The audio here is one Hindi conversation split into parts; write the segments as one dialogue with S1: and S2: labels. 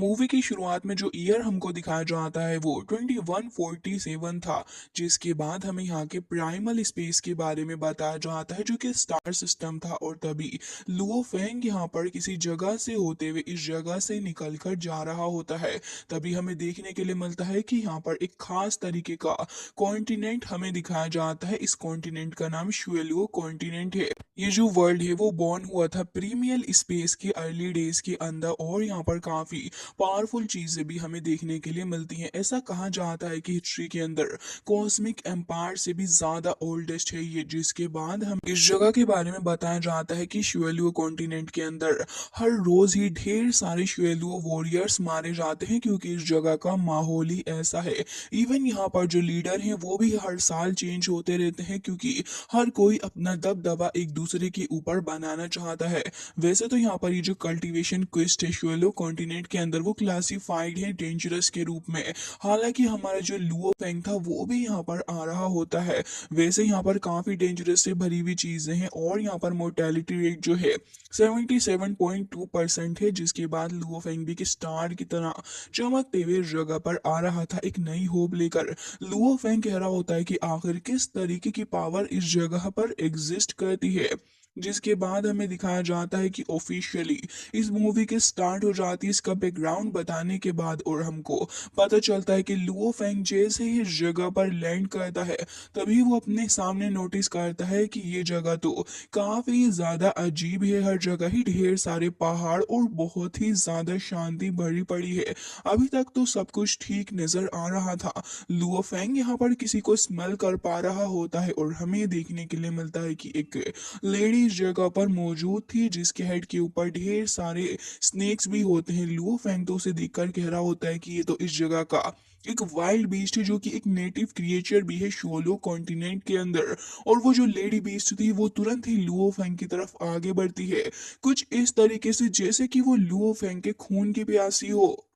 S1: मूवी की शुरुआत में जो ईयर हमको दिखाया जाता है वो 2147 था, जिसके बाद हमें यहाँ के प्राइमल स्पेस के बारे में बताया जाता है जो कि स्टार सिस्टम था। और तभी लुओ फेंग यहाँ पर किसी जगह से होते हुए इस जगह से निकल कर जा रहा होता है। तभी हमें देखने के लिए मिलता है कि यहाँ पर एक खास तरीके का कॉन्टिनेंट हमें दिखाया जाता है। इस कॉन्टिनेंट का नाम शुएलुओ कॉन्टिनेंट है। ये जो वर्ल्ड है वो बॉर्न हुआ था प्रीमियल स्पेस के अर्ली डेज के अंदर, और यहाँ पर काफी पावरफुल चीजें भी हमें देखने के लिए मिलती हैं। ऐसा कहा जाता है कि हिस्ट्री के अंदर कॉस्मिक एम्पायर से भी ज्यादा ओल्डेस्ट है ये। जिसके बाद हम इस जगह के बारे में बताया जाता है कि शुएलुओ कॉन्टिनेंट के अंदर हर रोज ही ढेर सारे शुएलुओ वॉरियर्स मारे जाते हैं, क्योंकि इस जगह का माहौल ही ऐसा है। इवन यहाँ पर जो लीडर हैं वो भी हर साल चेंज होते रहते हैं, क्योंकि हर कोई अपना दबदबा एक दूसरे के ऊपर बनाना चाहता है। वैसे तो यहाँ पर ये जो कल्टीवेशन क्वेस्ट है शुएलुओ कॉन्टिनेंट के अंदर वो क्लासिफाइड है डेंजरस के रूप में। हालांकि हमारा जो लुओ फेंग था वो भी यहाँ पर आ रहा होता है। वैसे यहाँ पर काफी डेंजरस से भरी हुई चीजें हैं, और यहाँ पर मोर्टेलिटी रेट जो है 77.2% है। जिसके बाद लुओ फेंग भी की स्टार की तरह चमकते हुए इस जगह पर आ रहा था एक नई होप लेकर। लुओ फेंग कह रहा होता है कि आखिर किस तरीके की पावर इस जगह पर एग्जिस्ट करती है। जिसके बाद हमें दिखाया जाता है कि ऑफिशियली इस मूवी के स्टार्ट हो जाती है इसका बैकग्राउंड बताने के बाद, और हमको पता चलता है कि लुओ फेंग जैसे ही इस जगह पर लैंड करता है तभी वो अपने सामने नोटिस करता है कि ये जगह तो काफी ज्यादा अजीब है। हर जगह ही ढेर सारे पहाड़ और बहुत ही ज्यादा शांति भरी पड़ी है। अभी तक तो सब कुछ ठीक नजर आ रहा था। लुओ फेंग यहाँ पर किसी को स्मेल कर पा रहा होता है, और हमें देखने के लिए मिलता है कि एक लेडी इस जगह पर मौजूद थी जिसके हेड के ऊपर ढेर सारे स्नेक्स भी होते हैं। लुओ फेंग तो उसे देखकर कह रहा होता है कि ये तो इस जगह का एक वाइल्ड बीस्ट है, जो कि एक नेटिव क्रिएचर भी है शोलो कॉन्टिनेंट के अंदर। और वो जो लेडी बीस्ट थी वो तुरंत ही लुओ फेंग की तरफ आगे बढ़ती है, कुछ इस तरीके से जैसे कि वो लुओ फेंग के खून की प्यासी हो।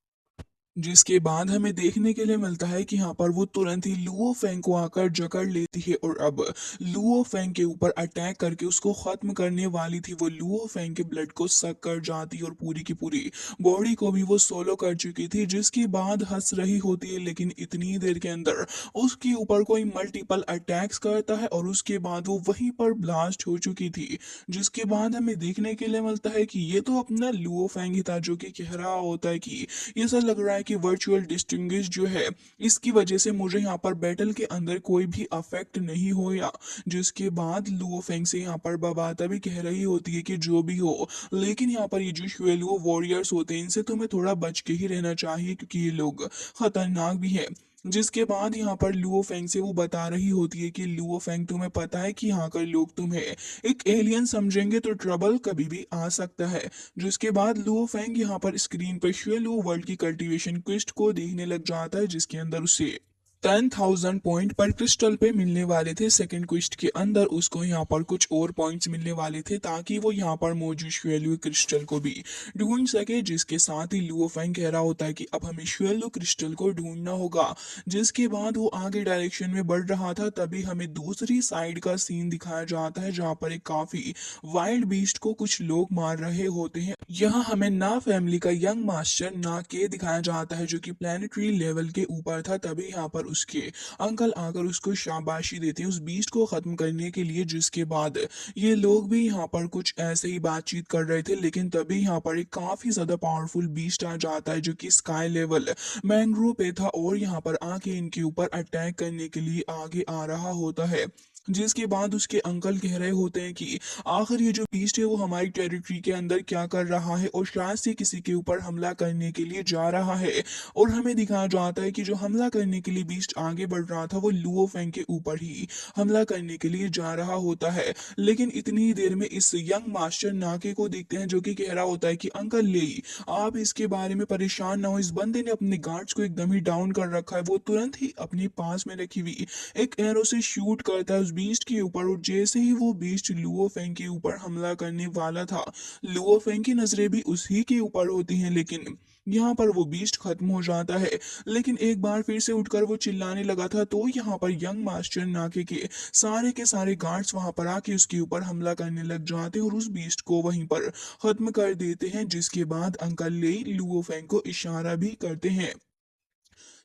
S1: जिसके बाद हमें देखने के लिए मिलता है कि यहाँ पर वो तुरंत ही लुओ फेंग को आकर जकड़ लेती है, और अब लुओ फेंग के ऊपर अटैक करके उसको खत्म करने वाली थी। वो लुओ फेंग के ब्लड को सक कर जाती और पूरी की पूरी बॉडी को भी वो सोलो कर चुकी थी। जिसके बाद हंस रही होती है, लेकिन इतनी देर के अंदर उसके ऊपर कोई मल्टीपल अटैक्स करता है, और उसके बाद वो वहीं पर ब्लास्ट हो चुकी थी। जिसके बाद हमें देखने के लिए मिलता है कि ये तो अपना लुओ फेंग ही था, जो कि कह रहा होता है कि ऐसा लग रहा है कि वर्चुअल डिस्टिंग्विश जो है इसकी वजह से मुझे यहाँ पर बैटल के अंदर कोई भी अफेक्ट नहीं होया। जिसके बाद लुओ फेंग से यहाँ पर बबाता भी कह रही होती है कि जो भी हो, लेकिन यहाँ पर ये जो शुएलुओ वॉरियर्स होते हैं इनसे तुम्हें थोड़ा बच के ही रहना चाहिए, क्योंकि ये लोग खतरनाक भी है। जिसके बाद यहाँ पर लुओ फेंग से वो बता रही होती है कि लुओ फेंग तुम्हें पता है कि यहाँ के लोग तुम्हें एक एलियन समझेंगे तो ट्रबल कभी भी आ सकता है। जिसके बाद लुओ फेंग यहाँ पर स्क्रीन पर शुएलुओ वर्ल्ड की कल्टीवेशन क्वेस्ट को देखने लग जाता है, जिसके अंदर उसे 10,000 पॉइंट पर क्रिस्टल पे मिलने वाले थे। सेकंड क्वेस्ट के अंदर उसको यहाँ पर कुछ और पॉइंट्स मिलने वाले थे, ताकि वो यहाँ पर मौजूद शुएलुओ क्रिस्टल को भी ढूंढ सके। जिसके साथ ही लुओ फेंग कह रहा होता है कि अब हमें शुएलुओ क्रिस्टल को ढूंढना होगा। जिसके बाद वो आगे डायरेक्शन में बढ़ रहा था, तभी हमें दूसरी साइड का सीन दिखाया जाता है जहाँ पर एक काफी वाइल्ड बीस्ट को कुछ लोग मार रहे होते हैं। यहाँ हमें ना फैमिली का यंग मास्टर ना के दिखाया जाता है, जो कि प्लानिटरी लेवल के ऊपर था। तभी यहाँ पर उसके अंकल आकर उसको शाबाशी देते हैं उस बीस्ट को खत्म करने के लिए। जिसके बाद ये लोग भी यहाँ पर कुछ ऐसे ही बातचीत कर रहे थे, लेकिन तभी यहाँ पर एक काफी ज्यादा पावरफुल बीस्ट आ जाता है जो कि स्काई लेवल मैंग्रोव पे था, और यहाँ पर आके इनके ऊपर अटैक करने के लिए आगे आ रहा होता है। जिसके बाद उसके अंकल कह रहे होते हैं कि आखिर ये जो बीस्ट है वो हमारी टेरिटरी के अंदर क्या कर रहा है, और शायद से किसी के ऊपर हमला करने के लिए जा रहा है। और हमें दिखाया जाता है कि जो हमला करने के लिए बीस्ट आगे बढ़ रहा था वो लुओ फेंग के ऊपर ही हमला करने के लिए जा रहा होता है। लेकिन इतनी देर में इस यंग मास्टर नाके को देखते हैं, जो कि कह रहा होता है कि अंकल ले आप इसके बारे में परेशान ना हो, इस बंदे ने अपने गार्ड्स को एकदम ही डाउन कर रखा है। वो तुरंत ही अपनी पास में रखी हुई एक एरो से शूट करता है उस बीस्ट के ऊपर, और जैसे ही वो बीस्ट लुओ फेंग के ऊपर हमला करने वाला था, लुओ फेंग की नजरें भी उसी के ऊपर होती हैं। लेकिन यहाँ पर वो बीस्ट खत्म हो जाता है, लेकिन एक बार फिर से उठकर वो चिल्लाने लगा था, तो यहाँ पर यंग मास्टर नाके के सारे गार्ड्स वहां पर आके उसके ऊपर हमला करने लग जाते हैं और उस बीस्ट को वहीं पर खत्म कर देते हैं। जिसके बाद अंकल ले लुओ फेंग को इशारा भी करते हैं,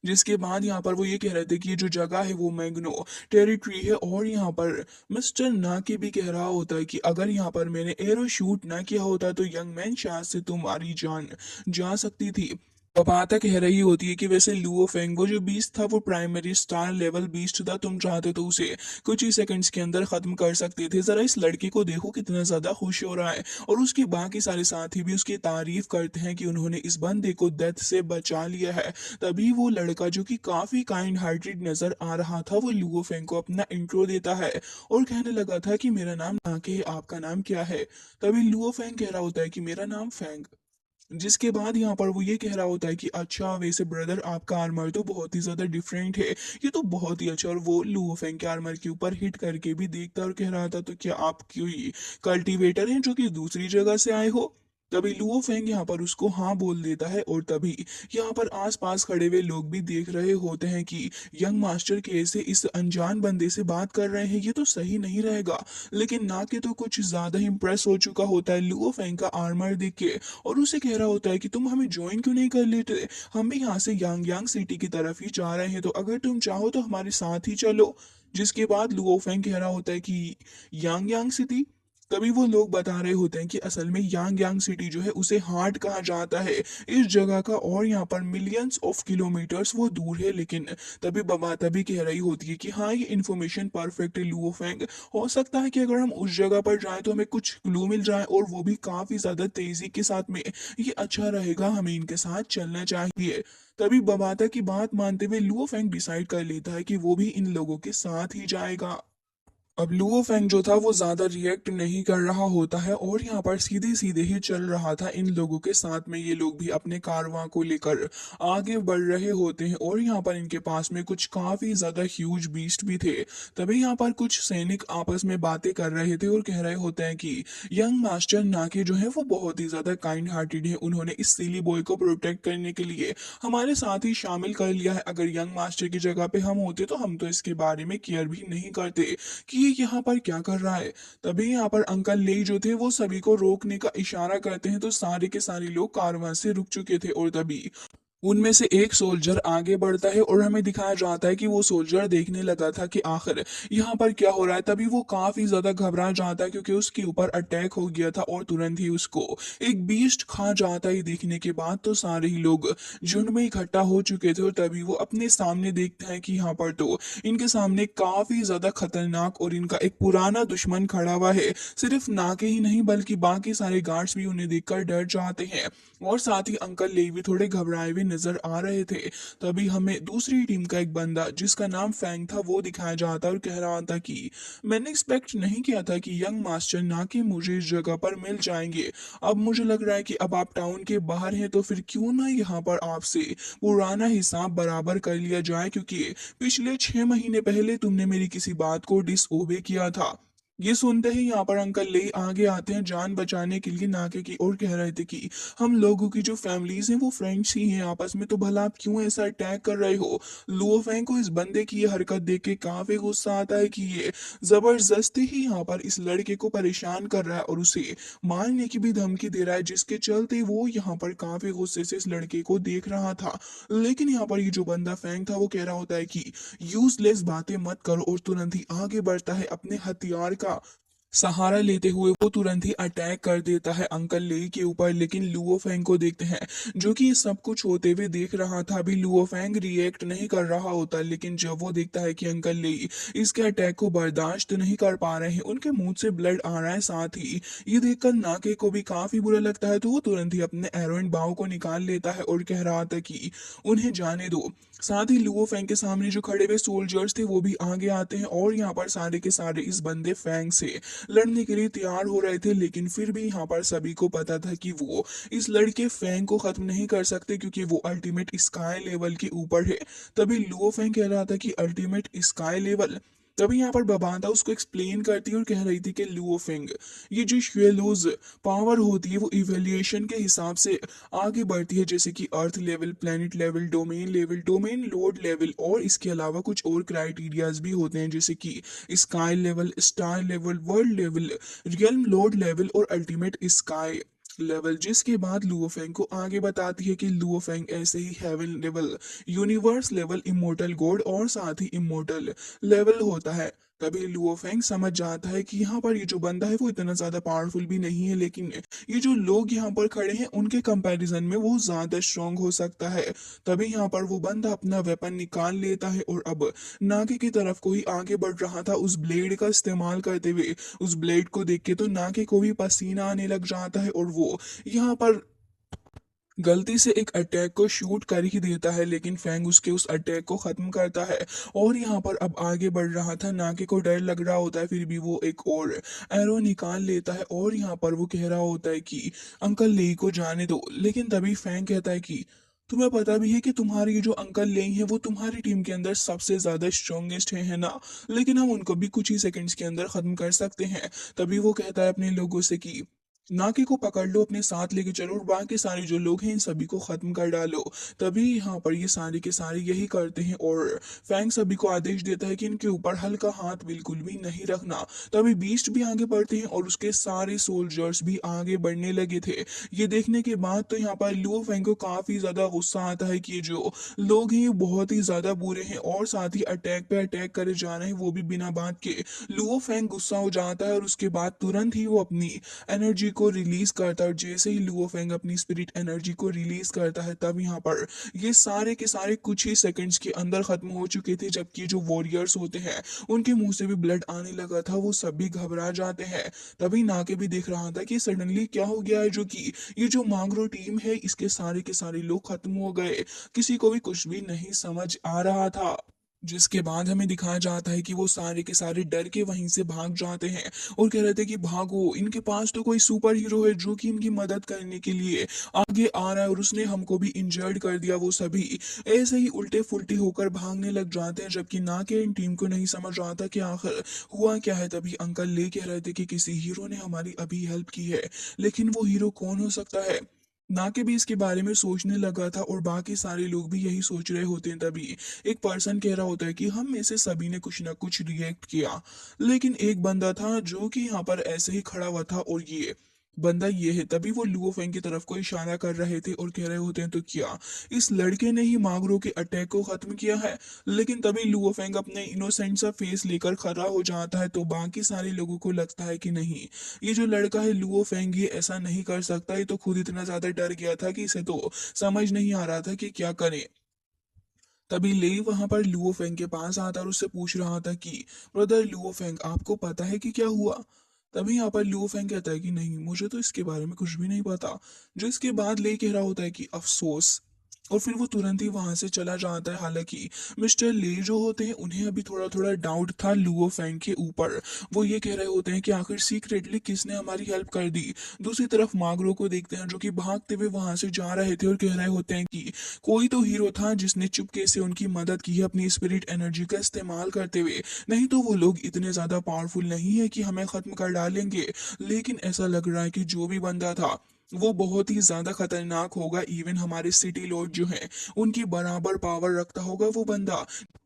S1: जिसके बाद यहाँ पर वो ये कह रहे थे कि ये जो जगह है वो मैग्नो टेरिटरी है। और यहाँ पर मिस्टर नाकी भी कह रहा होता है कि अगर यहाँ पर मैंने एरो शूट ना किया होता तो यंग मैन शायद से तुम्हारी जान जा सकती थी। पपाता कह रही होती है कि वैसे लुओ फेंग वो जो बीस्ट था वो प्राइमरी स्टार लेवल बीस्ट था, तुम चाहते तो उसे कुछ ही सेकंड्स के अंदर खत्म कर सकते थे। जरा इस लड़के को देखो कितना ज्यादा खुश हो रहा है, और उसके बाकी सारे साथी भी उसकी तारीफ करते हैं कि उन्होंने इस बंदे को डेथ से बचा लिया है। तभी वो लड़का जो कि काफी काइंड हार्टेड नजर आ रहा था वो लुओ फेंग को अपना इंट्रो देता है और कहने लगा था कि मेरा नाम नाके है, आपका नाम क्या है। तभी लुओ फेंग कह रहा होता है कि मेरा नाम फेंग। जिसके बाद यहाँ पर वो ये कह रहा होता है कि अच्छा वैसे ब्रदर आपका आर्मर तो बहुत ही ज्यादा डिफरेंट है, ये तो बहुत ही अच्छा। और वो लुओ फेंग के आर्मर के ऊपर हिट करके भी देखता और कह रहा था, तो क्या आप कोई कल्टीवेटर हैं जो कि दूसरी जगह से आए हो। तभी लुओ फेंग यहाँ पर उसको हाँ बोल देता है, और तभी यहाँ पर आसपास खड़े हुए लोग भी देख रहे होते हैं कि यंग मास्टर कैसे इस अनजान बंदे से बात कर रहे हैं, ये तो सही नहीं रहेगा। लेकिन नाके तो कुछ ज्यादा ही इम्प्रेस हो चुका होता है लुओ फेंग का आर्मर देख के, और उसे कह रहा होता है कि तुम हमें ज्वाइन क्यों नहीं कर लेते, हम भी यहाँ से यांग यांग सिटी की तरफ ही जा रहे हैं, तो अगर तुम चाहो तो हमारे साथ ही चलो। जिसके बाद लुओ फेंग कह रहा होता है कि यांग यांग सिटी। तभी वो लोग बता रहे होते हैं कि असल में यांग यांग सिटी जो है उसे हार्ट कहा जाता है इस जगह का, और यहाँ पर मिलियंस ऑफ किलोमीटर्स वो दूर है। लेकिन तभी बबा तभी कह रही होती है कि हाँ ये इन्फॉर्मेशन परफेक्ट है लुओ फेंग, हो सकता है कि अगर हम उस जगह पर जाएं तो हमें कुछ क्लू मिल जाए, और वो भी काफी ज्यादा तेजी के साथ में, ये अच्छा रहेगा, हमें इनके साथ चलना चाहिए। तभी बबाता की बात मानते हुए लुओ फेंग डिसाइड कर लेता है कि वो भी इन लोगों के साथ ही जाएगा। अब लुओ फेंग जो था वो ज्यादा रिएक्ट नहीं कर रहा होता है, और यहाँ पर सीधे सीधे ही चल रहा था इन लोगों के साथ में। ये लोग भी अपने कारवां को लेकर आगे बढ़ रहे होते हैं, और यहाँ पर इनके पास में कुछ काफी ज्यादा ह्यूज बीस्ट भी थे। तभी यहाँ पर कुछ सैनिक आपस में बातें कर रहे थे और कह रहे होते हैं कि यंग मास्टर नाके जो है वो बहुत ही ज्यादा काइंड हार्टेड है, उन्होंने इस सिली बॉय को प्रोटेक्ट करने के लिए हमारे साथ ही शामिल कर लिया है। अगर यंग मास्टर की जगह पे हम होते तो हम तो इसके बारे में केयर भी नहीं करते कि ये यहाँ पर क्या कर रहा है। तभी यहाँ पर अंकल ले जो थे वो सभी को रोकने का इशारा करते हैं, तो सारे के सारे लोग कारवां से रुक चुके थे। और तभी उनमें से एक सोल्जर आगे बढ़ता है, और हमें दिखाया जाता है कि वो सोल्जर देखने लगा था कि आखिर यहाँ पर क्या हो रहा है। तभी वो काफी ज्यादा घबरा जाता है क्योंकि उसके ऊपर अटैक हो गया था, और तुरंत ही उसको एक बीस्ट खा जाता है। देखने के बाद तो सारे ही लोग झुंड में इकट्ठा हो चुके थे, और तभी वो अपने सामने देखते हैं कि यहाँ पर तो इनके सामने काफी ज्यादा खतरनाक और इनका एक पुराना दुश्मन खड़ा हुआ है। सिर्फ नाके ही नहीं बल्कि बाकी सारे गार्ड्स भी उन्हें देखकर डर जाते हैं, और साथ ही अंकल ले भी थोड़े घबराए हुए नजर आ रहे थे। तभी हमें दूसरी टीम का एक बंदा जिसका नाम फैंग था वो दिखाया जाता और कह रहा था कि मैंने एक्सपेक्ट नहीं किया था कि यंग मास्टर ना कि मुझे इस जगह पर मिल जाएंगे। अब मुझे लग रहा है कि अब आप टाउन के बाहर हैं, तो फिर क्यों ना यहाँ पर आपसे पुराना हिसाब बराबर कर लिया जाए, क्योंकि पिछले 6 महीने पहले तुमने मेरी किसी बात को डिसओबे किया था। ये सुनते ही यहाँ पर अंकल ले आगे आते हैं जान बचाने के लिए नाके की, और कह रहे थे कि हम लोगों की जो फैमिलीज हैं वो फ्रेंड्स ही हैं आपस में, तो भला आप क्यों ऐसा अटैक कर रहे हो। लुओ फैंग को इस बंदे की ये हरकत देख के काफी गुस्सा आता है कि ये जबरदस्ती ही यहाँ पर इस लड़के को परेशान कर रहा है और उसे मारने की भी धमकी दे रहा है, जिसके चलते वो यहाँ पर काफी गुस्से से इस लड़के को देख रहा था। लेकिन यहाँ पर ये जो बंदा फैंग था वो कह रहा होता है कि यूजलेस बातें मत करो, और तुरंत ही आगे बढ़ता है अपने हथियार का सहारा लेते हुए। वो तुरंत ही अटैक कर देता है अंकल ले के ऊपर। लेकिन लुओ फैंग को देखते हैं जो कि ये सब कुछ होते हुए देख रहा था। अभी लुओ फैंग रिएक्ट नहीं कर रहा होता, लेकिन जब वो देखता है कि अंकल ले इसके अटैक को बर्दाश्त नहीं कर पा रहे हैं, उनके मुंह से ब्लड आ रहा है, साथ ही ये देखकर नाके को भी काफी बुरा लगता है, तो वो तुरंत ही अपने एरो एंड बाव को निकाल लेता है और कह रहा था कि उन्हें जाने दो। साथ ही लुओ फैंग के सामने जो खड़े हुए सोल्जर्स थे वो भी आगे आते हैं, और यहाँ पर सारे के सारे इस बंदे फैंग से लड़ने के लिए तैयार हो रहे थे। लेकिन फिर भी यहाँ पर सभी को पता था कि वो इस लड़के फैंग को खत्म नहीं कर सकते, क्योंकि वो अल्टीमेट स्काई लेवल के ऊपर है। तभी लुओ फैंग कह रहा था कि अल्टीमेट स्काई लेवल, तभी यहाँ पर बबाता उसको एक्सप्लेन करती है और कह रही थी कि लुओफेंग, ये जो शेलोज पावर होती है वो इवेल्युएशन के हिसाब से आगे बढ़ती है, जैसे कि earth level, planet level, domain load level, और इसके अलावा कुछ और क्राइटेरियाज भी होते हैं, जैसे कि sky level, star level, world level, realm load level और अल्टीमेट स्काई लेवल। जिसके बाद लुओफेंग को आगे बताती है कि लुओफेंग ऐसे ही heaven level, universe level, immortal god और साथ ही इमोर्टल लेवल होता है। तभी लुओफेंग समझ जाता है कि यहाँ पर ये जो बंदा है वो इतना ज्यादा पावरफुल भी नहीं है, लेकिन ये जो लोग यहाँ पर खड़े हैं उनके कंपैरिजन में वो ज्यादा स्ट्रांग हो सकता है। तभी यहाँ पर वो बंदा अपना वेपन निकाल लेता है और अब नाके की तरफ को ही आगे बढ़ रहा था उस ब्लेड का इस्तेमाल करते हुए। उस ब्लेड को देख के तो नाके को भी पसीना आने लग जाता है और वो यहाँ पर गलती से एक अटैक को शूट कर ही देता है, लेकिन फैंग उसके उस अटैक को खत्म करता है और यहाँ पर अब आगे बढ़ रहा था। नाके को डर लग रहा होता है, फिर भी वो एक और एरो निकाल लेता है और यहाँ पर वो कह रहा होता है कि अंकल लेई को जाने दो। लेकिन तभी फैंग कहता है कि तुम्हें पता भी है कि तुम्हारे ये जो अंकल लेई है वो तुम्हारी टीम के अंदर सबसे ज्यादा स्ट्रॉन्गेस्ट है ना, लेकिन हम उनको भी कुछ ही सेकंड्स के अंदर खत्म कर सकते हैं। तभी वो कहता है अपने लोगों से कि नाके को पकड़ लो, अपने साथ लेके चलो और बाकी सारे जो लोग हैं इन सभी को खत्म कर डालो। तभी यहाँ पर ये सारे के सारे यही करते हैं और फैंग सभी को आदेश देता है कि इनके ऊपर हल्का हाथ बिल्कुल भी नहीं रखना। तभी बीस्ट भी आगे बढ़ते हैं और उसके सारे सोल्जर्स भी आगे बढ़ने लगे थे। ये देखने के बाद तो यहाँ पर लुओ फैंग को काफी ज्यादा गुस्सा आता है कि ये जो लोग हैं ये बहुत ही ज्यादा बुरे हैं और साथ ही अटैक पे अटैक करे जा रहे हैं, वो भी बिना बात के। लुओ फैंग गुस्सा हो जाता है और उसके बाद तुरंत ही वो अपनी एनर्जी को रिलीज करता है और जैसे ही लुओ फेंग अपनी स्पिरिट एनर्जी को रिलीज करता है तब यहाँ पर ये सारे के सारे कुछ ही सेकंड्स के अंदर खत्म हो चुके थे, जबकि जो वॉरियर्स होते हैं उनके मुंह से भी ब्लड आने लगा था, वो सभी घबरा जाते हैं। तभी नाके भी देख रहा था कि सडनली क्या हो गया है, जो कि ये जो मांगरो टीम है इसके सारे के सारे लोग खत्म हो गए। किसी को भी कुछ भी नहीं समझ आ रहा था। जिसके बाद हमें दिखाया जाता है कि वो सारे के सारे डर के वहीं से भाग जाते हैं और कह रहे थे कि भागो, इनके पास तो कोई सुपर हीरो है जो कि इनकी मदद करने के लिए आगे आ रहा है और उसने हमको भी इंजर्ड कर दिया। वो सभी ऐसे ही उल्टे फुल्टे होकर भागने लग जाते हैं, जबकि ना के इन टीम को नहीं समझ रहा था कि आखिर हुआ क्या है। तभी अंकल ले कह रहे थे कि किसी हीरो ने हमारी अभी हेल्प की है, लेकिन वो हीरो कौन हो सकता है। नाके भी इसके बारे में सोचने लगा था और बाकी सारे लोग भी यही सोच रहे होते हैं। तभी एक पर्सन कह रहा होता है कि हम में से सभी ने कुछ ना कुछ रिएक्ट किया, लेकिन एक बंदा था जो कि यहाँ पर ऐसे ही खड़ा हुआ था और ये बंदा ये है। तभी वो लुओ फेंग की तरफ को इशारा कर रहे थे और कह रहे होते हैं तो क्या इस लड़के ने ही मागरो के अटैक को खत्म किया है। लेकिन तभी लुओ फेंग अपने इनोसेंट सा फेस लेकर खड़ा हो जाता है, तो बाकी सारे लोगों को लगता है कि नहीं, ये जो लड़का है लुओ फेंग ये ऐसा नहीं कर सकता, ये तो खुद इतना ज्यादा डर गया था कि इसे तो समझ नहीं आ रहा था कि क्या करे। तभी ले वहां पर लुओ फेंग के पास आता और उससे पूछ रहा था कि ब्रदर लुओ फेंग, आपको पता है कि क्या हुआ। तभी यहाँ पर लुओ फेंग कहता है कि नहीं, मुझे तो इसके बारे में कुछ भी नहीं पता। जो इसके बाद ले कह रहा होता है कि अफसोस, और फिर वो तुरंत ही वहां से चला जाता है। हालांकि मिस्टर ले जो होते हैं उन्हें अभी थोड़ा थोड़ा डाउट था लुओ फैंग के ऊपर। वो ये कह रहे होते हैं कि आखिर सीक्रेटली किसने हमारी हेल्प कर दी। दूसरी तरफ मागरो को देखते हैं जो कि भागते हुए वहां से जा रहे थे और कह रहे होते हैं कि कोई तो हीरो था जिसने चुपके से उनकी मदद की है अपनी स्पिरिट एनर्जी का इस्तेमाल करते हुए, नहीं तो वो लोग इतने ज्यादा पावरफुल नहीं है कि हमें खत्म कर डालेंगे। लेकिन ऐसा लग रहा है कि जो भी बंदा था वो बहुत ही ज्यादा खतरनाक होगा, इवन हमारे सिटी लॉर्ड जो हैं उनकी बराबर पावर रखता होगा वो बंदा।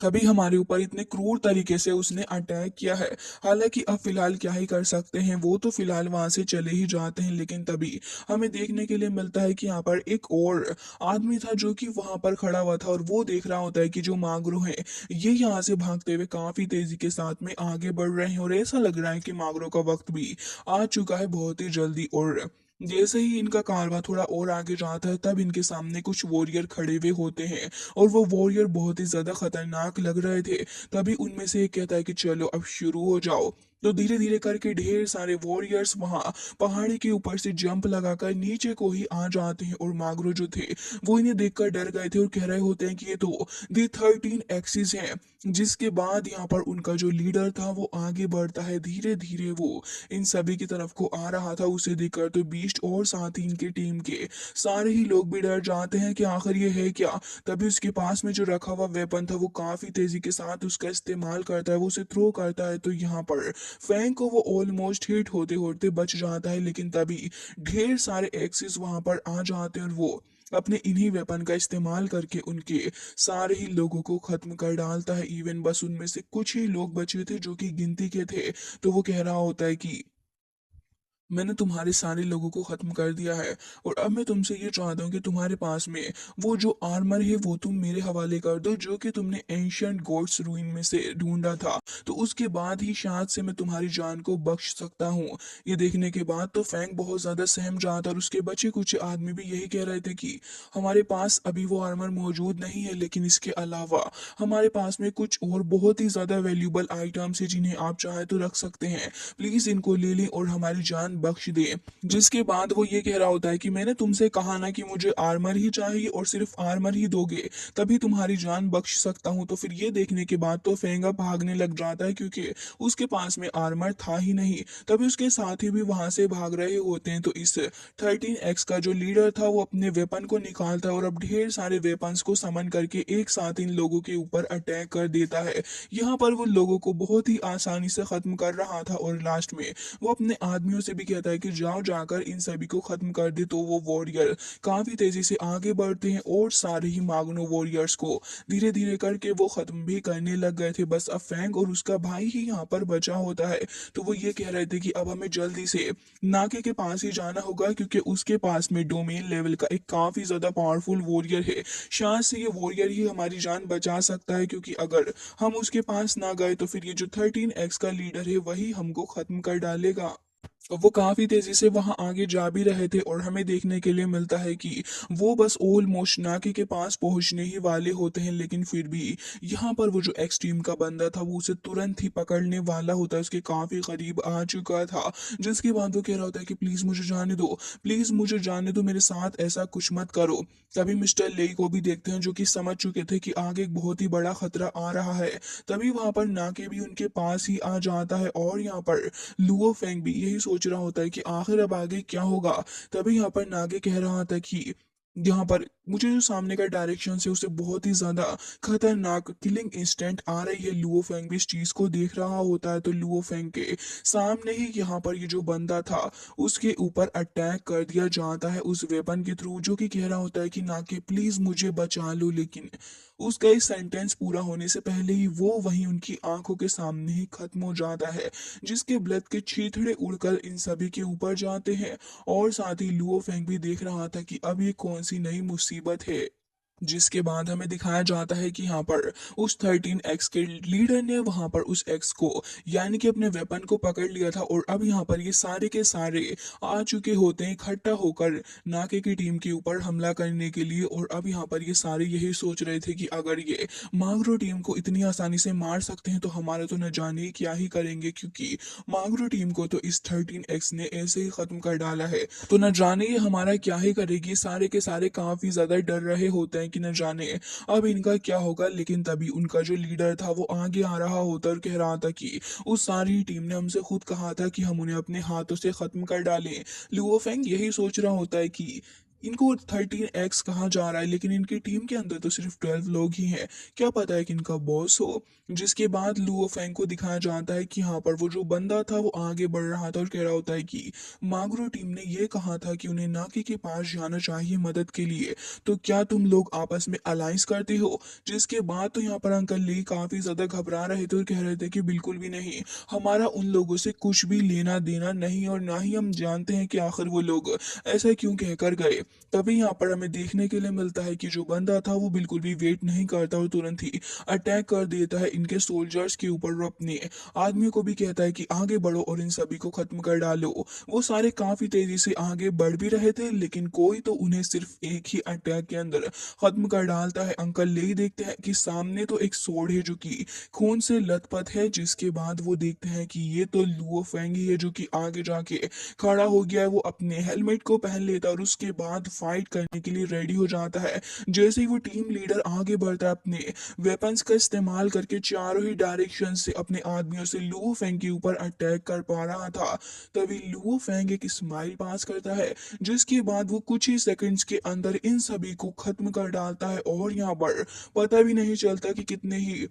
S1: तभी हमारे ऊपर इतने क्रूर तरीके से उसने अटैक किया है। हालांकि अब फिलहाल क्या ही कर सकते हैं, वो तो फिलहाल वहां से चले ही जाते हैं। लेकिन तभी हमें देखने के लिए मिलता है कि यहाँ पर एक और आदमी था जो कि वहां पर खड़ा हुआ था और वो देख रहा होता है कि जो मागरो है ये यहाँ से भागते हुए काफी तेजी के साथ में आगे बढ़ रहे हैं और ऐसा लग रहा है कि मागरो का वक्त भी आ चुका है बहुत ही जल्दी। और जैसे ही इनका कारवां थोड़ा और आगे जाता है तब इनके सामने कुछ वॉरियर खड़े हुए होते हैं और वो वॉरियर बहुत ही ज्यादा खतरनाक लग रहे थे। तभी उनमें से एक कहता है कि चलो अब शुरू हो जाओ। तो धीरे धीरे करके ढेर सारे वॉरियर्स वहां पहाड़ी के ऊपर से जंप लगाकर नीचे को ही आ जाते हैं और मागरो जो थे वो इन्हें देखकर डर गए थे और कह रहे होते हैं कि ये तो दी 13 एक्सिस है। जिसके बाद यहाँ पर उनका जो लीडर था वो आगे बढ़ता है, धीरे धीरे वो इन सभी की तरफ को आ रहा था। उसे देखकर तो बीस्ट और साथ ही इनकी टीम के सारे ही लोग भी डर जाते हैं कि आखिर ये है क्या। तभी उसके पास में जो रखा हुआ वेपन था वो काफी तेजी के साथ उसका इस्तेमाल करता है, वो उसे थ्रो करता है। तो यहाँ पर फैंग को वो ऑलमोस्ट हिट होते होते बच जाता है, लेकिन तभी ढेर सारे एक्सिस वहां पर आ जाते हैं और वो अपने इन्हीं वेपन का इस्तेमाल करके उनके सारे ही लोगों को खत्म कर डालता है। इवन बस उनमें से कुछ ही लोग बचे थे जो कि गिनती के थे। तो वो कह रहा होता है कि मैंने तुम्हारे सारे लोगों को खत्म कर दिया है और अब मैं तुमसे ये चाहता हूँ कि तुम्हारे पास में वो जो आर्मर है वो तुम मेरे हवाले कर दो जो कि तुमने एंशियंट गॉड्स रूइन में से ढूंढा था। तो उसके बाद ही शायद से मैं तुम्हारी जान को बख्श सकता हूँ। ये देखने के बाद तो फैंग बहुत ज्यादा सहम जाता और उसके बचे कुछ आदमी भी यही कह रहे थे कि हमारे पास अभी वो आर्मर मौजूद नहीं है, लेकिन इसके अलावा हमारे पास में कुछ और बहुत ही ज्यादा वैल्यूबल आइटम्स है जिन्हें आप चाहे तो रख सकते हैं। प्लीज इनको ले लें और हमारी जान बख्श दे। जिसके बाद वो ये कह रहा होता है कि मैंने तुमसे कहा ना कि मुझे आर्मर ही चाहिए और सिर्फ आर्मर ही दोगे तभी तुम्हारी जान बख्श सकता हूँ। तो फिर ये देखने के बाद तो फेंगा भागने लग जाता है क्योंकि उसके पास में आर्मर था ही नहीं। तभी उसके साथी भी वहां से भाग रहे होते हैं। तो इस 13X का जो लीडर था वो अपने वेपन को निकालता है और अब ढेर सारे वेपन्स को समन करके एक साथ इन लोगों के ऊपर अटैक कर देता है। यहाँ पर वो लोगों को बहुत ही आसानी से खत्म कर रहा था और लास्ट में वो अपने आदमियों से भी कहता है कि जाओ जाकर इन सभी को खत्म कर दे। तो वो वॉरियर काफी तेजी से आगे बढ़ते हैं और सारे ही माग्नो वॉरियर्स को धीरे धीरे करके वो खत्म भी करने लग गए थे। बस अब फैंग और उसका भाई ही यहाँ पर बचा होता है। तो वो ये कह रहे थे कि अब हमें जल्दी से नाके के पास ही जाना होगा क्योंकि उसके पास में डोमेन लेवल का एक काफी ज्यादा पावरफुल वॉरियर है। शायद से ये वॉरियर ही हमारी जान बचा सकता है, क्योंकि अगर हम उसके पास ना गए तो फिर ये जो 13X का लीडर है वही हमको खत्म कर डालेगा। वो काफी तेजी से वहां आगे जा भी रहे थे और हमें देखने के लिए मिलता है कि वो बस ऑलमोस्ट नाके के पास पहुंचने ही वाले होते हैं, लेकिन फिर भी यहाँ पर वो जो एक्स टीम का बंदा था वो उसे तुरंत ही पकड़ने वाला होता है, उसके काफी करीब आ चुका था। जिसके बाद वो कह रहा होता है कि प्लीज मुझे जाने दो, प्लीज मुझे जाने दो, मेरे साथ ऐसा कुछ मत करो। तभी मिस्टर लेई को भी देखते हैं जो कि समझ चुके थे कि आगे एक बहुत ही बड़ा खतरा आ रहा है। तभी वहां पर नाके भी उनके पास ही आ जाता है और यहाँ पर लुओ फेंग भी यही सोच रहा होता है कि आखिर अब आगे क्या होगा। तभी यहाँ पर नागे कह रहा था कि यहाँ पर मुझे जो सामने का डायरेक्शन से उसे बहुत ही ज्यादा खतरनाक किलिंग इंस्टेंट आ रही है। लुओ फेंग भी इस चीज को देख रहा होता है। तो लुओ फेंग के सामने ही यहाँ पर ये जो बंदा था उसके ऊपर अटैक कर दिया जाता है उस वेपन के थ्रू, जो कि कह रहा होता है कि नाके प्लीज मुझे बचा लो। लेकिन उसका इस सेंटेंस पूरा होने से पहले ही वो वहीं उनकी आंखों के सामने ही खत्म हो जाता है, जिसके ब्लड के छींथड़े उड़कर इन सभी के ऊपर जाते हैं। और साथ ही लुओ फेंग भी देख रहा था कि अब ये कौन सी नई मुसीबत है। जिसके बाद हमें दिखाया जाता है कि यहाँ पर उस 13X के लीडर ने वहां पर उस एक्स को यानी कि अपने वेपन को पकड़ लिया था और अब यहाँ पर ये सारे के सारे आ चुके होते हैं इकट्ठा होकर नाके की टीम के ऊपर हमला करने के लिए। और अब यहाँ पर ये सारे यही सोच रहे थे कि अगर ये मागरो टीम को इतनी आसानी से मार सकते हैं तो हमारा तो न जाने क्या ही करेंगे, क्योंकि मागरो टीम को तो इस 13X ने ऐसे ही खत्म कर डाला है। तो न जाने ये हमारा क्या ही करेगी। सारे के सारे काफी ज्यादा डर रहे होते हैं कि न जाने अब इनका क्या होगा। लेकिन तभी उनका जो लीडर था वो आगे आ रहा होता और कह रहा था कि उस सारी टीम ने हमसे खुद कहा था कि हम उन्हें अपने हाथों से खत्म कर डालें। लुओ फेंग यही सोच रहा होता है कि इनको 13X कहा जा रहा है लेकिन इनकी टीम के अंदर तो सिर्फ 12 लोग ही हैं, क्या पता है कि इनका बॉस हो। जिसके बाद लुओ फेंग को दिखाया जाता है कि यहाँ पर वो जो बंदा था वो आगे बढ़ रहा था और कह रहा होता है कि मागरो टीम ने ये कहा था कि उन्हें नाके के पास जाना चाहिए मदद के लिए, तो क्या तुम लोग आपस में अलायंस करते हो। जिसके बाद तो यहाँ पर अंकल ली काफी ज्यादा घबरा रहे थे और कह रहे थे कि बिल्कुल भी नहीं, हमारा उन लोगों से कुछ भी लेना देना नहीं और ना ही हम जानते हैं कि आखिर वो लोग ऐसा क्यों कहकर गए। तभी यहाँ पर हमें देखने के लिए मिलता है कि जो बंदा था वो बिल्कुल भी वेट नहीं करता और तुरंत ही अटैक कर देता है इनके सोल्जर्स के ऊपर और अपने आदमियों को भी कहता है कि आगे बढ़ो और इन सभी को खत्म कर डालो। वो सारे काफी तेजी से आगे बढ़ भी रहे थे, लेकिन कोई तो उन्हें सिर्फ एक ही अटैक के अंदर खत्म कर डालता है। अंकल ले ही देखते हैं कि सामने तो एक सोड है जो कि खून से लथपथ है, जिसके बाद वो देखते हैं कि ये तो लुओ फेंग ही है जो कि आगे जाके खड़ा हो गया है। वो अपने हेलमेट को पहन लेता है और उसके बाद फाइट करने के लिए रेडी हो जाता है। जैसे ही वो टीम लीडर आगे बढ़ता है, अपने वेपन्स का इस्तेमाल करके चारों ही डायरेक्शन से अपने आदमियों से लुओ फेंग के ऊपर अटैक कर पा रहा था, तभी लुओ फेंग एक स्माइल पास करता है, जिसके बाद वो कुछ ही सेकंड्स के अंदर इन सभी को खत्म कर डालता है। और यहाँ पर पता भी नहीं चलता कि कितने ही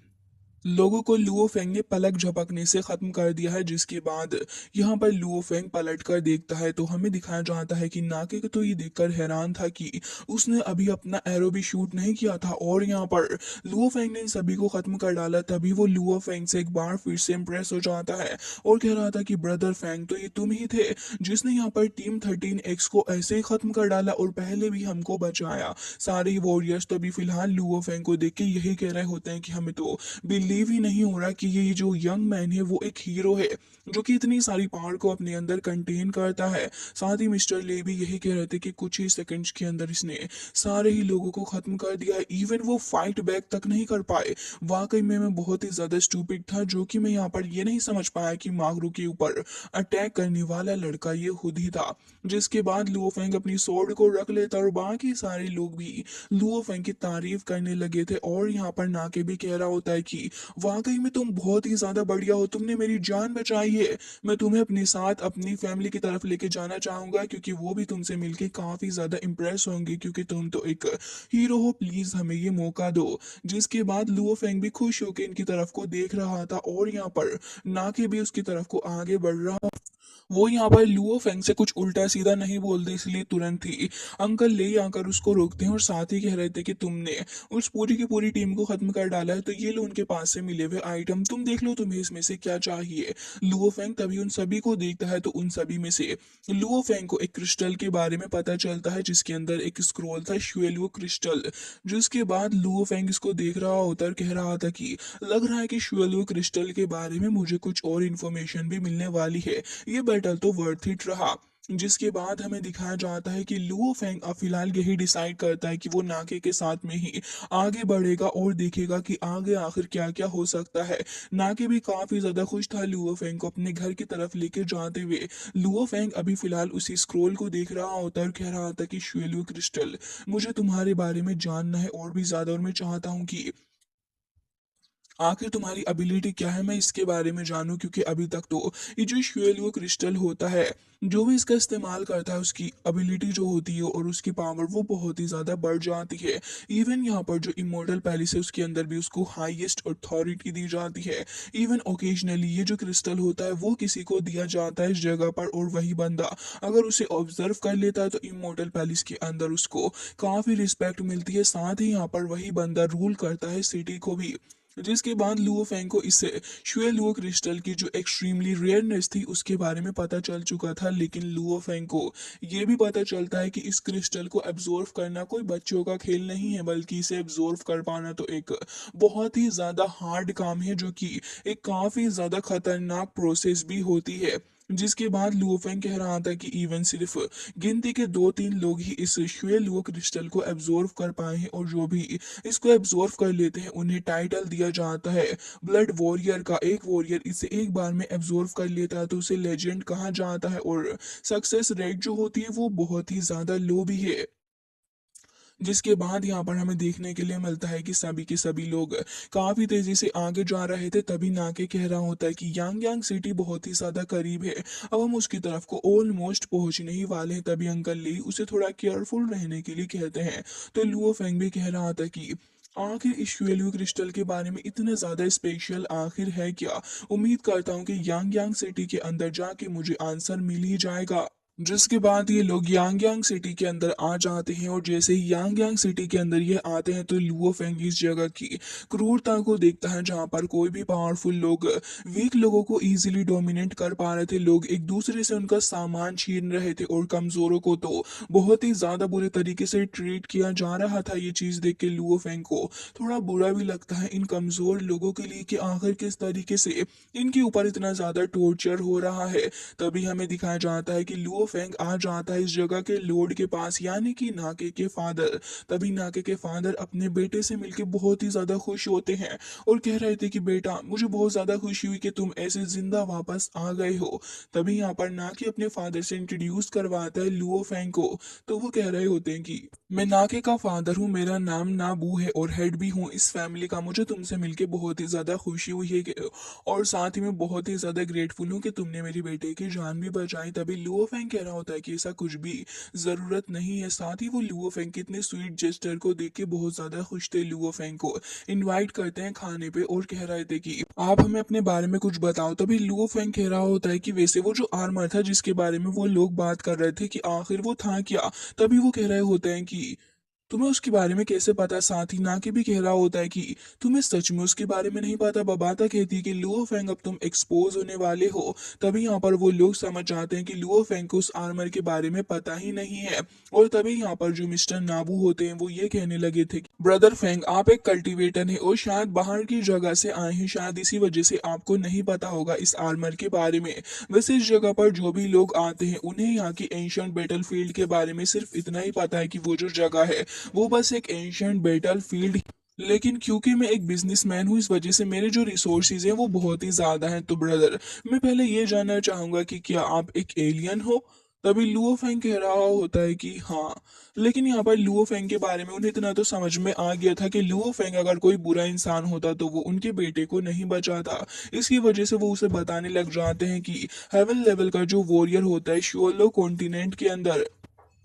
S1: लोगों को लुओ फेंग ने पलक झपकने से खत्म कर दिया है। जिसके बाद यहाँ पर लुओ फेंग पलट कर देखता है तो हमें दिखाया जाता है कि नाके को तो ये देखकर हैरान था कि उसने अभी अपना एरो भी शूट नहीं किया था और यहाँ पर लुओ फेंग ने इन सभी को खत्म कर डाला। तभी वो लुओ फेंग से एक बार फिर से इम्प्रेस हो जाता है और कह रहा था कि ब्रदर फेंग, तो ये तुम ही थे जिसने यहाँ पर टीम 13X को ऐसे ही खत्म कर डाला और पहले भी हमको बचाया। सारे ही वॉरियर्स तो अभी फिलहाल लुओ फेंग को देख के यही कह रहे होते हैं कि हमें तो बिलीव ही नहीं हो रहा कि ये जो यंग मैन है वो एक हीरो है जो कि इतनी सारी पावर को अपने अंदर कंटेन करता है। साथ ही मिस्टर ले भी यही कह रहे थे कि कुछ ही सेकंड्स के अंदर इसने सारे ही लोगों को खत्म कर दिया है, इवन वो फाइट बैक तक नहीं कर पाए। वाकई में मैं बहुत ही ज्यादा स्टूपिड था, जो कि मैं यहाँ पर ये नहीं समझ पाया कि मागरू के ऊपर अटैक करने वाला लड़का ये खुद ही था। जिसके बाद लुओ फेंग अपनी सोर्ड को रख लेता और बाकी सारे लोग भी लुओ फेंग की तारीफ करने लगे थे। और यहाँ पर नाके भी कह रहा होता है कि वाकई में तुम बहुत ही ज्यादा बढ़िया हो, तुमने मेरी जान बचाई है। मैं तुम्हें अपने साथ अपनी फैमिली की तरफ लेके जाना चाहूंगा क्योंकि वो भी तुमसे मिलके काफी ज्यादा इंप्रेस होंगे क्योंकि तुम तो एक हीरो हो, प्लीज हमें ये मौका दो। जिसके बाद लुओ फेंग भी खुश होकर इनकी तरफ को देख रहा था और यहाँ पर नाके भी उसकी तरफ को आगे बढ़ रहा। वो यहाँ पर लुओ फेंग से कुछ उल्टा सीधा नहीं बोलते, इसलिए तुरंत ही अंकल ले आकर उसको रोकते हैं और साथ ही कह रहे थे कि तुमने उस पूरी की पूरी टीम को खत्म कर डाला है, तो ये लो उनके पास से मिले हुए आइटम, तुम देख लो तुम्हें इसमें से क्या चाहिए। लुओ फेंग तभी उन सभी को देखता है तो उन सभी में से लुओ फेंग को एक क्रिस्टल के बारे में पता चलता है जिसके अंदर एक स्क्रोल था, श्वेलुओ क्रिस्टल। जिसके बाद लुओ फेंग इसको देख रहा होता और कह रहा था कि लग रहा है कि श्वेलुओ क्रिस्टल के बारे में मुझे कुछ और इन्फॉर्मेशन भी मिलने वाली है, ये बैटल तो वर्थ इट रहा। जिसके बाद हमें दिखाया जाता है कि लुओ फेंग अब फिलहाल यही डिसाइड करता है कि वो नाके के साथ में ही आगे बढ़ेगा और देखेगा कि आगे आखिर क्या क्या हो सकता है। नाके भी काफी ज्यादा खुश था लुओ फेंग को अपने घर की तरफ लेके जाते हुए। लुओ फेंग अभी फिलहाल उसी स्क्रोल को देख रहा होता है और कह रहा था कि श्वेलुओ क्रिस्टल, मुझे तुम्हारे बारे में जानना है और भी ज्यादा, और मैं चाहता हूँ कि आखिर तुम्हारी एबिलिटी क्या है मैं इसके बारे में जानूं, क्योंकि अभी तक तो ये जो श्वेलुओ क्रिस्टल होता है, जो भी इसका इस्तेमाल करता है उसकी एबिलिटी जो होती है और उसकी पावर वो बहुत ही ज्यादा बढ़ जाती है। इवन यहाँ पर जो इमोर्टल पैलेस है उसके अंदर भी उसको हाईएस्ट अथॉरिटी दी जाती है। इवन ओकेजनली ये जो क्रिस्टल होता है वो किसी को दिया जाता है इस जगह पर, और वही बंदा अगर उसे ऑब्जर्व कर लेता है तो इमोर्टल पैलेस के अंदर उसको काफी रिस्पेक्ट मिलती है। साथ ही यहाँ पर वही बंदा रूल करता है सिटी को भी। जिसके बाद लुओ फेंग को इससे शुए लुओ क्रिस्टल की जो एक्सट्रीमली रेयरनेस थी उसके बारे में पता चल चुका था, लेकिन लुओ फेंग को ये भी पता चलता है कि इस क्रिस्टल को एब्जॉर्व करना कोई बच्चों का खेल नहीं है, बल्कि इसे एब्जॉर्व कर पाना तो एक बहुत ही ज्यादा हार्ड काम है, जो कि एक काफी ज्यादा खतरनाक प्रोसेस भी होती है। जिसके बाद लुओ फेंग कह रहा था कि इवन सिर्फ गिनती के 2-3 लोग ही इस शुए लुओ क्रिस्टल को एब्जॉर्व कर पाए हैं, और जो भी इसको एब्जॉर्व कर लेते हैं उन्हें टाइटल दिया जाता है ब्लड वॉरियर का। एक वॉरियर इसे एक बार में एब्जॉर्व कर लेता है तो उसे लेजेंड कहा जाता है, और सक्सेस रेट जो होती है वो बहुत ही ज्यादा लो भी है। जिसके बाद यहाँ पर हमें देखने के लिए मिलता है कि सभी के सभी लोग काफी तेजी से आगे जा रहे थे, तभी नाके कह रहा होता है कि यांग यांग सिटी बहुत ही ज्यादा करीब है, अब हम उसकी तरफ को ऑलमोस्ट पहुंचने ही वाले हैं। तभी अंकल ली उसे थोड़ा केयरफुल रहने के लिए कहते हैं, तो लुओ फेंग भी कह रहा था कि आखिर इस श्वेलू क्रिस्टल के बारे में इतना ज्यादा स्पेशल आखिर है क्या। उम्मीद करता हूँ कि यांग यांग सिटी के अंदर जाके मुझे आंसर मिल ही जाएगा। जिसके बाद ये लोग यांग यांग सिटी के अंदर आ जाते हैं और जैसे ही यांग यांग सिटी के अंदर ये आते हैं तो लुओ फेंग इस जगह की क्रूरता को देखता है जहां पर कोई भी पावरफुल लोग वीक लोगों को इजीली डोमिनेट कर पा रहे थे। लोग एक दूसरे से उनका सामान छीन रहे थे और कमजोरों को तो बहुत ही ज्यादा बुरे तरीके से ट्रीट किया जा रहा था। ये चीज देख के लुओ फेंग को थोड़ा बुरा भी लगता है इन कमजोर लोगों के लिए कि आखिर किस तरीके से इनके ऊपर इतना ज्यादा टॉर्चर हो रहा है। तभी हमें दिखाया जाता है कि लुओ फेंग आ जाता है इस जगह के लॉर्ड के पास यानी कि नाके के फादर। तभी नाके के फादर अपने बेटे से मिलके बहुत ही ज्यादा खुश होते हैं और कह रहे थे कि बेटा मुझे बहुत ज्यादा खुशी हुई कि तुम ऐसे जिंदा वापस आ गए हो। तभी यहाँ पर नाके अपने फादर से इंट्रोड्यूस करवाता है लुओ फेंग को। तो वो कह रहे होते हैं कि मैं नाके का फादर हूँ, मेरा नाम नाबू है और हेड भी हूँ इस फैमिली का। मुझे तुमसे मिलके बहुत ही ज्यादा खुशी हुई है और साथ ही मैं बहुत ही ज्यादा ग्रेटफुल हूँ कि तुमने मेरी बेटे की जान भी बचाई। तभी लुओ फेंग कह रहा होता है कि ऐसा कुछ भी जरूरत नहीं है। साथ ही वो लुओ फेंग के इतने स्वीट जेस्टर को देख के बहुत ज्यादा खुश थे। लुओ फेंग को इनवाइट करते हैं खाने पे और कह रहे थे कि आप हमें अपने बारे में कुछ बताओ। तभी लुओ फेंग कह रहा होता है कि वैसे वो जो आर्मर था जिसके बारे में वो लोग बात कर रहे थे कि आखिर वो था क्या। तभी वो कह रहे होते हैं कि तुम्हें उसके बारे में कैसे पता। साथ ही नाके भी कह रहा होता है कि तुम्हें सच में उसके बारे में नहीं पता। बबाता कहती है कि लुओ फेंग अब तुम एक्सपोज होने वाले हो। तभी यहाँ पर वो लोग समझ जाते हैं कि लुओ फेंग को उस आर्मर के बारे में पता ही नहीं है। और तभी यहाँ पर जो मिस्टर नाबू होते हैं वो ये कहने लगे थे कि ब्रदर फेंग आप एक कल्टीवेटर है और शायद बाहर की जगह से आए हैं, शायद इसी वजह से आपको नहीं पता होगा इस आर्मर के बारे में। वैसे इस जगह पर जो भी लोग आते हैं उन्हें यहाँ की एंशियंट बैटलफील्ड के बारे में सिर्फ इतना ही पता है कि वो जो जगह है वो बस एक एंशियंट बैटल फील्ड। लेकिन क्योंकि मैं एक बिजनेसमैन हूँ इस वजह से मेरे जो रिसोर्सेज हैं वो बहुत ही ज्यादा हैं। तो ब्रदर मैं पहले ये जानना चाहूंगा कि क्या आप एक एलियन हो। तभी लुओ फेंग कह रहा होता है कि हाँ। लेकिन यहाँ पर लुओ फेंग के बारे में उन्हें इतना तो समझ में आ गया था कि लुओ फेंग अगर कोई बुरा इंसान होता तो वो उनके बेटे को नहीं बचाता। इसकी वजह से वो उसे बताने लग जाते हैं कि हेवन लेवल का जो वॉरियर होता है शोलो कॉन्टिनेंट के अंदर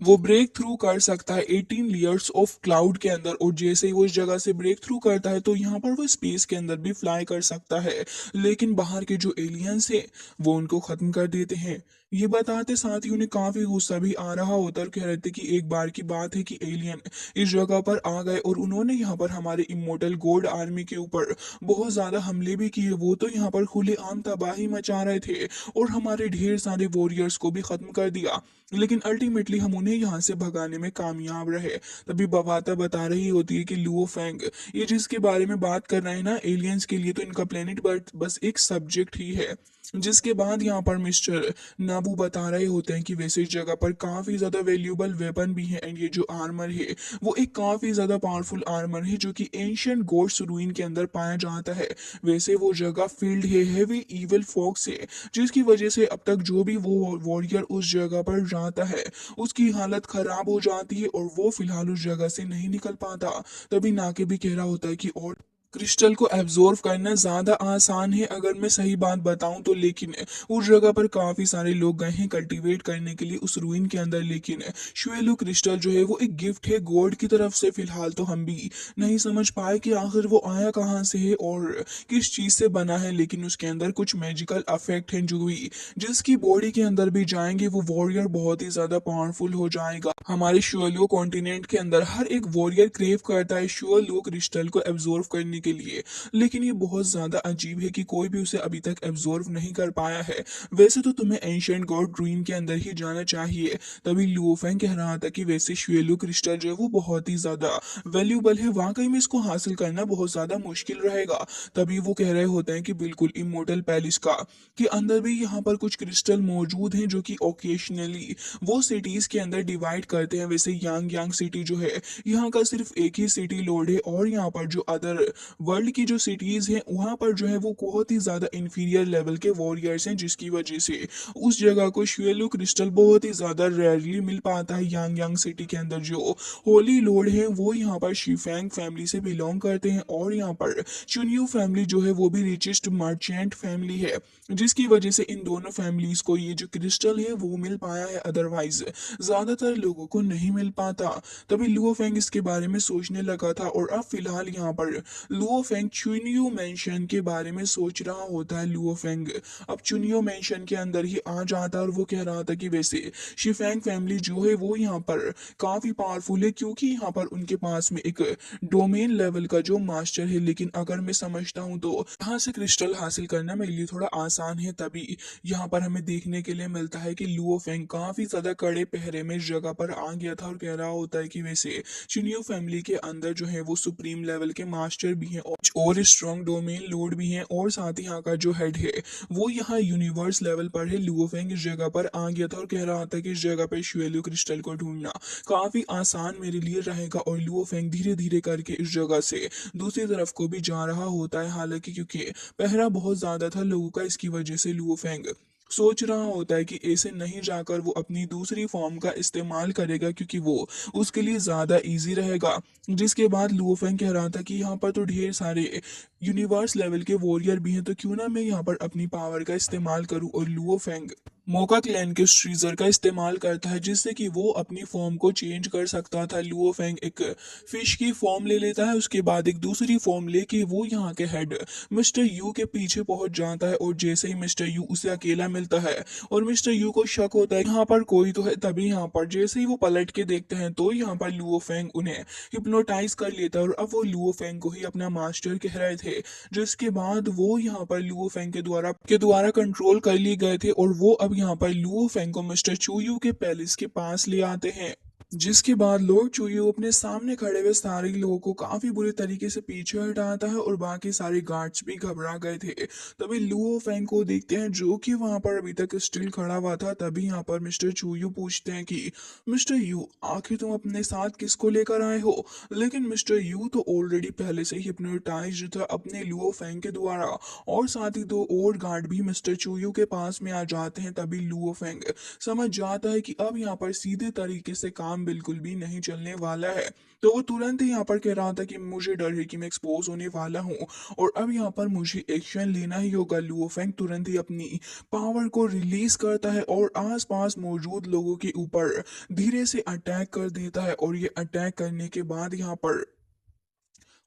S1: वो ब्रेक थ्रू कर सकता है 18 लेयर्स ऑफ क्लाउड के अंदर। और जैसे ही वो इस जगह से ब्रेक थ्रू करता है तो यहाँ पर वो स्पेस के अंदर भी फ्लाई कर सकता है। लेकिन बाहर के जो एलियंस है वो उनको खत्म कर देते हैं। ये बताते साथ ही उन्हें काफी गुस्सा भी आ रहा होता है और कह रहे थे कि एक बार की बात है कि एलियन इस जगह पर आ गए और उन्होंने यहाँ पर हमारे इमोर्टल गॉड आर्मी के ऊपर बहुत ज्यादा हमले भी किए। वो तो यहाँ पर खुलेआम तबाही मचा रहे थे और हमारे ढेर सारे वॉरियर्स को भी खत्म कर दिया। लेकिन अल्टीमेटली हम उन्हें यहाँ से भगाने में कामयाब रहे। तभी बवाता बता रही होती है कि लुओ फेंग ये जिसके बारे में बात कर रहे हैं ना एलियंस के लिए तो इनका प्लेनेट बट बस एक सब्जेक्ट ही है। जिसके बाद यहाँ पर मिस्टर नाबू बता रहे होते हैं कि वैसे इस जगह पर काफी ज्यादा वैल्यूबल वेपन भी है एंड ये जो आर्मर है वो एक काफी ज्यादा पावरफुल आर्मर है जो कि एंशियंट गोड्स रूइन के अंदर पाया जाता है। वैसे वो जगह फील्ड है हेवी इविल फॉग से जिसकी वजह से अब तक जो भी वो वॉरियर उस जगह पर जाता है उसकी हालत खराब हो जाती है और वो फिलहाल उस जगह से नहीं निकल पाता। तभी नाके भी कह रहा होता है कि और क्रिस्टल को एब्जॉर्व करना ज्यादा आसान है अगर मैं सही बात बताऊं तो। लेकिन उस जगह पर काफी सारे लोग गए हैं कल्टीवेट करने के लिए उस रूइन के अंदर। लेकिन श्वेलू क्रिस्टल जो है वो एक गिफ्ट है गॉड की तरफ से। फिलहाल तो हम भी नहीं समझ पाए कि आखिर वो आया कहाँ से है और किस चीज से बना है। लेकिन उसके अंदर कुछ मैजिकल अफेक्ट हैं जो भी जिसकी बॉडी के अंदर भी जाएंगे वो वॉरियर बहुत ही ज्यादा पावरफुल हो जाएगा। हमारे श्योलो कॉन्टिनेंट के अंदर हर एक वॉरियर क्रेव करता है श्योलो क्रिस्टल को एब्जॉर्व करने के लिए। लेकिन ये बहुत ज्यादा अजीब है कि कोई भी उसे अभी तक एब्जॉर्व नहीं कर पाया है। वैसे तो तुम्हें एंशिएंट गॉड ड्रीम के अंदर ही जाना चाहिए। तभी लुओफेंग कह रहा था कि वैसे श्वेलो क्रिस्टल जो है वो बहुत ही ज्यादा वैल्यूबल है, वाकई में इसको हासिल करना बहुत ज्यादा मुश्किल रहेगा। तभी वो कह रहे होते हैं कि बिल्कुल इमोर्टल पैलेस का के अंदर भी यहाँ पर कुछ क्रिस्टल मौजूद हैं जो कि ओकेशनली वो सिटीज के अंदर डिवाइड करते हैं। वैसे यांग यांग सिटी जो है यहाँ का सिर्फ एक ही सिटी लोड है और यहाँ पर जो अदर वर्ल्ड की जो सिटीज हैं वहाँ पर जो है वो बहुत ही ज्यादा इंफीरियर लेवल के वॉरियर्स हैं जिसकी वजह से उस जगह को श्वेलो क्रिस्टल बहुत ही ज्यादा रेयरली मिल पाता है। यांग यांग सिटी के अंदर जो होली लॉर्ड है वो यहाँ पर शिफैंग फैमिली से बिलोंग करते हैं और यहाँ पर चुनियो फैमिली जो है वो भी रिचेस्ट मर्चेंट फैमिली है जिसकी वजह से इन दोनों फैमिलीज को ये जो क्रिस्टल है वो मिल पाया है, अदरवाइज ज्यादातर लोगों को नहीं मिल पाता। तभी लुओ फेंग इसके बारे में सोचने लगा था और अब फिलहाल यहाँ पर लुओ फेंग चुनियो मेंशन के बारे में सोच रहा होता है। लुओ फेंग अब चुनियो मेंशन के अंदर ही आ जाता है और वो कह रहा था कि वैसे शिफेंग फैमिली जो है वो यहाँ पर काफी पावरफुल है, क्योंकि यहाँ पर उनके पास में एक डोमेन लेवल का जो मास्टर है। लेकिन अगर मैं समझता हूँ तो यहाँ से क्रिस्टल हासिल करना मेरे लिए थोड़ा आसान है। तभी यहाँ पर हमें देखने के लिए मिलता है कि लुओ फेंग काफी ज्यादा कड़े पहरे में इस जगह पर आ गया था और कह रहा होता है कि वैसे चुनियो फैमिली के अंदर जो है वो सुप्रीम लेवल के मास्टर भी हैं और स्ट्रॉन्ग डोमेन लॉर्ड भी हैं, और साथ ही यहाँ का जो हेड है वो यहाँ यूनिवर्स लेवल पर है। लुओ फेंग इस जगह पर आ गया था और कह रहा था कि इस जगह पर श्वेलू क्रिस्टल को ढूंढना काफी आसान मेरे लिए रहेगा। और लुओ फेंग धीरे धीरे करके इस जगह से दूसरी तरफ को भी जा रहा होता है। हालांकि क्योंकि पहरा बहुत ज्यादा था लोगों का, इसकी वजह से लुओ फेंग सोच रहा होता है कि ऐसे नहीं जाकर वो अपनी दूसरी फॉर्म का इस्तेमाल करेगा, क्योंकि वो उसके लिए ज्यादा इजी रहेगा। जिसके बाद लुओ फेंग कह रहा था कि यहाँ पर तो ढेर सारे यूनिवर्स लेवल के वॉरियर भी हैं, तो क्यों ना मैं यहाँ पर अपनी पावर का इस्तेमाल करूं। और लुओ फेंग मोका क्लैन के श्रीजर का इस्तेमाल करता है जिससे कि वो अपनी फॉर्म को चेंज कर सकता था। लुओ फेंग एक फिश की फॉर्म ले लेता है, उसके बाद एक दूसरी फॉर्म लेके वो यहाँ के हेड मिस्टर यू के पीछे पहुंच जाता है। और जैसे ही मिस्टर यू उसे अकेला मिलता है और मिस्टर यू को शक होता है यहाँ पर कोई तो है, तभी यहाँ पर जैसे ही वो पलट के देखते हैं तो यहाँ पर लुओ फेंग उन्हें हिप्नोटाइज कर लेता है। और अब वो लुओ फेंग को ही अपना मास्टर कह रहे थे, जिसके बाद वो यहाँ पर लुओ फेंग के द्वारा कंट्रोल कर लिए गए थे। और वो अब यहाँ पर लुओ फेंग को मिस्टर चूयू के पैलेस के पास ले आते हैं, जिसके बाद लॉर्ड चूयू अपने सामने खड़े हुए सारे लोगों को काफी बुरे तरीके से पीछे हटाता है और बाकी सारे गार्ड्स भी घबरा गए थे। तभी लुओ फेंग को देखते हैं जो कि वहां पर अभी तक स्टिल खड़ा हुआ था। तभी यहाँ पर मिस्टर चूयू पूछते हैं कि मिस्टर यू, आखिर तुम अपने साथ किसको लेकर आए हो। लेकिन मिस्टर यू तो ऑलरेडी पहले से ही हिप्नोटाइज था अपने लुओ फेंग के द्वारा, और साथ ही दो और गार्ड भी मिस्टर चूयू के पास में आ जाते हैं। तभी लुओ फेंग समझ जाता है कि अब यहाँ पर सीधे तरीके से काम बिल्कुल भी नहीं चलने वाला है। तो वो तुरंत ही यहाँ पर कह रहा था कि मुझे डर है कि मैं एक्सपोज होने वाला हूँ और अब यहाँ पर मुझे एक्शन लेना ही होगा। लुओ फेंग तुरंत ही अपनी पावर को रिलीज करता है और आसपास मौजूद लोगों के ऊपर धीरे से अटैक कर देता है। और ये अटैक करने के बाद यहाँ पर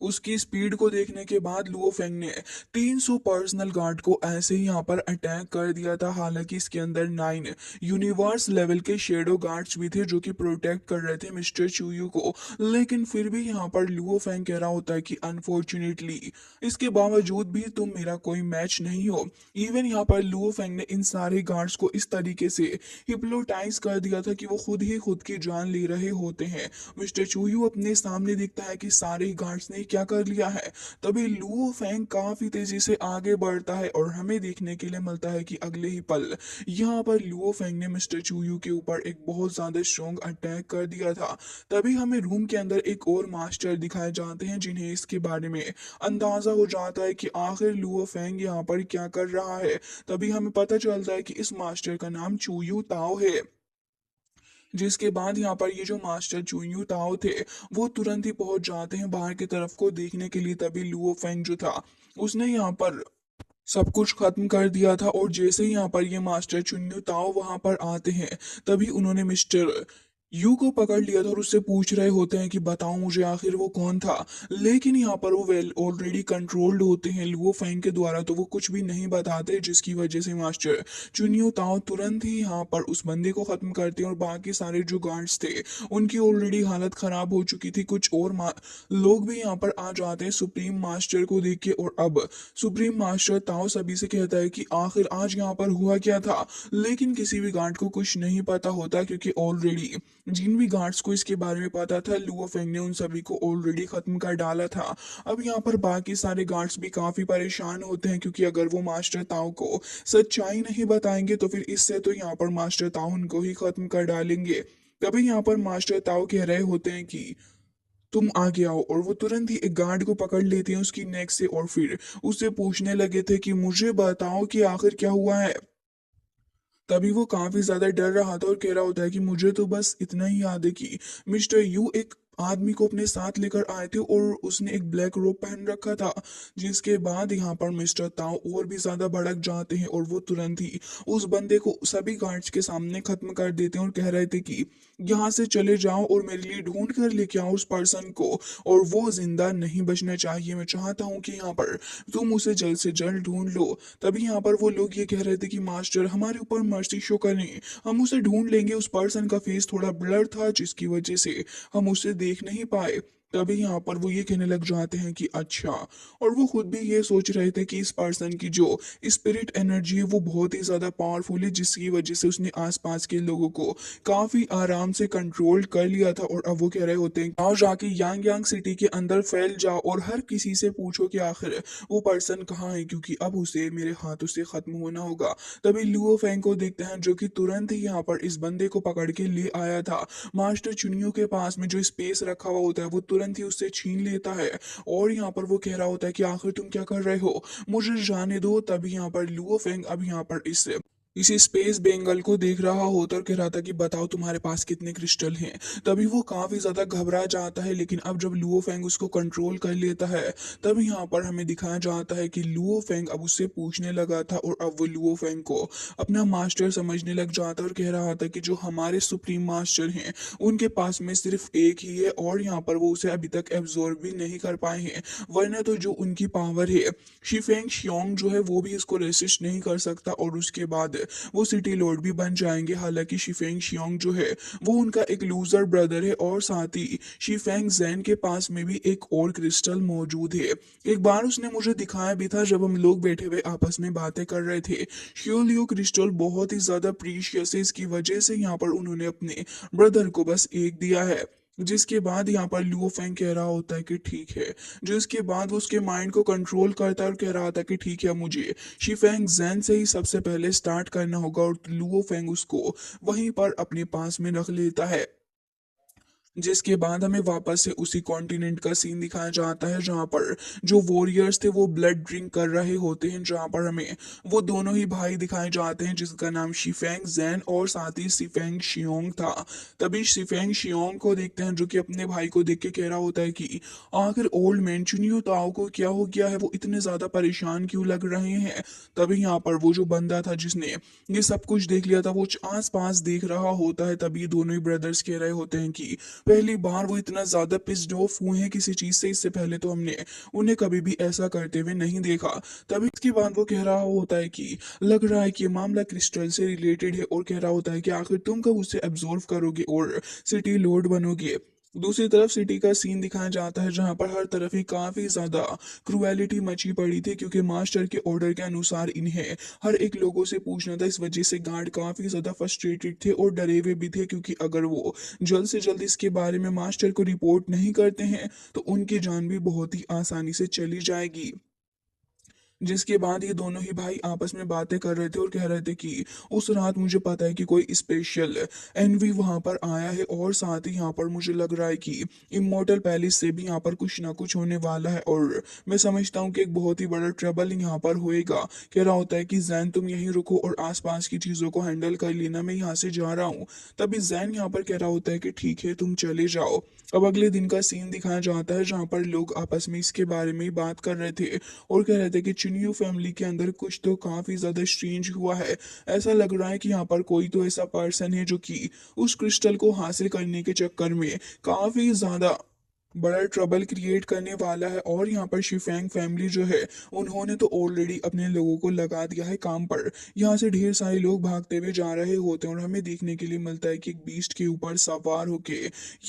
S1: उसकी स्पीड को देखने के बाद लुओ फेंग ने 300 पर्सनल गार्ड को ऐसे ही यहाँ पर अटैक कर दिया था। हालांकि इसके अंदर 9 यूनिवर्स लेवल के शेडो गार्ड्स भी थे जो कि प्रोटेक्ट कर रहे थे मिस्टर चूयू को। लेकिन फिर भी यहाँ पर लुओ फेंग कह रहा होता है कि अनफॉर्चुनेटली इसके बावजूद भी तुम मेरा कोई मैच नहीं हो। इवन यहाँ पर लुओ फेंग ने इन सारे गार्ड्स को इस तरीके से हिप्नोटाइज कर दिया था कि वो खुद ही खुद की जान ले रहे होते हैं। मिस्टर चूयू अपने सामने देखता है कि सारे गार्ड्स ने क्या कर लिया है। तभी लुओ फेंग काफी तेजी से आगे बढ़ता है और हमें देखने के लिए मिलता है कि अगले ही पल यहाँ पर लुओ फेंग ने मिस्टर चूयू के ऊपर एक बहुत ज्यादा स्ट्रॉन्ग अटैक कर दिया था। तभी हमें रूम के अंदर एक और मास्टर दिखाए जाते हैं जिन्हें इसके बारे में अंदाजा हो जाता है कि आखिर लुओ फेंग यहाँ पर क्या कर रहा है। तभी हमें पता चलता है कि इस मास्टर का नाम चूयू ताओ है। जिसके बाद यहाँ पर ये जो मास्टर चुन्यू ताओ थे वो तुरंत ही पहुंच जाते हैं बाहर की तरफ को देखने के लिए। तभी लुओ फेंग जो था उसने यहाँ पर सब कुछ खत्म कर दिया था। और जैसे ही यहाँ पर ये मास्टर चुन्यू ताओ वहां पर आते हैं तभी उन्होंने मिस्टर यू को पकड़ लिया था और उससे पूछ रहे होते हैं कि बताओ मुझे आखिर वो कौन था। लेकिन यहाँ पर वो वेल ऑलरेडी कंट्रोल्ड होते हैं लुओ फेंग के द्वारा, तो वो कुछ भी नहीं बताते, जिसकी वजह से मास्टर चुनियो ताओ तुरंत ही यहाँ पर उस बंदे को खत्म करते हैं। और बाकी सारे जो गार्ड्स थे उनकी ऑलरेडी हालत खराब हो चुकी थी। कुछ और लोग भी यहाँ पर आ जाते हैं सुप्रीम मास्टर को देख के। और अब सुप्रीम मास्टर ताओ सभी से कहता है कि आखिर आज यहाँ पर हुआ क्या था। लेकिन किसी भी गार्ड को कुछ नहीं पता होता, क्योंकि ऑलरेडी जिन भी गार्ड्स को इसके बारे में पता था लुओ फेंग ने उन सभी को ऑलरेडी खत्म कर डाला था। अब यहाँ पर बाकी सारे गार्ड्स भी काफी परेशान होते हैं, क्योंकि अगर वो मास्टर ताओ को सच्चाई नहीं बताएंगे तो फिर इससे तो यहाँ पर मास्टर ताओ उनको ही खत्म कर डालेंगे। तभी यहाँ पर मास्टर ताओ कह रहे होते हैं कि तुम आगे आओ, और वो तुरंत ही एक गार्ड को पकड़ लेते हैं उसकी नेक से और फिर उससे पूछने लगे थे कि मुझे बताओ कि आखिर क्या हुआ है। तभी वो काफी ज्यादा डर रहा था और कह रहा होता है कि मुझे तो बस इतना ही याद है कि मिस्टर यू एक आदमी को अपने साथ लेकर आए थे और उसने एक ब्लैक रोब पहन रखा था। जिसके बाद यहाँ पर मिस्टर ताओ और भी ज्यादा भड़क जाते हैं और वो तुरंत ही उस बंदे को सभी गार्ड्स के सामने खत्म कर देते हैं और कह रहे थे कि यहाँ से चले जाओ और मेरे लिए ढूंढ कर लेके आओ उस पर्सन को, और वो जिंदा नहीं बचना चाहिए। मैं चाहता हूँ कि यहाँ पर तुम उसे जल्द से जल्द ढूंढ लो। तभी यहाँ पर वो लोग ये कह रहे थे कि मास्टर हमारे ऊपर मर्सी शो करें, हम उसे ढूंढ लेंगे। उस पर्सन का फेस थोड़ा ब्लर था जिसकी वजह से हम उसे देख नहीं पाए। तभी यहाँ पर वो ये कहने लग जाते हैं कि अच्छा, और वो खुद भी ये सोच रहे थे कि इस पर्सन की जो स्पिरिट एनर्जी है वो बहुत ही ज्यादा पावरफुल है, जिसकी वजह से उसने आसपास के लोगों को काफी आराम से कंट्रोल कर लिया था। और अब वो कह रहे होते हैं आओ जाके यांग यांग सिटी के अंदर फैल जाओ और हर किसी से पूछो कि आखिर वो पर्सन कहाँ है, क्योंकि अब उसे मेरे हाथों से खत्म होना होगा। तभी लुओ फेंग को देखते हैं जो कि तुरंत ही यहाँ पर इस बंदे को पकड़ के ले आया था। मास्टर चुनियों के पास में जो स्पेस रखा हुआ होता है वो तुरंत ही उससे छीन लेता है और यहाँ पर वो कह रहा होता है कि आखिर तुम क्या कर रहे हो, मुझे जाने दो। तभी यहाँ पर लुओ फेंग अब यहाँ पर इसी स्पेस बेंगल को देख रहा होता और कह रहा था कि बताओ तुम्हारे पास कितने क्रिस्टल हैं। तभी वो काफी ज्यादा घबरा जाता है, लेकिन अब जब लुओ फेंग उसको कंट्रोल कर लेता है तब यहाँ पर हमें दिखाया जाता है कि लुओ फेंग अब उससे पूछने लगा था और अब वो लुओ फेंग को अपना मास्टर समझने लग जाता है और कह रहा था कि जो हमारे सुप्रीम मास्टर हैं उनके पास में सिर्फ एक ही है और यहाँ पर वो उसे अभी तक एब्जॉर्ब भी नहीं कर पाए हैं, वरना तो जो उनकी पावर है शिफेंग शियोंग जो है वो भी इसको रेसिस्ट नहीं कर सकता और उसके बाद वो सिटी लॉर्ड भी बन जाएंगे। हालांकि शिफेंग शियोंग जो है वो उनका एक लूजर ब्रदर है और साथ ही शिफेंग जैन के पास में भी एक और क्रिस्टल मौजूद है। एक बार उसने मुझे दिखाया भी था जब हम लोग बैठे हुए आपस में बातें कर रहे थे। शियोलियो क्रिस्टल बहुत ही ज्यादा प्रीशियस है, इसकी वजह से यहाँ पर उन्होंने अपने ब्रदर को बस एक दिया है। जिसके बाद यहाँ पर लुओ फेंग कह रहा होता है कि ठीक है, जिसके बाद वो उसके माइंड को कंट्रोल करता है और कह रहा था कि ठीक है, मुझे शिफेंग जैन से ही सबसे पहले स्टार्ट करना होगा। और लुओ फेंग उसको वहीं पर अपने पास में रख लेता है। जिसके बाद हमें वापस से उसी कॉन्टिनेंट का सीन दिखाया जाता है जहां पर जो वॉरियर्स थे वो ब्लड ड्रिंक कर रहे होते हैं, जहां पर हमें वो दोनों ही भाई दिखाए जाते हैं जिसका नाम शिफेंग जैन और साथ ही शिफेंग शियोंग था। तभी शिफेंग शियोंग को देखते हैं जो कि अपने भाई को देख के कह रहा होता है कि आखिर ओल्ड मैन चुनियो ताओ को क्या हो गया है, वो इतने ज्यादा परेशान क्यों लग रहे हैं। तभी यहाँ पर वो जो बंदा था जिसने ये सब कुछ देख लिया था वो आस पास देख रहा होता है। तभी दोनों ही ब्रदर्स कह रहे होते हैं कि पहली बार वो इतना ज्यादा पिस्ड ऑफ हुए हैं किसी चीज से, इससे पहले तो हमने उन्हें कभी भी ऐसा करते हुए नहीं देखा। तभी इसके बाद वो कह रहा होता है कि लग रहा है कि ये मामला क्रिस्टल से रिलेटेड है और कह रहा होता है कि आखिर तुम कब उसे एब्जॉर्व करोगे और सिटी लॉर्ड बनोगे। दूसरी तरफ सिटी का सीन दिखाया जाता है जहां पर हर तरफ ही काफी ज्यादा क्रुएलिटी मची पड़ी थी, क्योंकि मास्टर के ऑर्डर के अनुसार इन्हें हर एक लोगों से पूछना था। इस वजह से गार्ड काफी ज्यादा फ्रस्ट्रेटेड थे और डरे हुए भी थे, क्योंकि अगर वो जल्द से जल्द इसके बारे में मास्टर को रिपोर्ट नहीं करते हैं तो उनकी जान भी बहुत ही आसानी से चली जाएगी। जिसके बाद ये दोनों ही भाई आपस में बातें कर रहे थे और कह रहे थे कि उस रात मुझे पता है कि कोई स्पेशल एनवी वहां पर आया है और साथ ही यहाँ पर मुझे लग रहा है कि इमोर्टल पैलेस से भी यहाँ पर कुछ ना कुछ होने वाला है और मैं समझता हूँ कि एक बहुत ही बड़ा ट्रबल यहाँ पर होएगा। कह रहा होता है कि जैन तुम यहीं रुको और आसपास की चीजों को हैंडल कर लेना, मैं यहाँ से जा रहा हूँ। तभी जैन यहाँ पर कह रहा होता है कि ठीक है तुम चले जाओ। अब अगले दिन का सीन दिखाया जाता है जहाँ पर लोग आपस में इसके बारे में ही बात कर रहे थे और कह रहे थे कि चिन्यू फैमिली के अंदर कुछ तो काफी ज्यादा स्ट्रेंज हुआ है। ऐसा लग रहा है कि यहाँ पर कोई तो ऐसा पर्सन है जो कि उस क्रिस्टल को हासिल करने के चक्कर में काफी ज्यादा बड़ा ट्रबल क्रिएट करने वाला है। और यहाँ पर शिफैंग फैमिली जो है उन्होंने तो ऑलरेडी अपने लोगों को लगा दिया है काम पर। यहाँ से ढेर सारे लोग भागते हुए जा रहे होते हैं और हमें देखने के लिए मिलता है कि एक बीस्ट के ऊपर सवार होके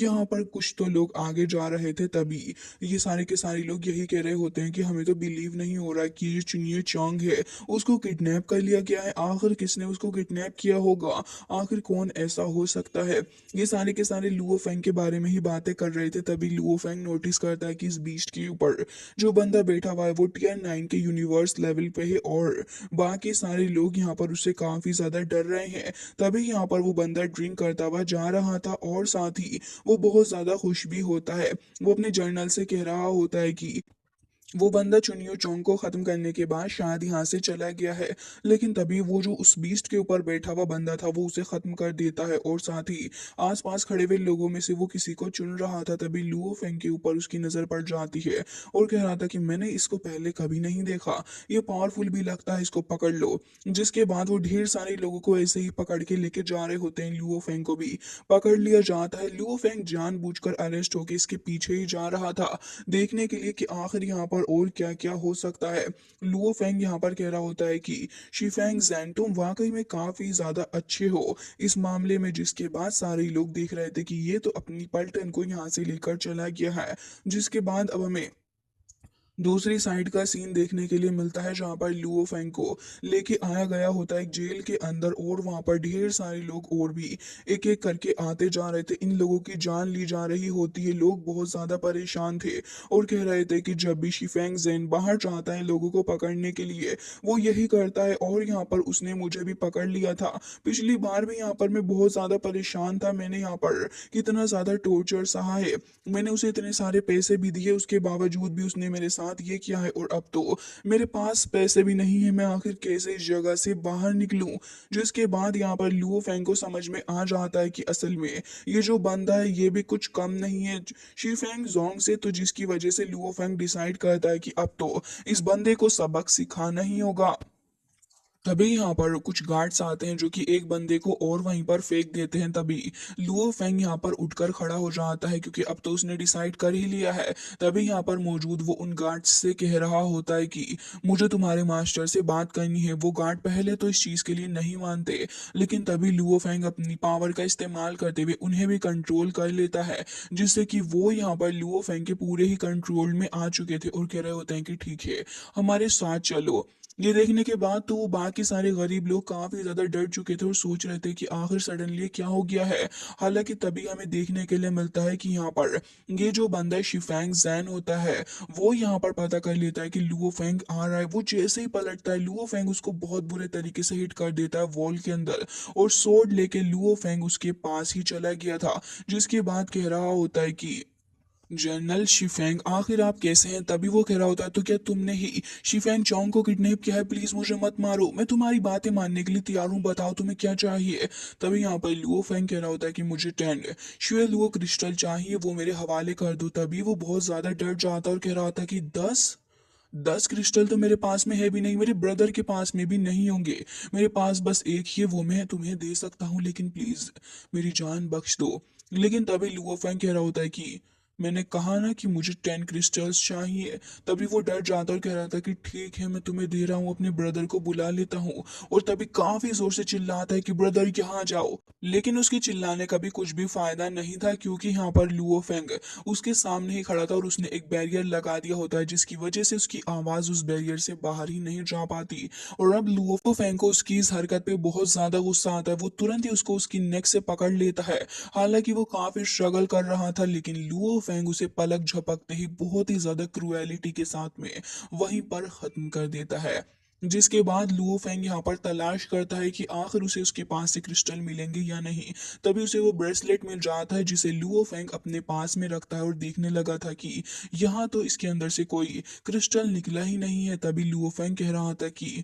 S1: यहाँ पर कुछ तो लोग आगे जा रहे थे। तभी ये सारे के सारे लोग यही कह रहे होते हैं कि हमें तो बिलीव नहीं हो रहा कि ये चुनिए चोंग है, उसको किडनैप कर लिया गया है। आखिर किसने उसको किडनैप किया होगा, आखिर कौन ऐसा हो सकता है। ये सारे के सारे लुओ फेंग के बारे में ही बातें कर रहे थे। तभी लुओ फेंग नोटिस करता है कि इस बीस्ट के ऊपर जो बंदा बैठा हुआ है वो टीयर 9 के यूनिवर्स लेवल पे है और बाकी सारे लोग यहाँ पर उससे काफी ज्यादा डर रहे हैं। तभी यहाँ पर वो बंदा ड्रिंक करता हुआ जा रहा था और साथ ही वो बहुत ज्यादा खुश भी होता है। वो अपने जर्नल से कह रहा होता है कि वो बंदा चुनियो चोंग को खत्म करने के बाद शायद यहाँ से चला गया है, लेकिन तभी वो जो उस बीस्ट के ऊपर बैठा हुआ बंदा था वो उसे खत्म कर देता है और साथ ही आसपास खड़े हुए लोगों में से वो किसी को चुन रहा था। तभी लुओ फेंग के ऊपर उसकी नजर पड़ जाती है और कह रहा था कि मैंने इसको पहले कभी नहीं देखा, ये पावरफुल भी लगता है, इसको पकड़ लो। जिसके बाद वो ढेर सारे लोगों को ऐसे ही पकड़ के लेके जा रहे होते हैं। लुओ फेंग को भी पकड़ लिया जाता है। लुओ फेंग जानबूझकर अरेस्ट होकर इसके पीछे ही जा रहा था देखने के लिए कि आखिर यहाँ पर और क्या क्या हो सकता है। लुओ फेंग यहाँ पर कह रहा होता है कि शिफेंग जैन तुम वाकई में काफी ज्यादा अच्छे हो इस मामले में। जिसके बाद सारे लोग देख रहे थे कि ये तो अपनी पलटन को यहाँ से लेकर चला गया है। जिसके बाद अब हमें दूसरी साइड का सीन देखने के लिए मिलता है जहां पर लुओ फेंग को लेके आया गया होता है एक जेल के अंदर और वहां पर ढेर सारे लोग और भी एक एक करके आते जा रहे थे। इन लोगों की जान ली जा रही होती है। लोग बहुत ज्यादा परेशान थे और कह रहे थे कि जब भी शिफेंग जेन बाहर जाता है लोगों को पकड़ने के लिए वो यही करता है और यहाँ पर उसने मुझे भी पकड़ लिया था। पिछली बार भी यहाँ पर मैं बहुत ज्यादा परेशान था, मैंने यहाँ पर कितना ज्यादा टॉर्चर सहा है, मैंने उसे इतने सारे पैसे भी दिए, उसके बावजूद भी उसने मेरे साथ ये किया है और अब तो मेरे पास पैसे भी नहीं है, मैं आखिर कैसे इस जगह से बाहर निकलूं। जिसके बाद यहाँ पर लुओ फेंग को समझ में आ जाता है कि असल में ये जो बंदा है ये भी कुछ कम नहीं है शीफेंग जोंग से। तो जिसकी वजह से लुओ फेंग डिसाइड करता है कि अब तो इस बंदे को सबक सिखाना ही होगा। तभी यहाँ पर कुछ गार्ड्स आते हैं जो कि एक बंदे को और वहीं पर फेंक देते हैं। तभी लुओ फेंग यहाँ पर उठकर खड़ा हो जाता है क्योंकि अब तो उसने डिसाइड कर ही लिया है। तभी यहाँ पर मौजूद वो उन गार्ड्स से कह रहा होता है कि मुझे तुम्हारे मास्टर से बात करनी है। वो गार्ड पहले तो इस चीज के लिए नहीं मानते, लेकिन तभी लुओ फेंग अपनी पावर का इस्तेमाल करते हुए उन्हें भी कंट्रोल कर लेता है, जिससे कि वो यहाँ पर लुओ फेंग के पूरे ही कंट्रोल में आ चुके थे और कह रहे होते हैं कि ठीक है हमारे साथ चलो। ये देखने के बाद तो वो बाकी सारे गरीब लोग काफी ज्यादा डर चुके थे और सोच रहे थे कि आखिर सडनली क्या हो गया है। हालांकि तभी हमें देखने के लिए मिलता है कि यहाँ पर ये जो बंदा शिफेंग जैन होता है वो यहाँ पर पता कर लेता है कि लुओ फेंग आ रहा है। वो जैसे ही पलटता है लुओ फेंग उसको बहुत बुरे तरीके से हिट कर देता है वॉल के अंदर और सोड लेके लुओ फेंग उसके पास ही चला गया था। जिसके बाद कह रहा होता है कि जनरल शिफेंग आखिर आप कैसे हैं। तभी वो कह रहा होता है तो क्या तुमने ही शिफेंग चोंग को किडनैप किया है, प्लीज मुझे मत मारो, मैं तुम्हारी बातें मानने के लिए तैयार हूँ, बताओ तुम्हें क्या चाहिए। तभी यहाँ पर लुओ फेंग कह रहा होता है कि मुझे 10 श्वेल लुओ क्रिस्टल चाहिए, वो मेरे हवाले कर दो। तभी वो बहुत ज्यादा डर जाता है और कह रहा होता है कि 10 क्रिस्टल तो मेरे पास में है भी नहीं, मेरे ब्रदर के पास में भी नहीं होंगे, मेरे पास बस एक ही है, वो मैं तुम्हें दे सकता हूँ, लेकिन प्लीज मेरी जान बख्श दो। लेकिन तभी लुओ फेंग कह रहा होता है कि मैंने कहा ना कि मुझे 10 क्रिस्टल्स चाहिए। तभी वो डर जाता और कह रहा था कि ठीक है मैं तुम्हें दे रहा हूँ, अपने ब्रदर को बुला लेता हूँ। और तभी काफी जोर से चिल्लाता है कि ब्रदर यहाँ जाओ। लेकिन उसके चिल्लाने का भी कुछ भी फायदा नहीं था क्योंकि यहाँ पर लुओ फेंग उसके सामने ही खड़ा था और उसने एक बैरियर लगा दिया होता है, जिसकी वजह से उसकी आवाज उस बैरियर से बाहर ही नहीं जा पाती। और अब लुओ फेंग को उसकी इस हरकत पे बहुत ज्यादा गुस्सा आता है। वो तुरंत ही उसको उसकी नेक से पकड़ लेता है। हालांकि वो काफी स्ट्रगल कर रहा था, लेकिन लुओ फेंग उसे पलक झपकते ही बहुत ही ज्यादा क्रुएलिटी के साथ में वहीं पर खत्म कर देता है। जिसके बाद लुओ फेंग यहाँ पर तलाश करता है कि आखिर उसे उसके पास से क्रिस्टल मिलेंगे या नहीं। तभी उसे वो ब्रेसलेट मिल जाता है जिसे लुओ फेंग अपने पास में रखता है और देखने लगा था कि यहाँ तो इसके अंदर से कोई क्रिस्टल निकला ही नहीं है। तभी लुओ फेंग कह रहा था कि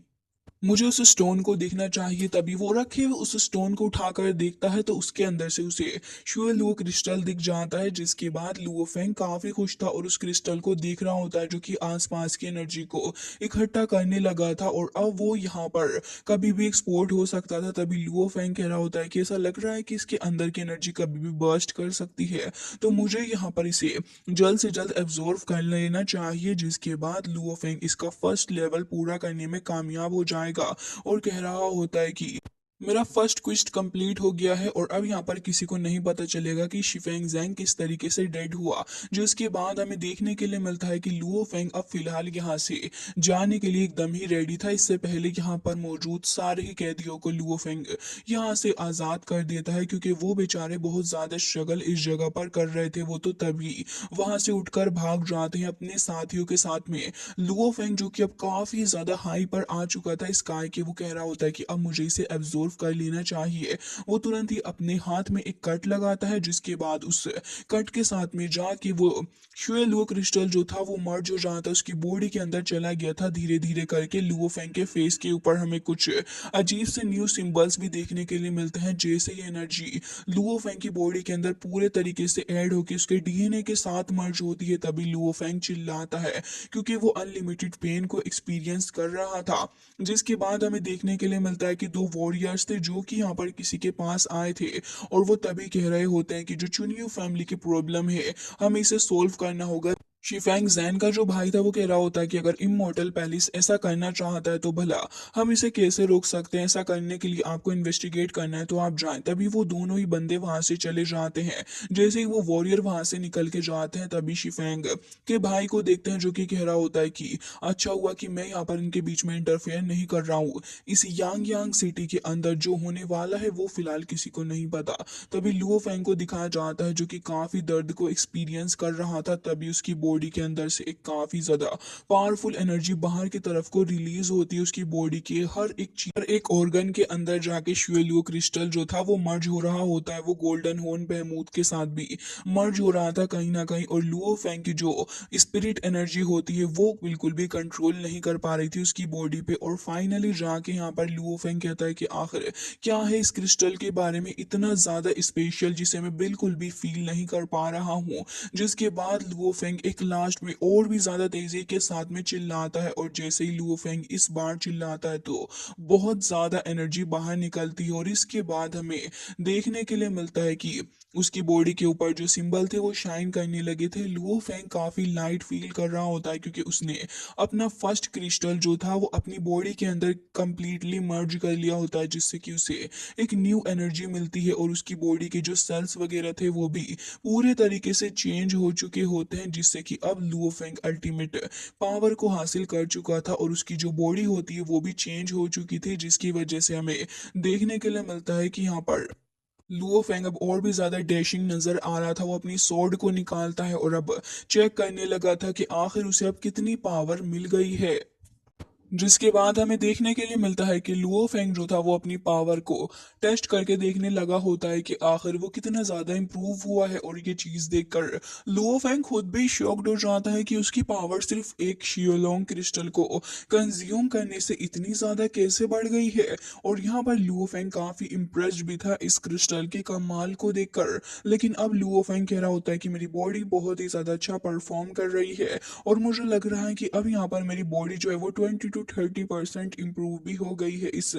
S1: मुझे उस स्टोन को देखना चाहिए। तभी वो रखे हुए उस स्टोन को उठाकर देखता है तो उसके अंदर से उसे श्योर लुओ क्रिस्टल दिख जाता है। जिसके बाद लुओ फेंग काफी खुश था और उस क्रिस्टल को देख रहा होता है जो कि आसपास की एनर्जी को इकट्ठा करने लगा था और अब वो यहाँ पर कभी भी एक्सपोर्ट हो सकता था। तभी लुओ फेंग कह रहा होता है कि ऐसा लग रहा है कि इसके अंदर की एनर्जी कभी भी बर्स्ट कर सकती है, तो मुझे यहाँ पर इसे जल्द से जल्द एब्जॉर्व कर लेना चाहिए। जिसके बाद लुओ फेंग इसका फर्स्ट लेवल पूरा करने में कामयाब हो जाएगा और कह रहा होता है कि मेरा फर्स्ट क्वेस्ट कंप्लीट हो गया है और अब यहाँ पर किसी को नहीं पता चलेगा कि शिफेंग जैंग किस तरीके से डेड हुआ। जिसके बाद हमें देखने के लिए मिलता है कि लुओ फेंग अब फिलहाल यहाँ से जाने के लिए एकदम ही रेडी था। इससे पहले यहाँ पर मौजूद सारे ही कैदियों को लुओ फेंग यहाँ से आजाद कर देता है क्योंकि वो बेचारे बहुत ज्यादा स्ट्रगल इस जगह पर कर रहे थे। वो तो तभी वहां से उठकर भाग जाते हैं अपने साथियों के साथ में। लुओ फेंग जो कि अब काफी ज्यादा हाई पर आ चुका था स्काई के, वो कह रहा होता है कि अब मुझे इसे एब्जॉर्व सॉल्व कर लेना चाहिए। वो तुरंत ही अपने हाथ में एक कट लगाता है, जिसके बाद उस कट के साथ में जाके वो शुए लुओ क्रिस्टल जो था वो मर्ज हो रहा था, उसकी बॉडी के अंदर चला गया था। धीरे धीरे करके लुओ फेंग के फेस के ऊपर हमें कुछ अजीब से न्यू सिंबल्स भी देखने के लिए मिलते हैं। जैसे ये एनर्जी लुओ फेंग की बॉडी के अंदर पूरे तरीके से ऐड होकर उसके डीएनए के साथ मर्ज होती है, तभी लुओ फेंग चिल्लाता है, क्योंकि वो अनलिमिटेड पेन को एक्सपीरियंस कर रहा था। जिसके बाद हमें देखने के लिए मिलता है कि दो वॉरियर्स थे जो कि यहाँ पर किसी के पास आए थे, और वो तभी कह रहे होते हैं कि जो चुनियो फैमिली की प्रॉब्लम है हमें इसे सोल्व करना होगा। शिफैंग जैन का जो भाई था वो कह रहा होता है कि अगर इमॉर्टल पैलेस ऐसा करना चाहता है तो भला हम इसे कैसे रोक सकते हैं। ऐसा करने के लिए आपको इन्वेस्टिगेट करना है तो आप जाएं। तभी वो दोनों ही बंदे वहां से चले जाते हैं। जैसे ही वो वॉरियर वहां से निकल के जाते हैं, तभी शिफैंग के भाई को देखते हैं जो कि कह रहा होता है कि अच्छा हुआ कि मैं यहाँ पर इनके बीच में इंटरफेयर नहीं कर रहा हूँ। इस यांग यांग सिटी के अंदर जो होने वाला है वो फिलहाल किसी को नहीं पता। तभी लुओ फेंग को दिखाया जाता है जो कि काफी दर्द को एक्सपीरियंस कर रहा था। तभी उसकी बॉडी के अंदर से एक काफी ज्यादा पावरफुल एनर्जी बाहर की तरफ को रिलीज होती है। उसकी बॉडी के हर एक चीज, हर एक ऑर्गन के अंदर जाके शुएलुओ क्रिस्टल जो था वो मर्ज हो रहा होता है। वो गोल्डन हॉर्न बेहमूथ के साथ भी मर्ज हो रहा था कहीं ना कहीं, और लुओ फेंग की जो स्पिरिट एनर्जी होती है वो बिल्कुल भी कंट्रोल नहीं कर पा रही थी उसकी बॉडी पे। और फाइनली जाके यहाँ पर लुओ फेंग कहता है कि आखिर क्या है इस क्रिस्टल के बारे में इतना ज्यादा स्पेशल जिसे मैं बिल्कुल भी फील नहीं कर पा रहा हूँ। जिसके बाद लुओ फेंग एक लास्ट में और भी ज्यादा तेजी के साथ में चिल्लाता है, और जैसे ही लुओ फेंग इस बार चिल्लाता है तो बहुत ज्यादा एनर्जी बाहर निकलती है। और इसके बाद हमें देखने के लिए मिलता है कि उसकी बॉडी के ऊपर जो सिंबल थे वो शाइन करने लगे थे। लुओ फेंग काफी लाइट फील कर रहा होता है, क्योंकि उसने अपना फर्स्ट क्रिस्टल जो था वो अपनी बॉडी के अंदर कंप्लीटली मर्ज कर लिया होता है, जिससे कि उसे एक न्यू एनर्जी मिलती है। और उसकी बॉडी के जो सेल्स वगैरह थे वो भी पूरे तरीके से चेंज हो चुके होते हैं, जिससे कि अब लुओ फेंग अल्टीमेट पावर को हासिल कर चुका था, और उसकी जो बॉडी होती है वो भी चेंज हो चुकी थी। जिसकी वजह से हमें देखने के लिए मिलता है कि यहाँ पर लुओ फेंग अब और भी ज्यादा डैशिंग नजर आ रहा था। वो अपनी स्वॉर्ड को निकालता है और अब चेक करने लगा था कि आखिर उसे अब कितनी पावर मिल गई है। जिसके बाद हमें देखने के लिए मिलता है कि लुओ फेंग जो था वो अपनी पावर को टेस्ट करके देखने लगा होता है कि आखिर वो कितना ज्यादा इंप्रूव हुआ है। और ये चीज देखकर लुओ फेंग खुद भी शॉक्ड हो जाता है कि उसकी पावर सिर्फ एक शियोलोंग क्रिस्टल को कंज्यूम करने से इतनी ज्यादा कैसे बढ़ गई है। और यहाँ पर लुओ फेंग काफी इम्प्रेस्ड भी था इस क्रिस्टल के कमाल को देखकर। लेकिन अब लुओ फेंग कह रहा होता है कि मेरी बॉडी बहुत ही ज्यादा अच्छा परफॉर्म कर रही है, और मुझे लग रहा है कि अब यहाँ पर मेरी बॉडी जो है वो 20 to 30% इम्प्रूव भी हो गई है इस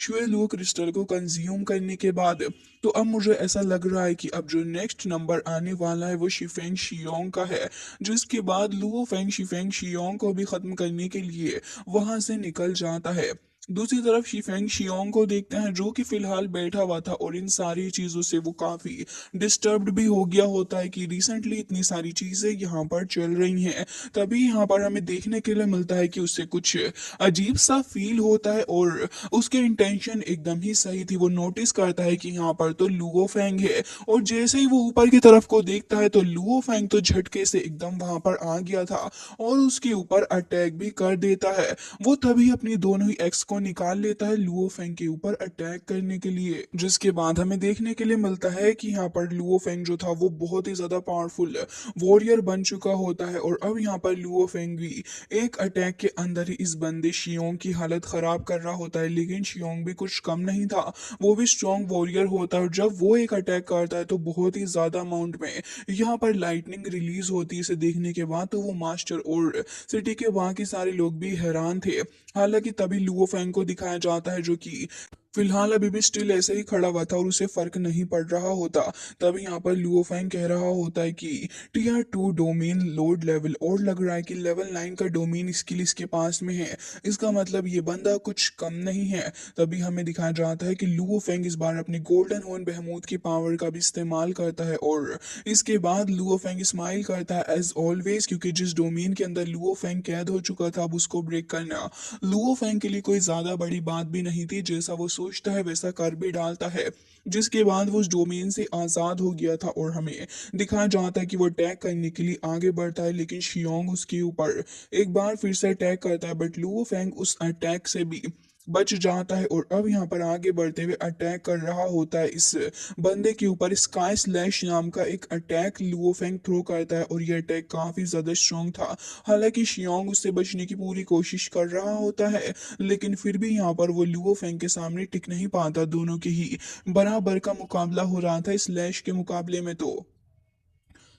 S1: शुएलुओ क्रिस्टल को कंज्यूम करने के बाद। तो अब मुझे ऐसा लग रहा है कि अब जो नेक्स्ट नंबर आने वाला है वो शिफेंग शियोंग का है। जिसके बाद लुओ फेंग शिफेंग शियोंग को भी खत्म करने के लिए वहां से निकल जाता है। दूसरी तरफ शिफेंग शियोंग को देखते हैं जो कि फिलहाल बैठा हुआ था, और इन सारी चीजों से वो काफी डिस्टर्ब्ड भी हो गया होता है कि रिसेंटली इतनी सारी चीजें यहाँ पर चल रही हैं। तभी यहाँ पर हमें देखने के लिए मिलता है कि उससे कुछ अजीब सा फील होता है, और उसके इंटेंशन एकदम ही सही थी। वो नोटिस करता है कि यहाँ पर तो लुओ फेंग है, और जैसे ही वो ऊपर की तरफ को देखता है तो लुओ फेंग तो झटके से एकदम वहां पर आ गया था और उसके ऊपर अटैक भी कर देता है। वो तभी अपनी दोनों ही एक्स को निकाल लेता है लुओ फेंग के ऊपर अटैक करने के लिए। जिसके बाद हमें देखने के लिए मिलता है कि यहाँ पर लुओ फेंग जो था वो बहुत ही ज्यादा पावरफुल वॉरियर बन चुका होता है, और अब यहाँ पर लुओ फेंग भी एक अटैक के अंदर ही इस बंदे शियोंग की हालत खराब कर रहा होता है। लेकिन शियोंग भी कुछ कम नहीं था, वो भी स्ट्रॉन्ग वॉरियर होता है, और जब वो एक अटैक करता है तो बहुत ही ज्यादा अमाउंट में यहाँ पर लाइटनिंग रिलीज होती है। इसे देखने के बाद तो वो मास्टर और सिटी के बाकी सारे लोग भी हैरान थे। हालांकि तभी लुओ फेंग को दिखाया जाता है जो कि फिलहाल अभी भी स्टिल ऐसे ही खड़ा हुआ था और उसे फर्क नहीं पड़ रहा होता। तब यहाँ पर लुओ फेंग कह रहा होता है कि Tier 2 डोमेन लोड लेवल, और लग रहा है कि लेवल 9 का डोमेन स्किल इसके पास में है। इसका मतलब ये बंदा कुछ कम नहीं है। तभी हमें दिखाया जाता है कि लुओ फेंग इस बार अपनी गोल्डन हॉर्न बेहमूद की पावर का भी इस्तेमाल करता है, और इसके बाद लुओ फेंग स्माइल करता है एज ऑलवेज, क्योंकि जिस डोमेन के अंदर लुओ फेंग कैद हो चुका था अब उसको ब्रेक करना लुओ फेंग के लिए कोई ज्यादा बड़ी बात भी नहीं थी। जैसा वो सोचता है वैसा कर भी डालता है। जिसके बाद वो उस डोमेन से आजाद हो गया था, और हमें दिखाया जाता है कि वो अटैक करने के लिए आगे बढ़ता है। लेकिन शियोंग उसके ऊपर एक बार फिर से अटैक करता है, बट लुओ फेंग उस अटैक से भी बच जाता है और अब यहाँ पर आगे बढ़ते हुए अटैक कर रहा होता है इस बंदे के ऊपर। स्काई स्लैश नाम का एक अटैक लुओ फेंग थ्रो करता है और ये अटैक काफी ज्यादा स्ट्रॉन्ग था। हालांकि शियोंग उससे बचने की पूरी कोशिश कर रहा होता है, लेकिन फिर भी यहाँ पर वो लुओ फेंग के सामने टिक नहीं पाता। दोनों के ही बराबर का मुकाबला हो रहा था स्लैश के मुकाबले में। तो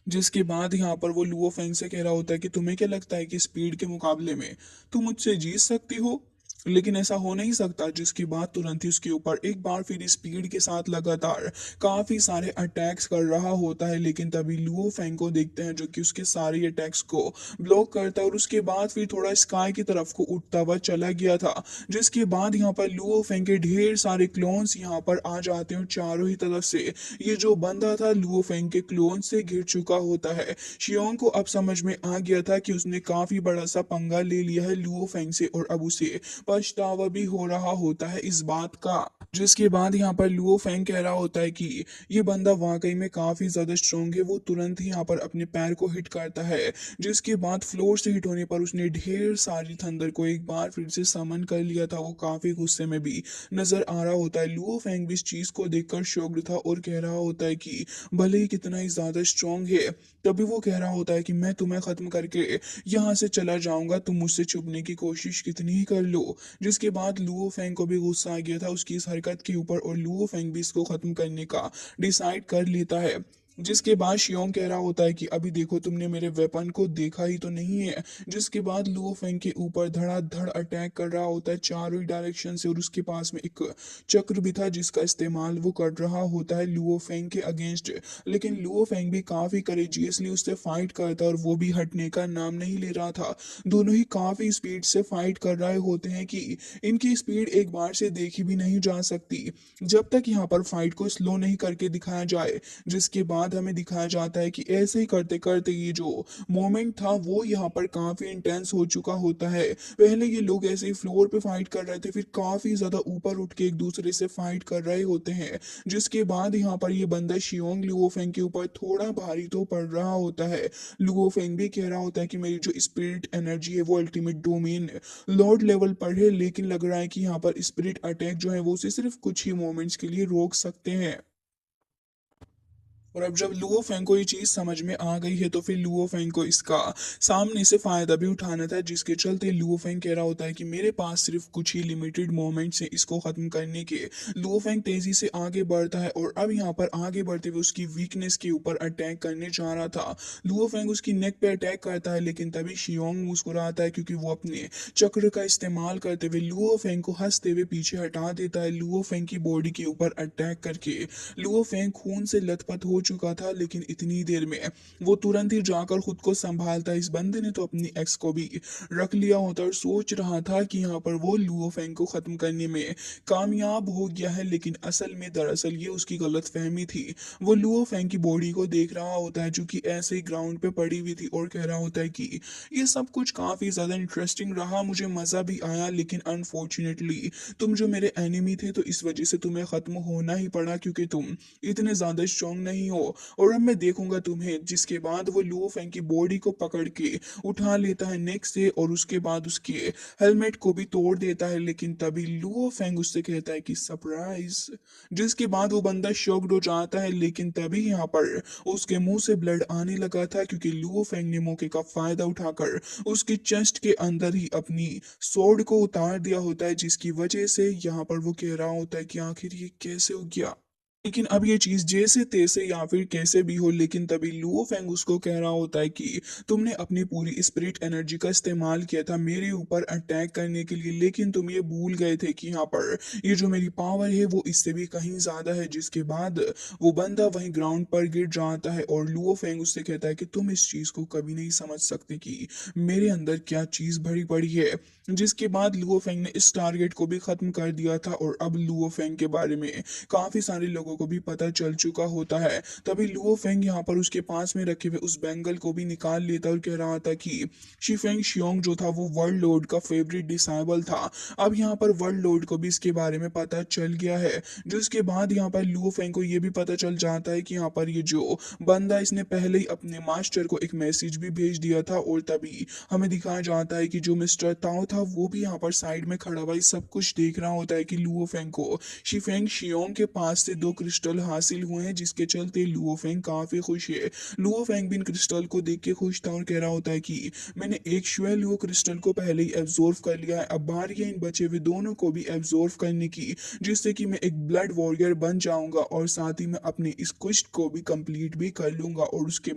S1: जिसके बाद यहाँ पर वो लुओ फेंग से कह रहा होता है कि तुम्हें क्या लगता है कि स्पीड के मुकाबले में तुम मुझसे जीत सकती हो? लेकिन ऐसा हो नहीं सकता। जिसके बाद तुरंत ही उसके ऊपर एक बार फिर स्पीड के साथ लगातार काफी सारे अटैक्स कर रहा होता है, लेकिन तभी लुओ फेंग को देखते हैं जो कि उसके सारे अटैक्स को ब्लॉक करता है और उसके बाद फिर थोड़ा स्काई की तरफ को उठता हुआ चला गया था। जिसके बाद यहाँ पर लुओ फेंग के ढेर सारे क्लोन्स यहाँ पर आ जाते हैं और चारों ही तरफ से ये जो बंदा था लुओ फेंग के क्लोन से घिर चुका होता है। शियोंग को अब समझ में आ गया था कि उसने काफी बड़ा सा पंगा ले लिया है लुओ फेंग से और अब उसे पछतावा भी हो रहा होता है इस बात का। जिसके बाद यहाँ पर लुओ फेंग कह रहा होता है कि ये बंदा वाकई में काफी ज्यादा स्ट्रांग है। वो तुरंत ही यहाँ पर अपने पैर को हिट करता है, जिसके बाद फ्लोर से हिट होने पर उसने ढेर सारी थंडर को एक बार फिर से समन कर लिया था। वो काफी गुस्से में भी नजर आ रहा होता है। लुओ फेंग भी इस चीज को देखकर शॉक्ड था और कह रहा होता है कि भले ही कितना ही ज्यादा स्ट्रांग है, तभी वो कह रहा होता है कि मैं तुम्हें खत्म करके यहाँ से चला जाऊंगा, तुम मुझसे छुपने की कोशिश कितनी ही कर लो। जिसके बाद लुओ फेंग को भी गुस्सा आ गया था उसकी इस हरकत के ऊपर और लुओ फेंग भी इसको खत्म करने का डिसाइड कर लेता है। जिसके बाद शियोंग कह रहा होता है कि अभी देखो तुमने मेरे वेपन को देखा ही तो नहीं है। जिसके बाद लुओ फेंग के ऊपर धड़ाधड़ अटैक कर रहा होता है चारों ही डायरेक्शन से और उसके पास में एक चक्र भी था जिसका इस्तेमाल वो कर रहा होता है लुओ फेंग के अगेंस्ट। लेकिन लुओ फेंग भी काफी करेजियसली उससे फाइट करता है और वो भी हटने का नाम नहीं ले रहा था। दोनों ही काफी स्पीड से फाइट कर रहे होते हैं कि इनकी स्पीड एक बार से देखी भी नहीं जा सकती जब तक यहाँ पर फाइट को स्लो नहीं करके दिखाया जाए। जिसके बाद हमें दिखाया जाता है कि ऐसे ही करते करते ये जो मोमेंट था वो यहाँ पर काफी इंटेंस हो चुका होता है। पहले ये लोग ऐसे ही फ्लोर पे फाइट कर रहे थे, फिर काफी ज्यादा ऊपर उठ के एक दूसरे से फाइट कर रहे होते हैं। जिसके बाद यहाँ पर ये बंदा शियोंग लुओ फेंग के ऊपर थोड़ा भारी तो पड़ रहा होता है। लुओ फेंग भी कह रहा होता है कि मेरी जो स्पिरिट एनर्जी है वो अल्टीमेट डोमेन लॉर्ड लेवल पर है, लेकिन लग रहा है कि यहाँ पर स्पिरिट अटैक जो है वो उसे सिर्फ कुछ ही मोमेंट्स के लिए रोक सकते हैं। और अब जब लुओ फेंग को ये चीज समझ में आ गई है तो फिर लुओ फेंग को इसका सामने से फायदा भी उठाना था। जिसके चलते लुओ फेंग कह रहा होता है कि मेरे पास सिर्फ कुछ ही लिमिटेड मोमेंट्स हैं इसको खत्म करने के। लुओ फेंग तेजी से आगे बढ़ता है और अब यहाँ पर आगे बढ़ते हुए उसकी वीकनेस के ऊपर अटैक करने जा रहा था। लुओ फेंग उसकी नेक पे अटैक करता है, लेकिन तभी शियोंग मुस्कुराता है क्योंकि वो अपने चक्र का इस्तेमाल करते हुए लुओ फेंग को हंसते हुए पीछे हटा देता है लुओ फेंग की बॉडी के ऊपर अटैक करके। लुओ फेंग खून से लथपथ हो चुका था, लेकिन इतनी देर में वो तुरंत ही जाकर खुद को संभालता। इस बंदे ने तो अपनी एक्स को भी रख लिया होता और सोच रहा था कि यहाँ पर वो लुओ फेंग को खत्म करने में कामयाब हो गया है, लेकिन असल में दरअसल ये उसकी गलत फहमी थी। वो लुओ फेंग की बॉडी को देख रहा होता है जो कि ऐसे ही ग्राउंड पे पड़ी हुई थी और कह रहा होता है कि ये सब कुछ काफी ज्यादा इंटरेस्टिंग रहा, मुझे मजा भी आया, लेकिन अनफॉर्चुनेटली तुम जो मेरे एनिमी थे तो इस वजह से तुम्हें खत्म होना ही पड़ा क्योंकि तुम इतने ज्यादा स्ट्रांग नहीं हो और अब मैं देखूंगा तुम्हें। जिसके बाद वो लुओ फेंग की बॉडी को पकड़ के उठा लेता है नेक से और उसके बाद उसके हेलमेट को भी तोड़ देता है। लेकिन तभी लुओ फेंग उससे कहता है कि सरप्राइज। जिसके बाद वो बंदा शॉक्ड हो जाता है, लेकिन तभी यहाँ पर उसके मुंह से ब्लड आने लगा था क्योंकि लुओ फेंग ने मौके का फायदा उठाकर उसकी चेस्ट के अंदर ही अपनी स्वॉर्ड को उतार दिया होता है, जिसकी वजह से यहाँ पर वो कह रहा होता है कि आखिर ये कैसे हो गया। लेकिन अब ये चीज जैसे तैसे या फिर कैसे भी हो, लेकिन तभी लुओ फेंग उसको कह रहा होता है कि तुमने अपनी पूरी स्पिरिट एनर्जी का इस्तेमाल किया था मेरे ऊपर अटैक करने के लिए, लेकिन तुम ये भूल गए थे कि यहाँ पर ये जो मेरी पावर है वो इससे भी कहीं ज्यादा है। जिसके बाद वो बंदा वहीं ग्राउंड पर गिर जाता है और लुओ फेंग उससे कहता है कि तुम इस चीज को कभी नहीं समझ सकते कि मेरे अंदर क्या चीज भरी पड़ी है। जिसके बाद लुओ फेंग ने इस टारगेट को भी खत्म कर दिया था और अब लुओ फेंग के बारे में काफी सारे लोगों लोगों को भी पता चल चुका होता है। तभी लुओ फेंग यहाँ पर उसके पास में रखे हुए उस बैंगल को भी निकाल लेता और कह रहा था कि शिफेंग शियोंग जो था वो वर्ल्ड लॉर्ड का फेवरेट डिसाइबल था। अब यहाँ पर वर्ल्ड लॉर्ड को भी इसके बारे में पता चल गया है, जिसके बाद यहाँ पर लुओ फेंग को ये भी पता चल जाता है कि यहाँ पर ये जो बंदा इसने पहले ही अपने मास्टर को एक मैसेज भी भेज दिया था। और तभी हमें दिखाया जाता है कि जो मिस्टर ताओ था वो भी यहाँ पर साइड में खड़ा हुआ सब कुछ देख रहा होता है कि लुओ फेंग को शिफेंग शियोंग के पास से 2 क्रिस्टल हासिल हुए हैं, जिसके चलते लुओ फेंग काफी खुश है। लुओ फेंग भी इन क्रिस्टल को देख के खुश था और कह रहा होता है कि मैंने एक श्वेल लुओ क्रिस्टल को पहले ही एब्जॉर्व कर लिया है, अब बारी है इन बचे हुए दोनों को भी एब्जॉर्व करने की, जिससे कि मैं एक ब्लड वॉरियर बन जाऊंगा और साथ ही मैं अपने इस क्वेस्ट को भी कंप्लीट भी कर लूंगा और उसके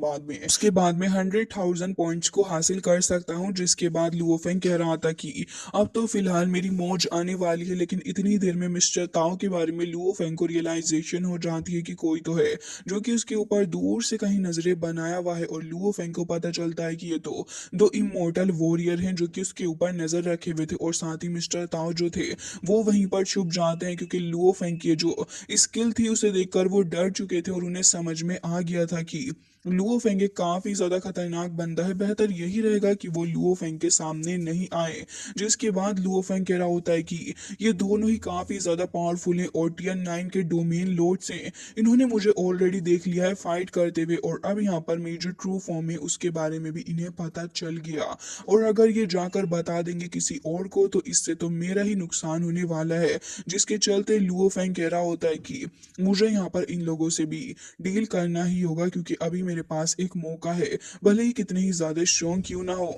S1: बाद में 100,000 पॉइंट्स को हासिल कर सकता हूं। जिसके बाद लुओ फेंग कह रहा था कि अब तो फिलहाल मेरी मौज आने वाली है। लेकिन इतनी देर में मिस्टर ताओ के बारे में लुओ फेंग को रियलाइजेशन हो जाती है कि कोई तो है जो कि उसके ऊपर दूर से कहीं नजरें बनाया हुआ है। और लुओ फेंग को पता चलता है कि ये तो 2 इमोर्टल वॉरियर हैं जो कि उसके ऊपर नजर रखे हुए थे। और साथ ही मिस्टर ताओ जो थे वो वहीं पर छुप जाते हैं, क्योंकि लुओ फेंग की जो स्किल थी उसे देखकर वो डर चुके थे और उन्हें समझ में आ गया था कि लुओ फेंग एक काफी ज्यादा खतरनाक बंदा है, बेहतर यही रहेगा कि वो लुओ फेंग के सामने नहीं आए। जिसके बाद लुओ फेंग कह रहा होता है कि ये दोनों ही काफी ज्यादा पावरफुल हैं और टियर 9 के डोमेन लॉर्ड्स हैं। इन्होंने मुझे ऑलरेडी देख लिया है फाइट करते हुए और अब यहाँ पर मेरी जो ट्रू फॉर्म है उसके बारे में भी इन्हें पता चल गया। और अगर ये जाकर बता देंगे किसी और को तो इससे तो मेरा ही नुकसान होने वाला है। जिसके चलते लुओ फेंग कह रहा होता है कि मुझे यहाँ पर इन लोगों से भी डील करना ही होगा, क्योंकि अभी मेरे पास एक मौका है, भले ही कितने ही ज्यादा स्ट्रॉन्ग क्यों ना हो।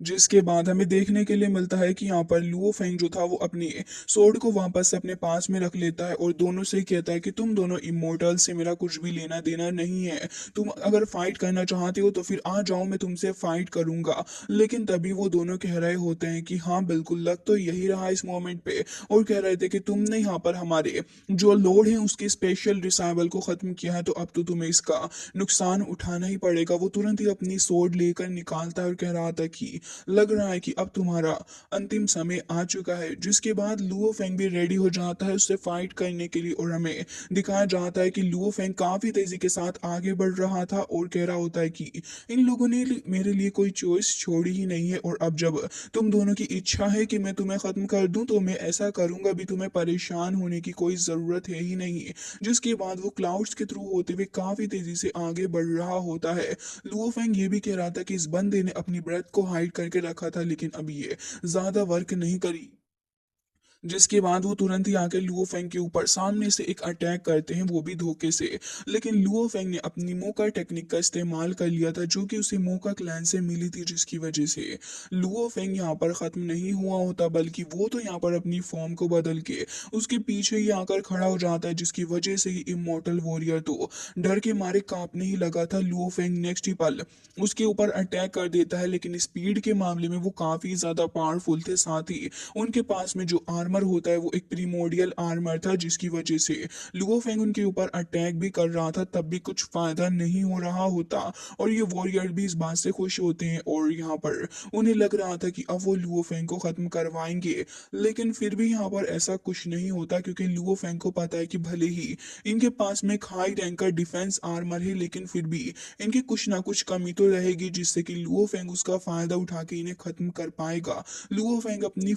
S1: जिसके बाद हमें देखने के लिए मिलता है कि यहाँ पर लुओ फेंग जो था वो अपनी सोर्ड को वापस से अपने पास में रख लेता है और दोनों से कहता है कि तुम दोनों इमोर्टल से मेरा कुछ भी लेना देना नहीं है। तुम अगर फाइट करना चाहते हो तो फिर आ जाओ, मैं तुमसे फाइट करूंगा। लेकिन तभी वो दोनों कह रहे होते हैं कि हाँ बिल्कुल, लग तो यही रहा इस मोमेंट पे। और कह रहे थे कि तुमने यहाँ पर हमारे जो लॉर्ड है उसके स्पेशल डिसाइबल को खत्म किया है, तो अब तो तुम्हें इसका नुकसान उठाना ही पड़ेगा। वो तुरंत ही अपनी सोर्ड लेकर निकालता है और कह रहा था कि लग रहा है कि अब तुम्हारा अंतिम समय आ चुका है। जिसके बाद लुओ फेंग भी रेडी हो जाता है उससे फाइट करने के लिए और हमें दिखाया जाता है कि लुओ फेंग काफी तेजी के साथ आगे बढ़ रहा था और कह रहा होता है कि इन लोगों ने मेरे लिए कोई चॉइस छोड़ी ही नहीं है और अब जब तुम दोनों की इच्छा है कि मैं तुम्हें खत्म कर दूं तो मैं ऐसा करूंगा भी, तुम्हें परेशान होने की कोई जरूरत है ही नहीं। जिसके बाद वो क्लाउड्स के थ्रू होते हुए काफी तेजी से आगे बढ़ रहा होता है। लुओ फेंग ये भी कह रहा था कि इस बंदे ने अपनी ब्रेथ को हाइड करके रखा था, लेकिन अभी ये ज्यादा वर्क नहीं करी। जिसके बाद वो तुरंत ही आके लुओ फेंग के ऊपर सामने से एक अटैक करते हैं, वो भी धोखे से। लेकिन लुओ फेंग ने अपनी मोका टेक्निक का इस्तेमाल कर लिया था जो कि उसे मोका क्लैन से मिली थी, जिसकी वजह से लुओ फेंग यहाँ पर खत्म नहीं हुआ होता, बल्कि वो तो यहाँ पर अपनी फॉर्म को बदल के उसके पीछे ही आकर खड़ा हो जाता है, जिसकी वजह से ये इमोर्टल वॉरियर तो डर के मारे कांपने ही लगा था। लुओ फेंग नेक्स्ट ही पल उसके ऊपर अटैक कर देता है, लेकिन स्पीड के मामले में वो काफी ज्यादा पावरफुल थे। साथ ही उनके पास में जो आर्मर होता है वो एक प्रीमोडियल आर्मर था, जिसकी वजह से लुओ फेंग उनके ऊपर अटैक भी कर रहा था, तब भी कुछ फायदा नहीं हो रहा होता। और ये वॉरियर भी इस बात से खुश होते हैं और यहाँ पर उन्हें लग रहा था कि अब वो लुओ फेंग को खत्म करवाएंगे। लेकिन फिर भी यहाँ पर ऐसा कुछ नहीं होता, क्योंकि लुओ फेंग को पता है कि भले ही इनके पास में एक हाई रैंक का डिफेंस आर्मर है, लेकिन फिर भी इनकी कुछ ना कुछ कमी तो रहेगी, जिससे कि लुओ फेंग उसका फायदा उठा के इन्हें खत्म कर पाएगा। लुओ फेंग अपनी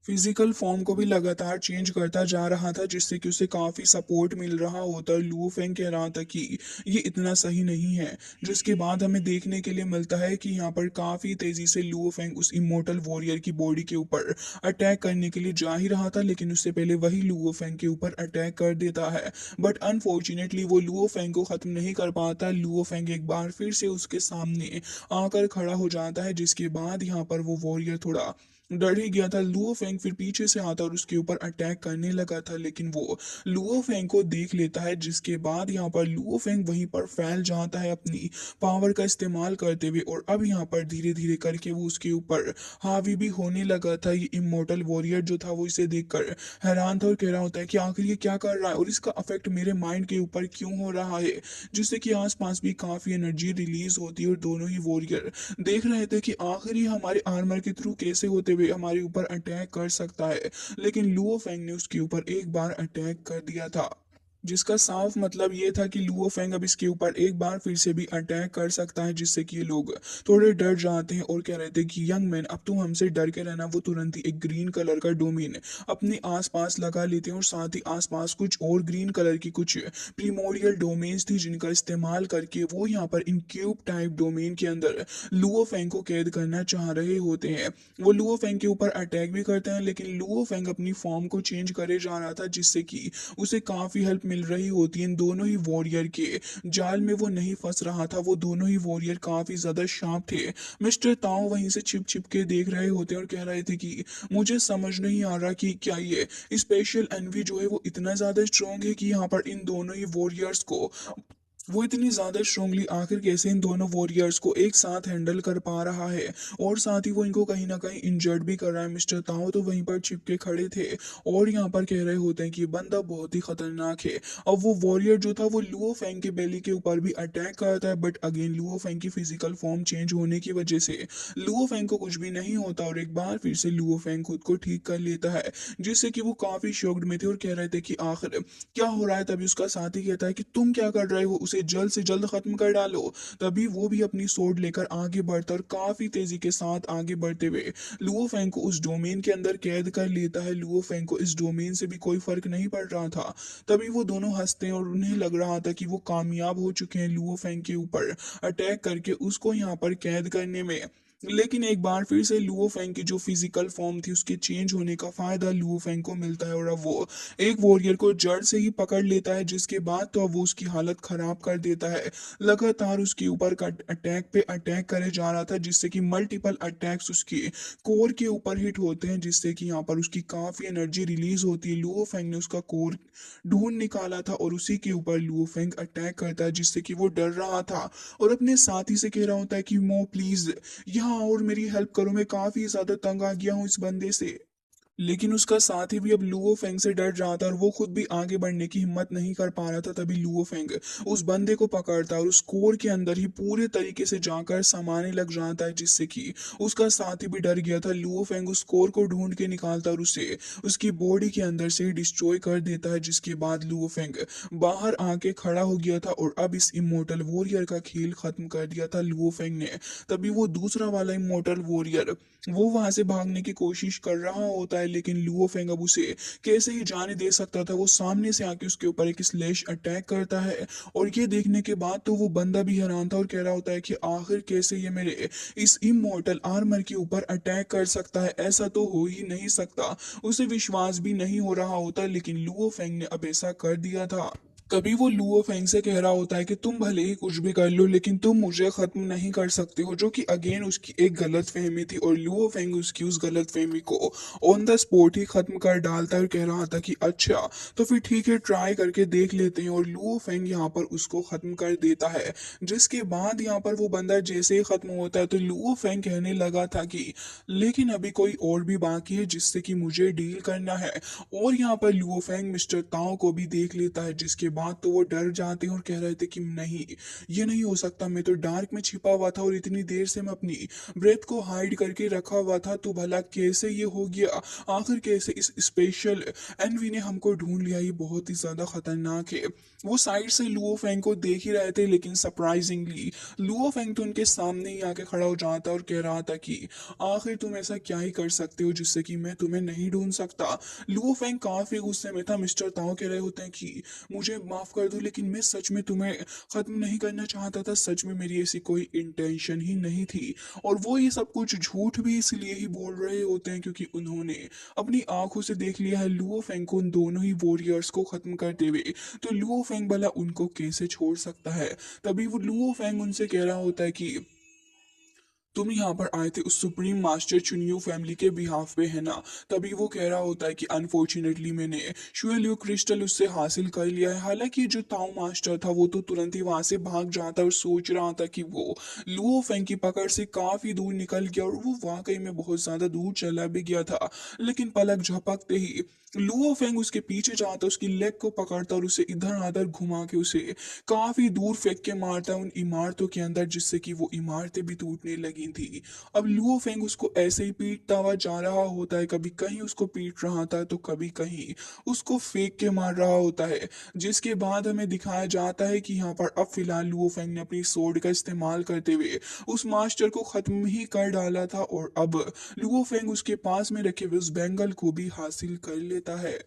S1: फिजिकल फॉर्म को भी लगातार चेंज करता जा रहा था, जिससे कि उसे काफी सपोर्ट मिल रहा होता है। लुओ फेंग कह रहा था कि ये इतना सही नहीं है। जिसके बाद हमें देखने के लिए मिलता है कि यहाँ पर काफी तेजी से लुओ फेंग उस इमोर्टल वॉरियर की बॉडी के ऊपर अटैक करने के लिए जा ही रहा था, लेकिन उससे पहले वही लुओ फेंग के ऊपर अटैक कर देता है। बट अनफॉर्चुनेटली वो लुओ फेंग को खत्म नहीं कर पाता। लुओ फेंग एक बार फिर से उसके सामने आकर खड़ा हो जाता है, जिसके बाद यहाँ पर वो वॉरियर थोड़ा डर ही गया था। लुओ फेंग फिर पीछे से आता और उसके ऊपर अटैक करने लगा था, लेकिन वो लुओ फेंग को देख लेता है। जिसके बाद यहाँ पर लुओ फेंग वहीं पर फैल जाता है अपनी पावर का इस्तेमाल करते हुए और अब यहाँ पर धीरे धीरे करके वो उसके ऊपर हावी भी होने लगा था। ये इमोर्टल वॉरियर जो था वो इसे देखकर हैरान था और कह रहा होता है कि आखिर ये क्या कर रहा है और इसका अफेक्ट मेरे माइंड के ऊपर क्यों हो रहा है, जिससे कि आसपास भी काफी एनर्जी रिलीज होती है। और दोनों ही वॉरियर देख रहे थे कि आखिर ये हमारे आर्मर के थ्रू कैसे होते हुए हमारे ऊपर अटैक कर सकता है, लेकिन लुओ फेंग ने उसके ऊपर एक बार अटैक कर दिया था। जिसका साफ मतलब ये था कि लुओ फेंग अब इसके ऊपर एक बार फिर से भी अटैक कर सकता है, जिससे कि ये लोग थोड़े डर जाते हैं और कह रहे थे कि यंग मैन अब तुम हमसे डर के रहना। वो तुरंत ही एक ग्रीन कलर का डोमेन अपने आसपास लगा लेते हैं और साथ ही आसपास कुछ और ग्रीन कलर की कुछ प्रीमोरियल डोमेन्स थी, जिनका इस्तेमाल करके वो यहाँ पर इन क्यूब टाइप डोमेन के अंदर लुओ फेंग को कैद करना चाह रहे होते हैं। वो लुओ फेंग के ऊपर अटैक भी करते हैं, लेकिन लुओ फेंग अपनी फॉर्म को चेंज करे जा रहा था, जिससे कि उसे काफी हेल्प मिल रही होती है इन दोनों ही वॉरियर के। जाल में वो नहीं फंस रहा था, वो दोनों ही वॉरियर काफी ज्यादा शार्प थे। मिस्टर ताओ वहीं से छिप छिप के देख रहे होते और कह रहे थे कि मुझे समझ नहीं आ रहा कि क्या ये स्पेशल एनवी जो है वो इतना ज्यादा स्ट्रांग है कि यहाँ पर इन दोनों ही वॉरियर्स को वो इतनी ज्यादा स्ट्रांगली आखिर कैसे इन दोनों वॉरियर्स को एक साथ हैंडल कर पा रहा है, और साथ ही वो इनको कहीं ना कहीं इंजर्ड भी कर रहा है। मिस्टर ताओ तो वहीं पर चिपके खड़े थे और यहाँ पर कह रहे होते हैं कि बंदा बहुत ही खतरनाक है। अब वो वॉरियर जो था वो लुओ फेंग के बेली के ऊपर भी अटैक करता है, बट अगेन लुओ फेंग की फिजिकल फॉर्म चेंज होने की वजह से लुओ फेंग को कुछ भी नहीं होता और एक बार फिर से लुओ फेंग खुद को ठीक कर लेता है, जिससे कि वो काफी शॉक्ड में थे और कह रहे थे कि आखिर क्या हो रहा है। तभी उसका साथी कहता है कि तुम क्या कर रहे हो, उसे जल्द से जल्द खत्म कर डालो। तभी वो भी अपनी सोर्ड लेकर आगे बढ़ता और काफी तेजी के साथ आगे बढ़ते हुए लुओ फेंग को उस डोमेन के अंदर कैद कर लेता है। लुओ फेंग को इस डोमेन से भी कोई फर्क नहीं पड़ रहा था। तभी वो दोनों हंसते हैं और उन्हें लग रहा था कि वो कामयाब हो चुके हैं लुओ फेंग के ऊपर अटैक करके उसको यहाँ पर कैद करने में। लेकिन एक बार फिर से लुओ फेंग की जो फिजिकल फॉर्म थी उसके चेंज होने का फायदा लुओ फेंग को मिलता है और अब वो एक वॉरियर को जड़ से ही पकड़ लेता है, जिसके बाद तो अब वो उसकी हालत खराब कर देता है। लगातार उसके ऊपर अटैक पे अटैक करे जा रहा था, जिससे कि मल्टीपल अटैक्स उसके कोर के ऊपर हिट होते हैं, जिससे कि यहाँ पर उसकी काफी एनर्जी रिलीज होती है। लुओ फेंग ने उसका कोर ढूंढ निकाला था और उसी के ऊपर लुओ फेंग अटैक करता है, जिससे कि वो डर रहा था और अपने साथी से कह रहा होता है कि मो प्लीज यहाँ और मेरी हेल्प करो, मैं काफी ज्यादा तंग आ गया हूँ इस बंदे से। लेकिन उसका साथी भी अब लुओ फेंग से डर रहा था और वो खुद भी आगे बढ़ने की हिम्मत नहीं कर पा रहा था। तभी लुओ फेंग उस बंदे को पकड़ता है और उस कोर के अंदर ही पूरे तरीके से जाकर समाने लग जाता है, जिससे कि उसका साथी भी डर गया था। लुओ फेंग उस कोर को ढूंढ के निकालता और उसे उसकी बॉडी के अंदर से डिस्ट्रॉय कर देता है, जिसके बाद लुओ फेंग बाहर आके खड़ा हो गया था और अब इस इमोर्टल वॉरियर का खेल खत्म कर दिया था लुओ फेंग ने। तभी वो दूसरा वाला इमोर्टल वॉरियर वो वहां से भागने की कोशिश कर रहा होता है, लेकिन लुओ फेंग अब उसे कैसे ही जाने दे सकता था। वो सामने से आके उसके ऊपर एक स्लैश अटैक करता है और ये देखने के बाद तो वो बंदा भी हैरान था और कह रहा होता है कि आखिर कैसे ये मेरे इस इमोर्टल आर्मर के ऊपर अटैक कर सकता है, ऐसा तो हो ही नहीं सकता। उसे विश्वास भी नहीं हो रहा होता, लेकिन लुओ फेंग ने अब ऐसा कर दिया था। कभी वो लुओ फेंग से कह रहा होता है कि तुम भले ही कुछ भी कर लो, लेकिन तुम मुझे खत्म नहीं कर सकते हो, जो कि अगेन उसकी एक गलत फहमी थी और लुओ फेंग उसकी उस गलत फहमी को ऑन द स्पॉट ही खत्म कर डालता है और कह रहा था कि अच्छा तो फिर ठीक है, ट्राई करके देख लेते हैं। और लुओ फेंग यहाँ पर उसको खत्म कर देता है, जिसके बाद यहाँ पर वो बंदा जैसे ही खत्म होता है तो लुओ फेंग कहने लगा था कि लेकिन अभी कोई और भी बाकी है जिससे कि मुझे डील करना है। और यहाँ पर लुओ फेंग मिस्टर ताओ को भी देख लेता है, जिसके बाद तो वो डर जाते हैं और कह रहे थे कि नहीं, ये नहीं हो सकता, मैं तो डार्क में छिपा हुआ था और इतनी देर से मैं अपनी ब्रेथ को हाइड करके रखा हुआ था, तो भला कैसे ये हो गया, आखिर कैसे इस स्पेशल एनवी ने हमको ढूंढ लिया, ये बहुत ही ज्यादा खतरनाक है। वो साइड से लुओ फेंग को देख ही रहे थे, लेकिन सरप्राइजिंगली लुओ फेंग तो उनके सामने ही आके खड़ा हो जाता और कह रहा था कि आखिर तुम ऐसा क्या ही कर सकते हो जिससे कि मैं तुम्हें नहीं ढूंढ सकता। लुओ फेंग काफी गुस्से में था। मिस्टर ताओ कह रहे होते हैं कि मुझे माफ कर दो, लेकिन मैं सच में तुम्हें खत्म नहीं करना चाहता था, सच में मेरी ऐसी कोई इंटेंशन ही नहीं थी। और वो ये सब कुछ झूठ भी इसलिए ही बोल रहे होते हैं क्योंकि उन्होंने अपनी आंखों से देख लिया है लुओ फेंग को उन दोनों ही वॉरियर्स को खत्म करते हुए। तो लुओ फेंग भला उनको कैसे छोड़ सकता है। तभी वो लुओ फेंग उनसे कह रहा होता है कि तुम यहाँ पर आए थे उस सुप्रीम मास्टर चुनियो फैमिली के बिहाफ पे, है ना। तभी वो कह रहा होता है कि अनफॉर्चुनेटली मैंने शुएलियो क्रिस्टल उससे हासिल कर लिया है। हालांकि जो ताओ मास्टर था वो तो तुरंत ही वहां से भाग जाता और सोच रहा था कि वो लुओ फेंग की पकड़ से काफी दूर निकल गया और वो वाकई में बहुत ज्यादा दूर चला भी गया था। लेकिन पलक झपकते ही लुओ फेंग उसके पीछे जाता, उसकी लेग को पकड़ता और उसे इधर उधर घुमा के उसे काफी दूर फेंक के मारता है उन इमारतों के अंदर, जिससे कि वो इमारतें भी टूटने लगी थी। अब लुओ फेंग उसको ऐसे ही पीटता हुआ जा रहा होता है, कभी कहीं उसको पीट रहा था तो कभी कहीं उसको फेंक के मार रहा होता है। जिसके बाद हमें दिखाया जाता है कि यहाँ पर अब फिलहाल लुओ फेंग ने अपनी सोर्ड का इस्तेमाल करते हुए उस मास्टर को खत्म ही कर डाला था, और अब लुओ फेंग उसके पास में रखे हुए उस बैंगल को भी हासिल कर लेता है।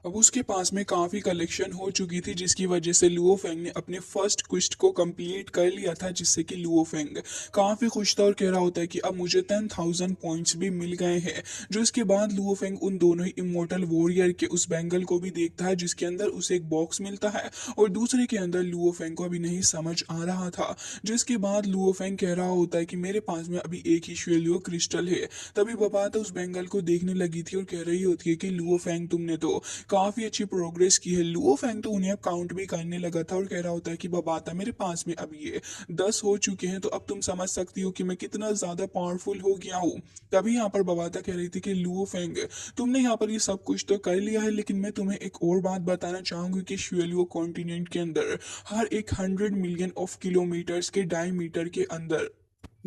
S1: अब उसके पास में काफी कलेक्शन हो चुकी थी, जिसकी वजह से लुओ फेंग ने अपने फर्स्ट क्वेस्ट को कंप्लीट कर लिया था, जिससे कि लुओ फेंग काफी खुश था और कह रहा होता है कि अब मुझे 10,000 पॉइंट्स भी मिल गए हैं। जो इसके बाद लुओ फेंग उन दोनों ही इमोर्टल वॉरियर के उस बैंगल को भी देखता है, जिसके अंदर उसे एक बॉक्स मिलता है और दूसरे के अंदर लुओ फेंग को अभी नहीं समझ आ रहा था। जिसके बाद लुओ फेंग कह रहा होता है कि मेरे पास में अभी एक ही श्वेलियो क्रिस्टल है। तभी बबाता उस बैंगल को देखने लगी थी और कह रही होती है कि लुओ फेंग तुमने तो काफी अच्छी प्रोग्रेस की है। लुओ फैंग तो उन्हें काउंट भी करने लगा था और कह रहा होता है कि बबाता मेरे पास में अब ये 10 हो चुके हैं, तो अब तुम समझ सकती हो कि मैं कितना ज्यादा पावरफुल हो गया हूँ। तभी यहाँ पर बबाता कह रही थी कि लुओ फैंग तुमने यहाँ पर ये सब कुछ तो कर लिया है, लेकिन मैं तुम्हें एक और बात बताना चाहूंगी कि श्वेलियो कॉन्टिनेंट के अंदर हर एक 100 मिलियन ऑफ किलोमीटर्स के डायमीटर के अंदर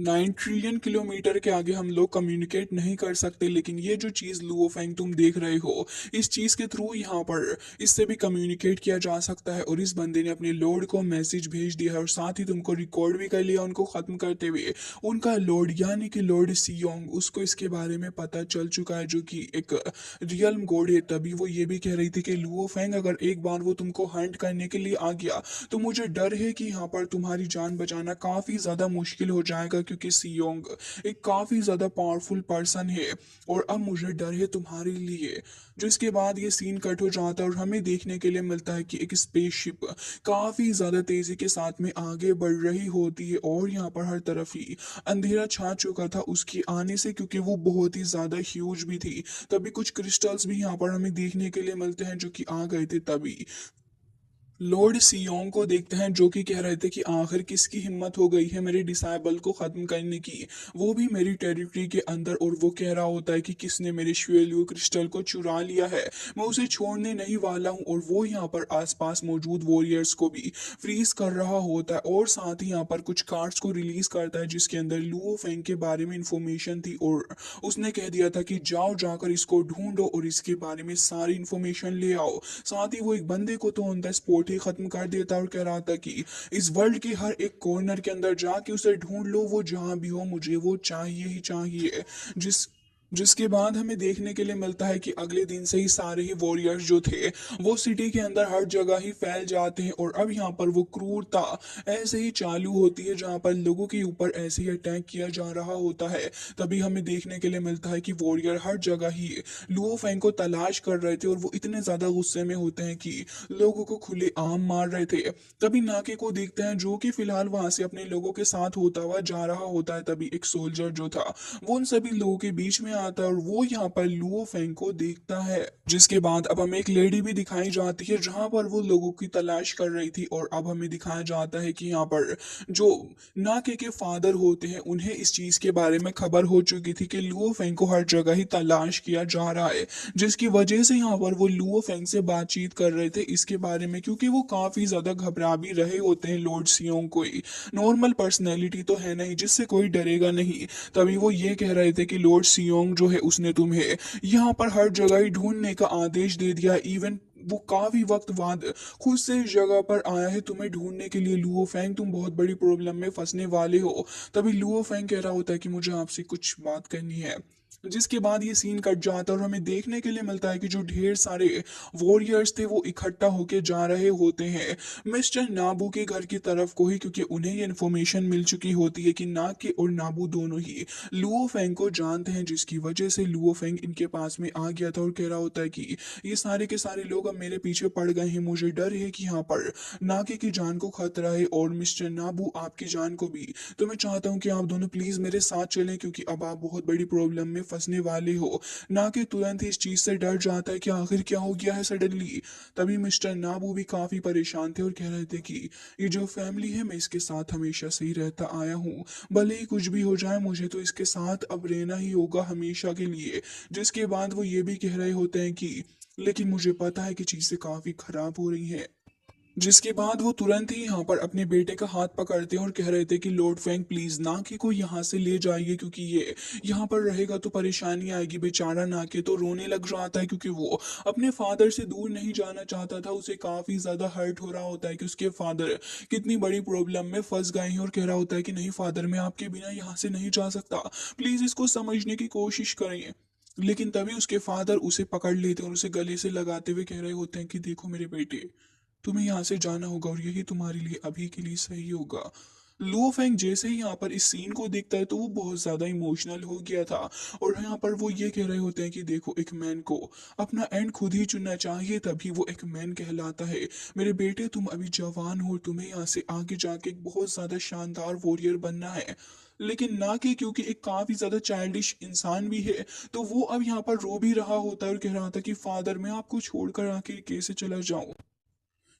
S1: 9 ट्रिलियन किलोमीटर के आगे हम लोग कम्युनिकेट नहीं कर सकते, लेकिन ये जो चीज लुओ फैंग तुम देख रहे हो, इस चीज के थ्रू यहाँ पर इससे भी कम्युनिकेट किया जा सकता है। और इस बंदे ने अपने लॉर्ड को मैसेज भेज दिया है और साथ ही तुमको रिकॉर्ड भी कर लिया उनको खत्म करते हुए। उनका लॉर्ड यानी कि लॉर्ड सियोंग, उसको इसके बारे में पता चल चुका है, जो कि एक रियल गॉड है। तभी वो ये भी कह रही थी कि लुओ फैंग अगर एक बार वो तुमको हंट करने के लिए आ गया तो मुझे डर है कि यहाँ पर तुम्हारी जान बचाना काफी ज्यादा मुश्किल हो जाएगा, क्योंकि सियोंग एक काफी ज्यादा पावरफुल पर्सन है और अब मुझे डर है तुम्हारे लिए। जो इसके बाद ये सीन कट हो जाता है और हमें देखने के लिए मिलता है कि एक स्पेसशिप काफी ज्यादा तेजी के साथ में आगे बढ़ रही होती है और यहाँ पर हर तरफ ही अंधेरा छा चुका था उसके आने से, क्योंकि वो बहुत ही ज्यादा ह्यूज भी थी। तभी कुछ क्रिस्टल्स भी यहाँ पर हमें देखने के लिए मिलते हैं जो कि आ गए थे। तभी लॉर्ड सियोंग को देखते हैं जो कि कह रहे थे कि आखिर किसकी हिम्मत हो गई है मेरे डिसाइबल को खत्म करने की, वो भी मेरी टेरिटरी के अंदर। और वो कह रहा होता है कि किसने मेरे श्वेलियो क्रिस्टल को चुरा लिया है, मैं उसे छोड़ने नहीं वाला हूँ। और वो यहाँ पर आसपास मौजूद वॉरियर्स को भी फ्रीज कर रहा होता है और साथ ही यहाँ पर कुछ कार्ड्स को रिलीज करता है, जिसके अंदर लुओ फेंग के बारे में इंफॉर्मेशन थी और उसने कह दिया था कि जाओ जाकर इसको ढूंढो और इसके बारे में सारी इंफॉर्मेशन ले आओ। साथ ही वो एक बंदे को तो ऑन द स्पॉट ही खत्म कर देता और कह रहा था कि इस वर्ल्ड के हर एक कॉर्नर के अंदर जाके उसे ढूंढ लो, वो जहां भी हो मुझे वो चाहिए ही चाहिए। जिसके बाद हमें देखने के लिए मिलता है कि अगले दिन से ही सारे ही वॉरियर्स जो थे वो सिटी के अंदर हर जगह ही फैल जाते हैं और अब यहाँ पर वो क्रूरता ऐसे ही चालू होती है जहाँ पर लोगों के ऊपर ऐसे ही अटैक किया जा रहा होता है। तभी हमें देखने के लिए मिलता है कि वॉरियर हर जगह ही लुओ फेंग को तलाश कर रहे थे और वो इतने ज्यादा गुस्से में होते हैं कि लोगों को खुले आम मार रहे थे। तभी नाके को देखते हैं जो कि फिलहाल वहां से अपने लोगों के साथ होता हुआ जा रहा होता है। तभी एक सोल्जर जो था वो उन सभी लोगों के बीच में आता है और वो यहाँ पर लुओ फेंग को देखता है। जिसके बाद अब हमें एक लेडी भी दिखाई जाती है जहां पर वो लोगों की तलाश कर रही थी और अब हमें दिखाया जाता है कि यहाँ पर जो नाके के फादर होते हैं उन्हें इस चीज के बारे में खबर हो चुकी थी कि लुओ फेंग को हर जगह ही तलाश किया जा रहा है, जिसकी वजह से यहाँ पर वो लुओ फेंग से बातचीत कर रहे थे इसके बारे में, क्योंकि वो काफी ज्यादा घबरा भी रहे होते हैं। लॉर्ड सियोंग कोई नॉर्मल पर्सनैलिटी तो है नहीं जिससे कोई डरेगा नहीं। तभी वो ये कह रहे थे कि लॉर्ड सियोंग जो है उसने तुम्हें यहाँ पर हर जगह ही ढूंढने का आदेश दे दिया, इवन वो काफी वक्त बाद खुद से इस जगह पर आया है तुम्हें ढूंढने के लिए। लुओ फेंग तुम बहुत बड़ी प्रॉब्लम में फंसने वाले हो। तभी लुओ फेंग कह रहा होता है कि मुझे आपसे कुछ बात करनी है। जिसके बाद ये सीन कट जाता है और हमें देखने के लिए मिलता है कि जो ढेर सारे वॉरियर्स थे वो इकट्ठा होके जा रहे होते हैं मिस्टर नाबू के घर की तरफ को ही, क्योंकि उन्हें ये इन्फॉर्मेशन मिल चुकी होती है कि नाके और नाबू दोनों ही लुओ फेंग को जानते हैं, जिसकी वजह से लुओ फेंग इनके पास में आ गया था और कह रहा होता है कि ये सारे के सारे लोग अब मेरे पीछे पड़ गए हैं, मुझे डर है कि यहाँ पर नाके की जान को खतरा है और मिस्टर नाबू आपकी जान को भी। तो मैं चाहता हूँ कि आप दोनों प्लीज मेरे साथ चलें, क्योंकि अब आप बहुत बड़ी प्रॉब्लम में फंसने वाले हो। नाके तुरंत ही इस चीज से डर जाता है कि आखिर क्या हो गया है सडनली। तभी मिस्टर नाबू भी काफी परेशान थे और कह रहे थे कि ये जो फैमिली है मैं इसके साथ हमेशा से ही रहता आया हूँ, भले ही कुछ भी हो जाए मुझे तो इसके साथ अब रहना ही होगा हमेशा के लिए। जिसके बाद वो ये भी कह रहे होते हैं कि लेकिन मुझे पता है कि चीजें काफी खराब हो रही हैं। जिसके बाद वो तुरंत ही यहाँ पर अपने बेटे का हाथ पकड़ते हैं और कह रहे थे कि लॉर्ड फैंग प्लीज नाके को यहाँ से ले जाइए, क्योंकि ये यहाँ पर रहेगा तो परेशानी आएगी। बेचारा नाके तो रोने लग जाता है, क्योंकि वो अपने फादर से दूर नहीं जाना चाहता था। उसे काफी ज्यादा हर्ट हो रहा होता है कि उसके फादर कितनी बड़ी प्रॉब्लम में फंस गए हैं, और कह रहा होता है कि नहीं फादर, मैं आपके बिना यहाँ से नहीं जा सकता, प्लीज इसको समझने की कोशिश करें। लेकिन तभी उसके फादर उसे पकड़ लेते हैं और उसे गले से लगाते हुए कह रहे होते हैं कि देखो मेरे बेटे, तुम्हें यहाँ से जाना होगा और यही तुम्हारे लिए अभी के लिए सही होगा। लो फेंग जैसे ही यहाँ पर इस सीन को देखता है तो वो बहुत ज्यादा इमोशनल हो गया था, और यहाँ पर वो ये कह रहे होते हैं कि देखो, एक मैन को अपना एंड खुद ही चुनना चाहिए, तभी वो एक मैन कहलाता है। मेरे बेटे, तुम अभी जवान हो, तुम्हें यहाँ से आगे जाके एक बहुत ज्यादा शानदार वॉरियर बनना है। लेकिन ना कि क्योंकि एक काफी ज्यादा चाइल्डिश इंसान भी है, तो वो अब यहाँ पर रो भी रहा होता है और कह रहा था कि फादर, मैं आपको छोड़कर आखिर कैसे चला जाऊं।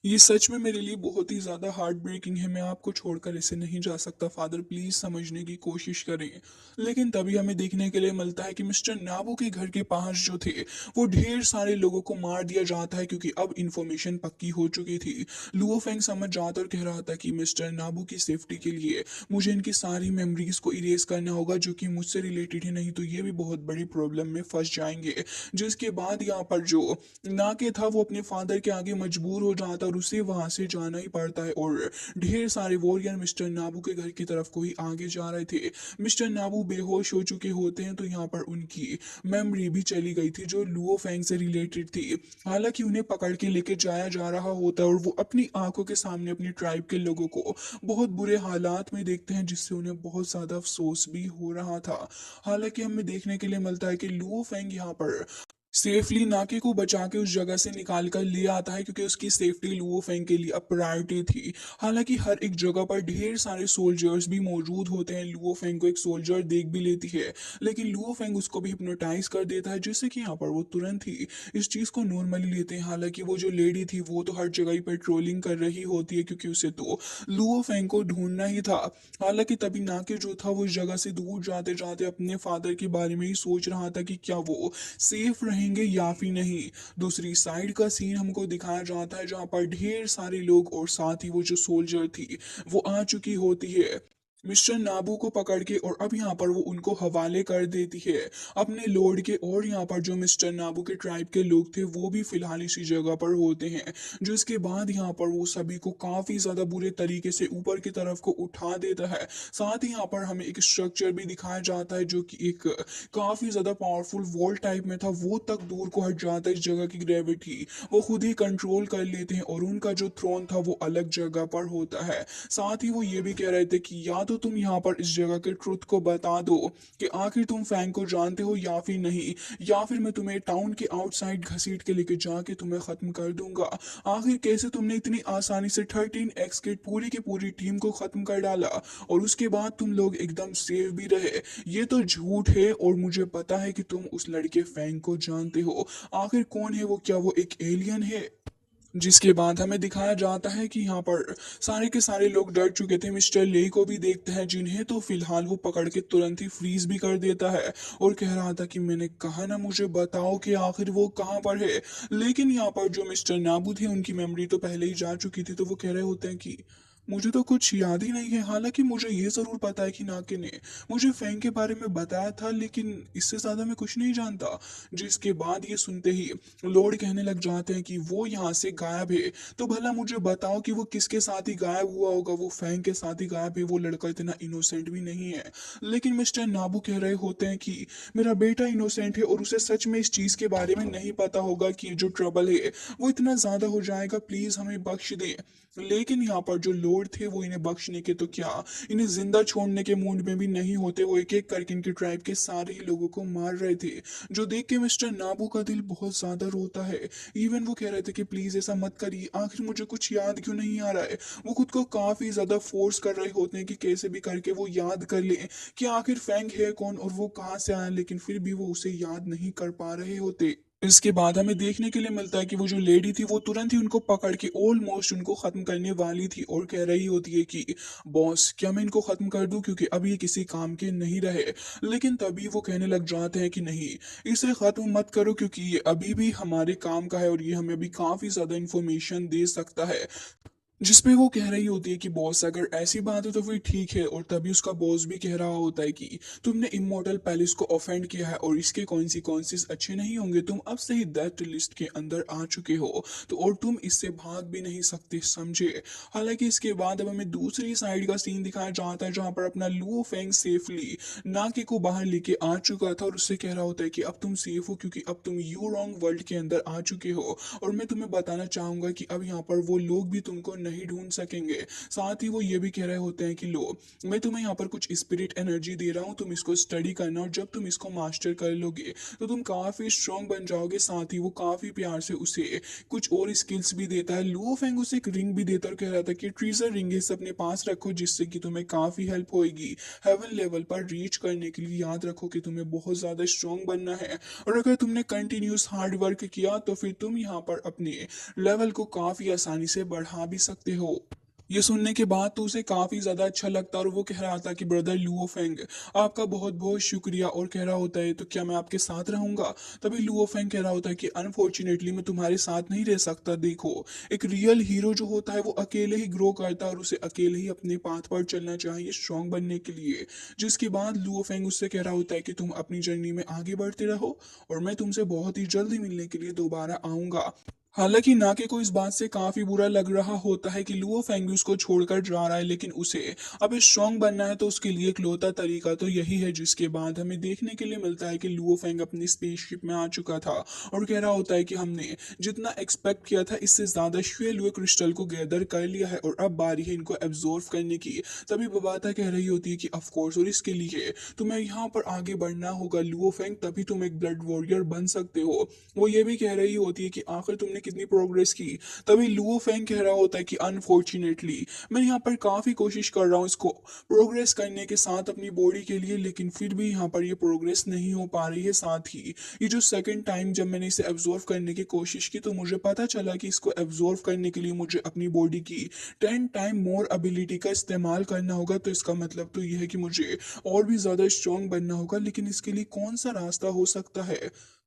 S1: ये सच में मेरे लिए बहुत ही ज्यादा हार्ट ब्रेकिंग है। मैं आपको छोड़कर ऐसे नहीं जा सकता फादर, प्लीज समझने की कोशिश करें। लेकिन तभी हमें देखने के लिए मिलता है कि मिस्टर नाबू के घर के पास जो थे, वो ढेर सारे लोगों को मार दिया जाता है, क्योंकि अब इंफॉर्मेशन पक्की हो चुकी थी। लुओ फेंग समझ जाता और कह रहा था कि मिस्टर नाबू की सेफ्टी के लिए मुझे इनकी सारी मेमोरीज को इरेज करना होगा जो कि मुझसे रिलेटेड है, नहीं तो ये भी बहुत बड़ी प्रॉब्लम में फंस जाएंगे। जिसके बाद यहाँ पर जो नाके था वो अपने फादर के आगे मजबूर हो जाता और उसे वहां से जाना ही पड़ता है, और ढेर सारे वॉरियर मिस्टर नाबू के घर की तरफ को ही आगे जा रहे थे। मिस्टर नाबू बेहोश हो चुके होते हैं, तो यहाँ पर उनकी मेमोरी भी चली गई थी जो लुओ फेंग से रिलेटेड थी। हालांकि उन्हें पकड़ के लेके जाया जा रहा होता है, और वो अपनी आंखों के सामने अपनी ट्राइब के लोगों को बहुत बुरे हालात में देखते हैं, जिससे उन्हें बहुत ज्यादा अफसोस भी हो रहा था। हालांकि हमें देखने के लिए मिलता है कि लुओ फेंग यहाँ पर सेफली नाके को बचा के उस जगह से निकाल कर ले आता है, क्योंकि उसकी सेफ्टी लुओ फेंग के लिए अब प्रायोरिटी थी। हालांकि हर एक जगह पर ढेर सारे सोल्जर्स भी मौजूद होते हैं। लुओ फेंग को एक सोल्जर देख भी लेती है, लेकिन लुओ फेंग उसको भी हिप्नोटाइज कर देता है, जिससे कि यहाँ पर वो तुरंत ही इस चीज को नॉर्मली लेते हैं। हालांकि वो जो लेडी थी वो तो हर जगह ही पेट्रोलिंग कर रही होती है, क्योंकि उसे तो लुओ फेंग को ढूंढना ही था। हालांकि तभी नाके जो था वो इस जगह से दूर जाते जाते अपने फादर के बारे में ही सोच रहा था कि क्या वो सेफ रहेंगे या फिर नहीं। दूसरी साइड का सीन हमको दिखाया जाता है, जहां पर ढेर सारे लोग और साथ ही वो जो सोल्जर थी वो आ चुकी होती है मिस्टर नाबू को पकड़ के, और अब यहाँ पर वो उनको हवाले कर देती है अपने लॉर्ड के। और यहाँ पर जो मिस्टर नाबू के ट्राइब के लोग थे वो भी फिलहाल इसी जगह पर होते हैं, जो इसके बाद यहाँ पर वो सभी को काफी ज्यादा बुरे तरीके से ऊपर की तरफ को उठा देता है। साथ ही यहाँ पर हमें एक स्ट्रक्चर भी दिखाया जाता है जो कि एक काफी ज्यादा पावरफुल वॉल टाइप में था, वो तक दूर को हट जाता है। इस जगह की ग्रेविटी वो खुद ही कंट्रोल कर लेते हैं, और उनका जो थ्रोन था वो अलग जगह पर होता है। साथ ही वो ये भी कह रहे थे कि या तो तुम यहाँ पर इस जगह के ट्रुथ को बता दो कि आखिर तुम फैंग को जानते हो या फिर नहीं, या फिर मैं तुम्हें टाउन के आउटसाइड घसीट के लेके जाके तुम्हें खत्म कर दूंगा। आखिर कैसे तुमने इतनी आसानी से 13 एक्स की पूरी टीम को खत्म कर डाला, और उसके बाद तुम लोग एकदम सेफ भी रहे। ये तो झूठ है, और मुझे पता है कि तुम उस लड़के फैंग को जानते हो। आखिर कौन है वो, क्या वो एक एलियन है? जिसके बाद हमें दिखाया जाता है कि यहाँ पर सारे के सारे लोग डर चुके थे। मिस्टर ले को भी देखते हैं, जिन्हें तो फिलहाल वो पकड़ के तुरंत ही फ्रीज भी कर देता है, और कह रहा था कि मैंने कहा ना, मुझे बताओ कि आखिर वो कहाँ पर है। लेकिन यहाँ पर जो मिस्टर नाबू थे उनकी मेमोरी तो पहले ही जा चुकी थी, तो वो कह रहे होते हैं कि मुझे तो कुछ याद ही नहीं है। हालांकि मुझे ये जरूर पता है कि नाके ने मुझे फैंग के बारे में बताया था, लेकिन इससे ज्यादा मैं कुछ नहीं जानता। जिसके बाद ये सुनते ही लॉर्ड कहने लग जाते हैं कि वो यहाँ से गायब है, तो भला मुझे बताओ कि वो किसके साथ ही गायब हुआ होगा। वो फैंग के साथ ही गायब है, वो लड़का इतना इनोसेंट भी नहीं है। लेकिन मिस्टर नाबू कह रहे होते हैं कि मेरा बेटा इनोसेंट है, और उसे सच में इस चीज के बारे में नहीं पता होगा कि जो ट्रबल है वो इतना ज्यादा हो जाएगा, प्लीज हमें बख्श दे। लेकिन यहाँ पर जो लॉर्ड थे वो इन्हें बख्शने के तो क्या, इन्हें जिंदा छोड़ने के मूड में भी नहीं होते। वो एक एक करके इनके ट्राइब के सारे ही लोगों को मार रहे थे, जो देख के मिस्टर नाबू का दिल बहुत ज्यादा रोता है। इवन वो कह रहे थे कि प्लीज ऐसा मत करिए, आखिर मुझे कुछ याद क्यों नहीं आ रहा है। वो खुद को काफी ज्यादा फोर्स कर रहे होते हैं कि कैसे भी करके वो याद कर ले कि आखिर फैंग है कौन और वो कहाँ से आया, लेकिन फिर भी वो उसे याद नहीं कर पा रहे होते। इसके बाद हमें देखने के लिए मिलता है कि वो जो लेडी थी वो तुरंत ही उनको पकड़ के ऑलमोस्ट उनको खत्म करने वाली थी, और कह रही होती है कि बॉस, क्या मैं इनको खत्म कर दूं, क्योंकि अब ये किसी काम के नहीं रहे। लेकिन तभी वो कहने लग जाते हैं कि नहीं, इसे खत्म मत करो, क्योंकि ये अभी भी हमारे काम का है और ये हमें अभी काफी ज्यादा इंफॉर्मेशन दे सकता है। जिसपे वो कह रही होती है कि बॉस अगर ऐसी बात है तो फिर ठीक है, और तभी उसका बॉस भी कह रहा होता है कि तुमने इमॉर्टल पैलेस को ऑफेंड किया है और इसके कॉन्सिक्वेंसेस अच्छे नहीं होंगे, तुम अब से ही डेथ लिस्ट के अंदर आ चुके हो, तो और तुम इससे भाग भी नहीं सकते, समझे। हालांकि इसके बाद अब हमें दूसरी साइड का सीन दिखाया जाता है जहां पर अपना लुओ फेंग सेफली नाके को बाहर लेके आ चुका था और उससे कह रहा होता है कि अब तुम सेफ हो क्योंकि अब तुम यू रॉन्ग वर्ल्ड के अंदर आ चुके हो, और मैं तुम्हें बताना चाहूंगा कि अब यहाँ पर वो लोग भी तुमको नहीं ढूंढ सकेंगे। साथ ही वो ये भी कह रहे होते हैं कि लो, मैं तुम्हें यहाँ पर कुछ स्पिरिट एनर्जी दे रहा हूँ, तुम इसको स्टडी करना, और जब तुम इसको मास्टर कर लोगे तो तुम काफी स्ट्रांग बन जाओगे। साथ ही वो काफी प्यार से उसे कुछ और स्किल्स भी देता है। लुओ फेंग उसे एक रिंग भी देता है और कह रहा था कि ट्रीजर रिंग इस अपने पास रखो जिससे कि तुम्हें काफी हेल्प होगी हेवन लेवल पर रीच करने के लिए। याद रखो कि तुम्हें बहुत ज्यादा स्ट्रांग बनना है, और अगर तुमने कंटिन्यूस हार्ड वर्क किया तो फिर तुम यहाँ पर अपने लेवल को काफी आसानी से बढ़ा भी सकते हो। ये सुनने के बाद तो उसे काफी ज्यादा अच्छा लगता है और वो कह रहा था कि ब्रदर लुओ फेंग, आपका बहुत बहुत शुक्रिया, और कह रहा होता है तो क्या मैं आपके साथ रहूंगा। तभी लुओ फेंग कह रहा होता है कि अनफॉर्चुनेटली मैं तुम्हारे साथ नहीं रह सकता। देखो, एक रियल हीरो जो होता है वो अकेले ही ग्रो करता है और उसे अकेले ही अपने पाथ पर चलना चाहिए स्ट्रांग बनने के लिए। जिसके बाद लुओ फेंग उससे कह रहा होता है कि तुम अपनी जर्नी में आगे बढ़ते रहो और मैं तुमसे बहुत ही जल्दी मिलने के लिए दोबारा आऊंगा। हालांकि नाके को इस बात से काफी बुरा लग रहा होता है कि लुओ फेंग भी उसको छोड़कर जा रहा है, लेकिन उसे अब स्ट्रांग बनना है तो उसके लिए इकलौता तरीका तो यही है। जिसके बाद हमें देखने के लिए मिलता है कि लुओ फेंग अपनी स्पेसशिप में आ चुका था और कह रहा होता है कि हमने जितना एक्सपेक्ट किया था इससे ज्यादा श्वेल हुए क्रिस्टल को गैदर कर लिया है और अब बारी है इनको एब्जॉर्व करने की। तभी बबाता कह रही होती है कि ऑफकोर्स, और इसके लिए तुम्हें यहाँ पर आगे बढ़ना होगा लुओ फेंग, तभी तुम एक ब्लड वॉरियर बन सकते हो। वो ये भी कह रही होती है कि आखिर तुमने कितनी प्रोग्रेस की। तभी लुओ फेंग कह रहा होता है कि अनफॉर्चुनेटली मैं यहाँ पर काफी कोशिश कर रहा हूँ इसको प्रोग्रेस करने के साथ अपनी बॉडी के लिए, लेकिन फिर भी यहाँ पर ये प्रोग्रेस नहीं हो पा रही है। साथ ही ये जो सेकंड टाइम जब मैंने इसे एब्जॉर्व करने की कोशिश की तो मुझे पता चला कि इसको एब्जॉर्व करने के लिए मुझे अपनी बॉडी की 10 टाइम मोर एबिलिटी का इस्तेमाल करना होगा। तो इसका मतलब तो यह है कि मुझे और भी ज्यादा स्ट्रांग बनना होगा, लेकिन इसके लिए कौन सा रास्ता हो सकता है।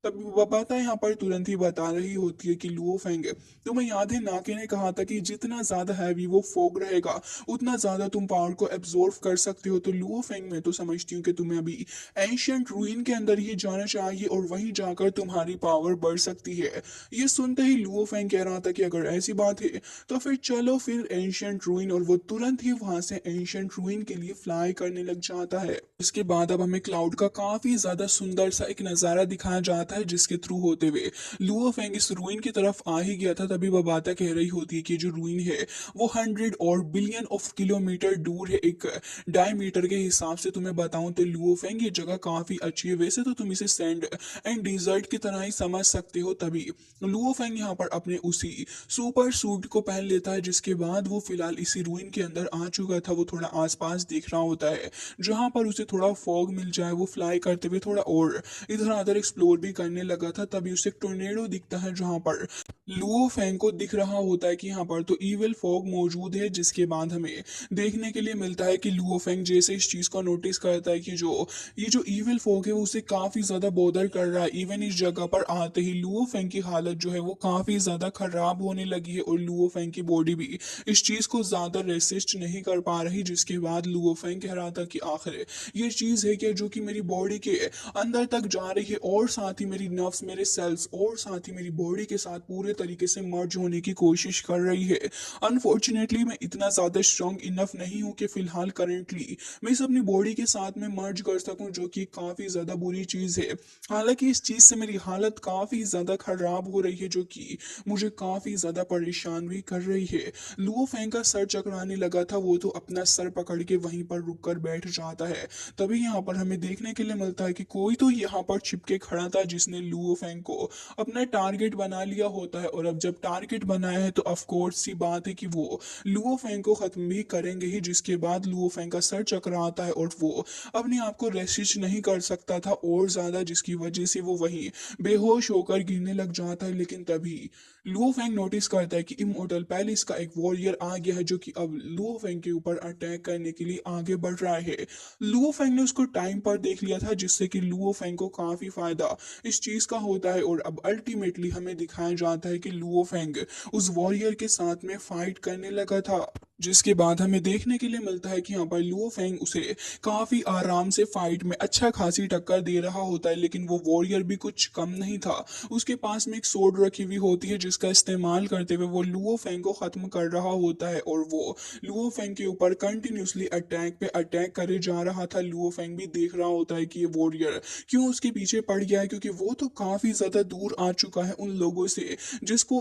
S1: तब बबाता यहाँ पर तुरंत ही बता रही होती है कि लुओ फेंग, तुम्हें याद है नाके ने कहा था कि जितना ज्यादा हैवी वो फोग रहेगा उतना ज्यादा तुम पावर को एब्जॉर्व कर सकते हो। तो लुओ फेंग, मैं तो समझती हूँ कि तुम्हें अभी एंशियंट रूइन के अंदर ही जाना चाहिए और वहीं जाकर तुम्हारी पावर बढ़ सकती है। ये सुनते ही लुओ फेंग कह रहा था कि अगर ऐसी बात है तो फिर चलो फिर एंशियंट रूइन, और वो तुरंत ही वहां से एंशियंट रूइन के लिए फ्लाई करने लग जाता है। इसके बाद अब हमें क्लाउड का काफी ज्यादा सुंदर सा एक नजारा दिखाया जाता है जिसके थ्रू होते हुए लुओ फेंग इस रूइन की तरफ आ ही गया था। तभी बबाता कह रही होती है कि जो रूइन है वो 100 और बिलियन ऑफ किलोमीटर दूर है। एक डायमीटर के हिसाब से तुम्हें बताऊं तो लुओ फेंग ये जगह काफी अच्छी है। वैसे तो तुम इसे सैंड एंड डिजर्ट की तरह ही समझ सकते हो। तभी लुओ फेंग यहाँ पर अपने उसी सुपर सूट को पहन लेता है, जिसके बाद वो फिलहाल इसी रूइन के अंदर आ चुका था। वो थोड़ा आसपास देख रहा होता है जहां पर उसे थोड़ा फॉग मिल जाए, वो फ्लाई करते हुए थोड़ा और इधर उधर एक्सप्लोर भी करने लगा था। तभी उसे एक टोर्नेडो दिखता है जहां पर लुओ फेंग को दिख रहा होता है कि यहाँ पर तो इविल फॉग मौजूद है। जिसके बाद हमें देखने के लिए मिलता है कि लुओ फेंग जैसे इस चीज को नोटिस करता है कि जो ये जो इविल फॉग है वो उसे काफी ज्यादा बोदर कर रहा है। इवन इस जगह पर आते ही लुओ फेंग की हालत जो है वो काफी ज्यादा खराब होने लगी है और लुओ फेंग की बॉडी भी इस चीज को ज्यादा रेसिस्ट नहीं कर पा रही। जिसके बाद लुओ फेंग कह रहा था कि आखिर ये चीज है क्या जो कि मेरी बॉडी के अंदर तक जा रही है, और साथ ही मेरी नर्व्स, मेरे सेल्स और साथ ही मेरी बॉडी के साथ पूरे तरीके से मर्ज होने की कोशिश कर रही है। अनफॉर्चुनेटली मैं इतना ज्यादा स्ट्रांग इनफ नहीं हूं कि फिलहाल करेंटली मैं इस अपनी बॉडी के साथ में मर्ज कर सकूं, जो कि काफी ज्यादा बुरी चीज है। हालांकि इस चीज से मेरी हालत काफी ज्यादा खराब हो रही है, जो कि मुझे काफी ज्यादा परेशान भी कर रही है। लुओ फेंग का सर चकराने लगा था, वो तो अपना सर पकड़ के वहीं पर रुक कर बैठ जाता है। तभी यहाँ पर हमें देखने के लिए मिलता है कि कोई तो यहाँ पर छिपके खड़ा था जिसने लुओ फेंग को अपना टारगेट बना लिया होता है, और अब जब टारगेट बनाया है तो ऑफ कोर्स सी बात है कि वो लुओ फेंग को खत्म भी करेंगे ही। जिसके बाद लुओ फेंग का सर चकराता है और वो अपने आप को रेसिस्ट नहीं कर सकता था और ज्यादा, जिसकी वजह से वो वहीं बेहोश होकर गिरने लग जाता है। लेकिन तभी लुओ फेंग नोटिस करता है कि इमोर्टल पैलेस का एक वॉरियर आ गया है जो कि अब लुओ फेंग के ऊपर अटैक करने के लिए आगे बढ़ रहा है। लुओ फेंग ने उसको टाइम पर देख लिया था, जिससे कि लुओ फेंग को काफी फायदा इस चीज का होता है। और अब अल्टीमेटली हमें दिखाया जाता है कि लुओ फेंग उस वॉरियर के साथ में फाइट करने लगा था, जिसके बाद हमें देखने के लिए मिलता है कि यहाँ पर लुओ फेंग उसे काफी आराम से फाइट में अच्छा खासी टक्कर दे रहा होता है। लेकिन वो वॉरियर भी कुछ कम नहीं था, उसके पास में एक सोर्ड रखी हुई होती है, जिसका इस्तेमाल करते हुए वो लुओ फेंग को खत्म कर रहा होता है। और वो लुओ फेंग के ऊपर कंटिन्यूसली अटैक पे अटैक करे जा रहा था। लुओ फेंग भी देख रहा होता है कि ये वॉरियर क्यों उसके पीछे पड़ गया है, क्योंकि वो तो काफी ज्यादा दूर आ चुका है उन लोगों से, जिसको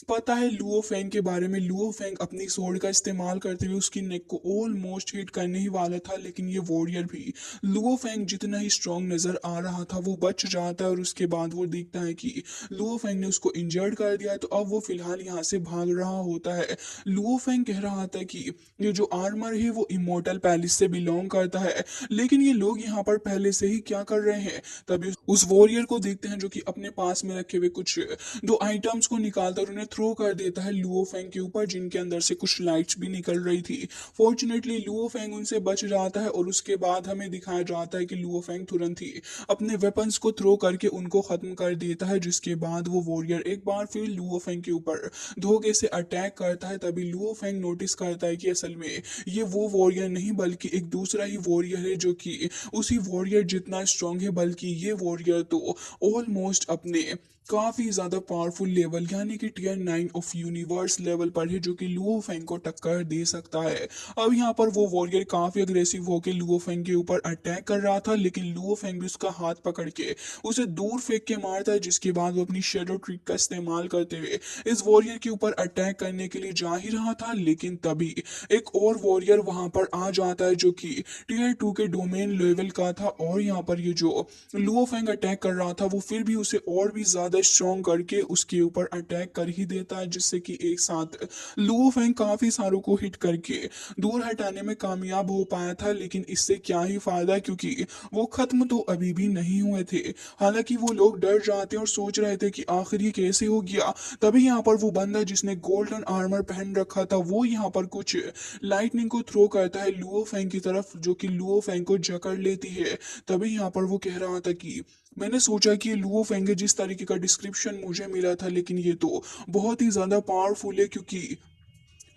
S1: पता है लुओ फेंग के बारे में। लुओ फेंग अपनी स्वॉर्ड का इस्तेमाल करते हुए उसकी नेक को ऑलमोस्ट हिट करने ही वाला था, लेकिन ये वॉरियर भी लुओ फेंग जितना ही स्ट्रांग नजर आ रहा था वो बच जाता है। और उसके बाद वो देखता है कि लुओ फेंग ने उसको इंजर्ड कर दिया है, तो अब वो फिलहाल यहाँ से भाग रहा होता है। लुओ फेंग कह रहा था कि ये जो आर्मर है वो इमोर्टल पैलेस से बिलोंग करता है, लेकिन ये लोग यहाँ पर पहले से ही क्या कर रहे हैं। तभी उस वॉरियर को देखते हैं जो कि अपने पास में रखे हुए कुछ दो आइटम्स को निकालता और उन्हें थ्रो कर देता है लुओ फेंग के ऊपर, जिनके अंदर से कुछ लाइट्स भी निकल रही थी। फॉर्चुनेटली लुओ फेंग उनसे बच जाता है। और उसके बाद हमें दिखाया जाता है कि लुओ फेंग तुरंत ही अपने वेपन्स को थ्रो करके उनको खत्म कर देता है, जिसके बाद वो वॉरियर एक बार फिर लुओ फेंग के ऊपर धोखे से अटैक करता है। तभी लुओ फेंग नोटिस करता है कि असल में ये वो वॉरियर नहीं बल्कि एक दूसरा ही वॉरियर है, जो कि उसी वॉरियर जितना स्ट्रांग है, बल्कि ये वॉरियर तो ऑलमोस्ट अपने काफी ज्यादा पावरफुल लेवल यानी कि टियर 9 ऑफ यूनिवर्स लेवल पर है, जो कि लुओ फेंग को टक्कर दे सकता है। अब यहाँ पर वो वॉरियर काफी अग्रेसिव होकर लुओ फेंग के ऊपर अटैक कर रहा था, लेकिन लुओ फेंग भी उसका हाथ पकड़ के उसे दूर फेंक के मारता है, जिसके बाद वो अपनी शेडो ट्रिक का इस्तेमाल करते हुए इस वॉरियर के ऊपर अटैक करने के लिए जा ही रहा था। लेकिन तभी एक और वॉरियर वहां पर आ जाता है, जो कि टियर 2 के डोमेन लेवल का था। और यहाँ पर ये जो लुओ फेंग अटैक कर रहा था वो फिर भी उसे और भी ज्यादा स्ट्रॉन्ग करके उसके ऊपर अटैक कर ही देता है, जिससे कि एक साथ लुओ फेंग काफी सारों को हिट करके दूर हटाने में कामयाब हो पाया था। लेकिन इससे क्या ही फायदा, क्योंकि वो खत्म तो अभी भी नहीं हुए थे। हालांकि वो लोग डर जाते और सोच रहे थे कि आखिर ये कैसे हो गया। तभी यहाँ पर वो बंदा जिसने गोल्डन आर्मर पहन रखा था वो यहाँ पर कुछ लाइटनिंग को थ्रो करता है लुओ फेंग की तरफ, जो कि लुओ फेंग को जकड़ लेती है। तभी यहाँ पर वो कह रहा था कि मैंने सोचा कि ये लुओ फेंग है जिस तरीके का डिस्क्रिप्शन मुझे मिला था, लेकिन ये तो बहुत ही ज्यादा पावरफुल है, क्योंकि